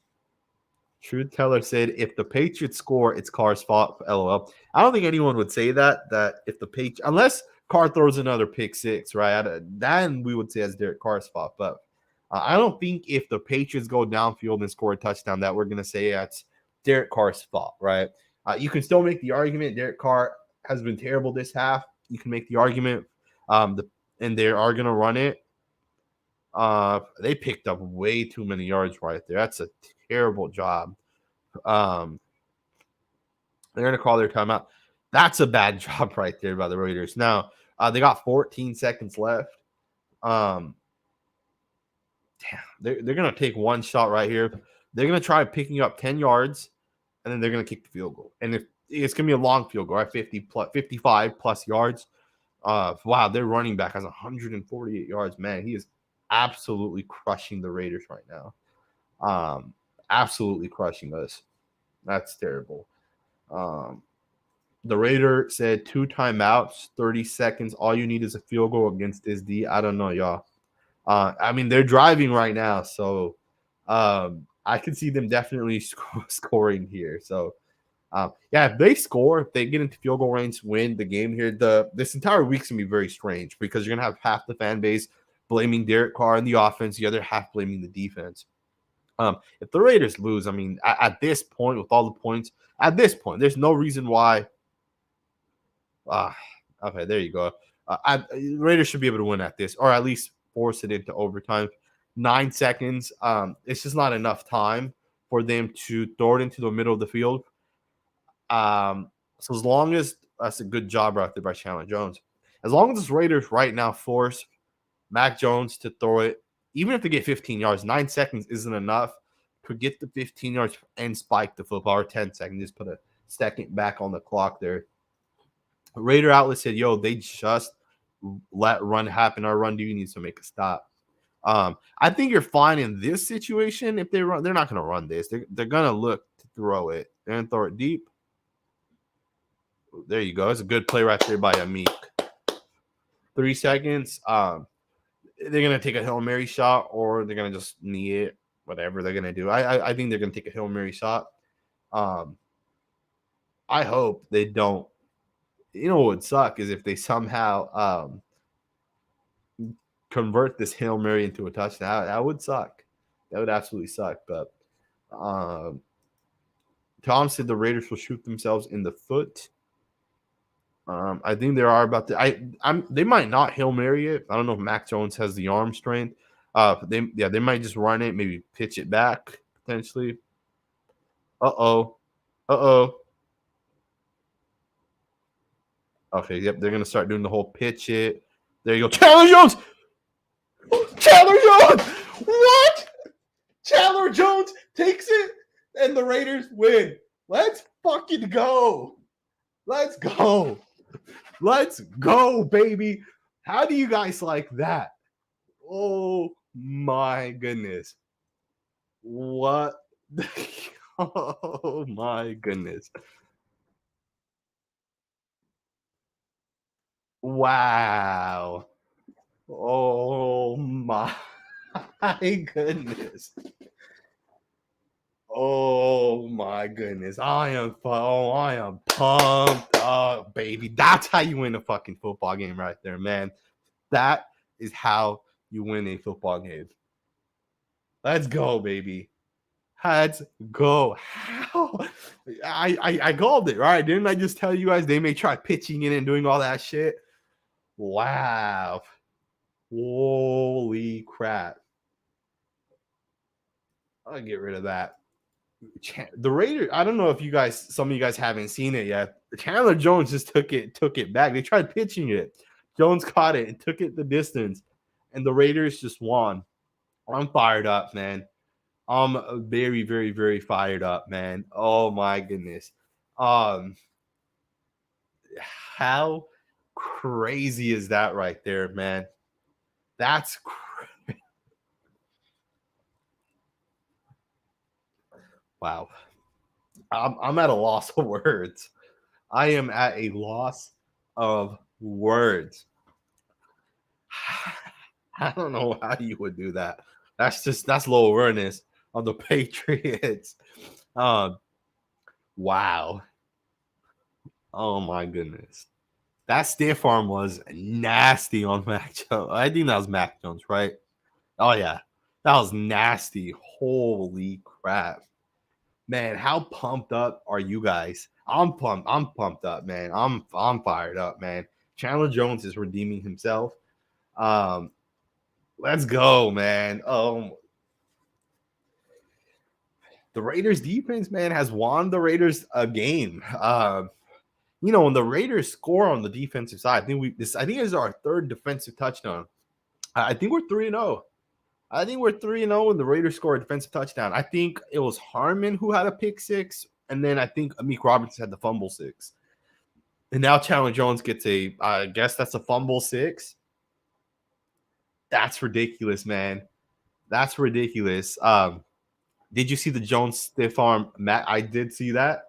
Teller said, if the Patriots score, it's Carr's fault. LOL. I don't think anyone would say that if the Patriots, unless Carr throws another pick six, right? Then we would say it's Derek Carr's fault. But I don't think if the Patriots go downfield and score a touchdown that we're going to say that's Derek Carr's fault, right? You can still make the argument Derek Carr has been terrible this half. You can make the argument, and they are going to run it. They picked up way too many yards right there. That's a terrible job. They're going to call their timeout. That's a bad job right there by the Raiders. Now, they got 14 seconds left. They're going to take one shot right here. They're going to try picking up 10 yards, and then they're going to kick the field goal. And if it's going to be a long field goal, right? 55 plus yards. Wow, their running back has 148 yards. Man, he is absolutely crushing the Raiders right now. Absolutely crushing us. That's terrible. The Raider said 2 timeouts, 30 seconds. All you need is a field goal against this D. I don't know, y'all. I mean, they're driving right now, so I can see them definitely scoring here. So, yeah, if they score, if they get into field goal range, win the game here, this entire week's going to be very strange because you're going to have half the fan base blaming Derek Carr and the offense, the other half blaming the defense. If the Raiders lose, I mean, at this point, with all the points, at this point, there's no reason why. Okay, there you go. The Raiders should be able to win at this, or at least force it into overtime. 9 seconds. It's just not enough time for them to throw it into the middle of the field. So as long as that's a good job right there by Chandler Jones. As long as the Raiders right now force Mac Jones to throw it, even if they get 15 yards, 9 seconds isn't enough to get the 15 yards and spike the football, or 10 seconds. Just put a second back on the clock there. Raider outlet said, yo, they just let run happen. Our run D needs to make a stop. I think you're fine in this situation. If they run, they're not going to run this. They're going to look to throw it. They're going to throw it deep. There you go. That's a good play right there by Amik. 3 seconds. They're going to take a Hail Mary shot, or they're going to just knee it, whatever they're going to do. I think they're going to take a Hail Mary shot. I hope they don't. You know what would suck is if they somehow convert this Hail Mary into a touchdown. That would suck. That would absolutely suck. But Tom said the Raiders will shoot themselves in the foot. I think there are about they might not Hail Mary it. I don't know if Mac Jones has the arm strength. They might just run it, maybe pitch it back potentially. Uh-oh. Okay, yep, they're gonna start doing the whole pitch it. There you go. Chandler Jones! Chandler Jones! What? Chandler Jones takes it and the Raiders win. Let's fucking go. Let's go. Let's go, baby. How do you guys like that? Oh my goodness. What? Oh my goodness. Wow. Oh my goodness. Oh my goodness. I am pumped up, baby. That's how you win a fucking football game right there, man. That is how you win a football game. Let's go, baby. Let's go. How? I called it, right? Didn't I just tell you guys they may try pitching in and doing all that shit? Wow. Holy crap. I'll get rid of that. The Raiders. I don't know if some of you guys haven't seen it yet. Chandler Jones just took it back. They tried pitching it. Jones caught it and took it the distance, and the Raiders just won. I'm fired up, man. I'm very, very, very fired up, man. Oh my goodness. Um, how crazy is that right there, man? That's wow. I'm at a loss of words. I am at a loss of words. I don't know how you would do that. That's low awareness of the Patriots. Um, wow. Oh my goodness. That stiff arm was nasty on Mac Jones. I think that was Mac Jones, right? Oh yeah. That was nasty. Holy crap. Man, how pumped up are you guys? I'm pumped. I'm pumped up, man. I'm fired up, man. Chandler Jones is redeeming himself. Um, let's go, man. The Raiders defense, man, has won the Raiders a game. When the Raiders score on the defensive side, I think this is our third defensive touchdown. I think we're 3-0. I think we're 3-0 when the Raiders score a defensive touchdown. I think it was Harmon who had a pick six, and then I think Amik Robertson had the fumble six. And now Chandler Jones gets I guess that's a fumble six. That's ridiculous, man. That's ridiculous. Did you see the Jones stiff arm? Matt, I did see that.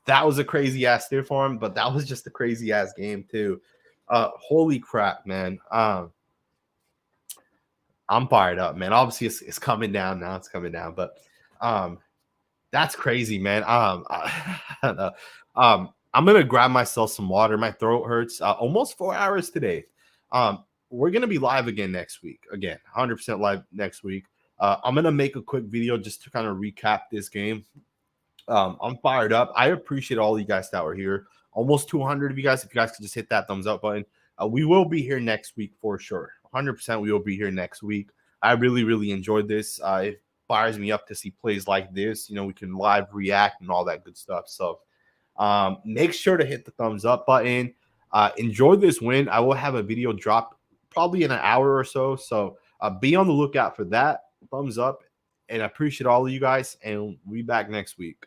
That was a crazy ass stiff arm, but that was just a crazy ass game too. Holy crap, man. I'm fired up, man. Obviously, it's coming down now. It's coming down, but that's crazy, man. I'm gonna grab myself some water. My throat hurts. Almost 4 hours today. We're gonna be live again next week. Again, 100% live next week. I'm gonna make a quick video just to kind of recap this game. I'm fired up. I appreciate all you guys that were here. Almost 200 of you guys. If you guys could just hit that thumbs up button. We will be here next week for sure. 100% we will be here next week. I really, really enjoyed this. It fires me up to see plays like this. We can live react and all that good stuff. So make sure to hit the thumbs up button. Enjoy this win. I will have a video drop probably in an hour or so. So be on the lookout for that. Thumbs up. And I appreciate all of you guys. And we'll be back next week.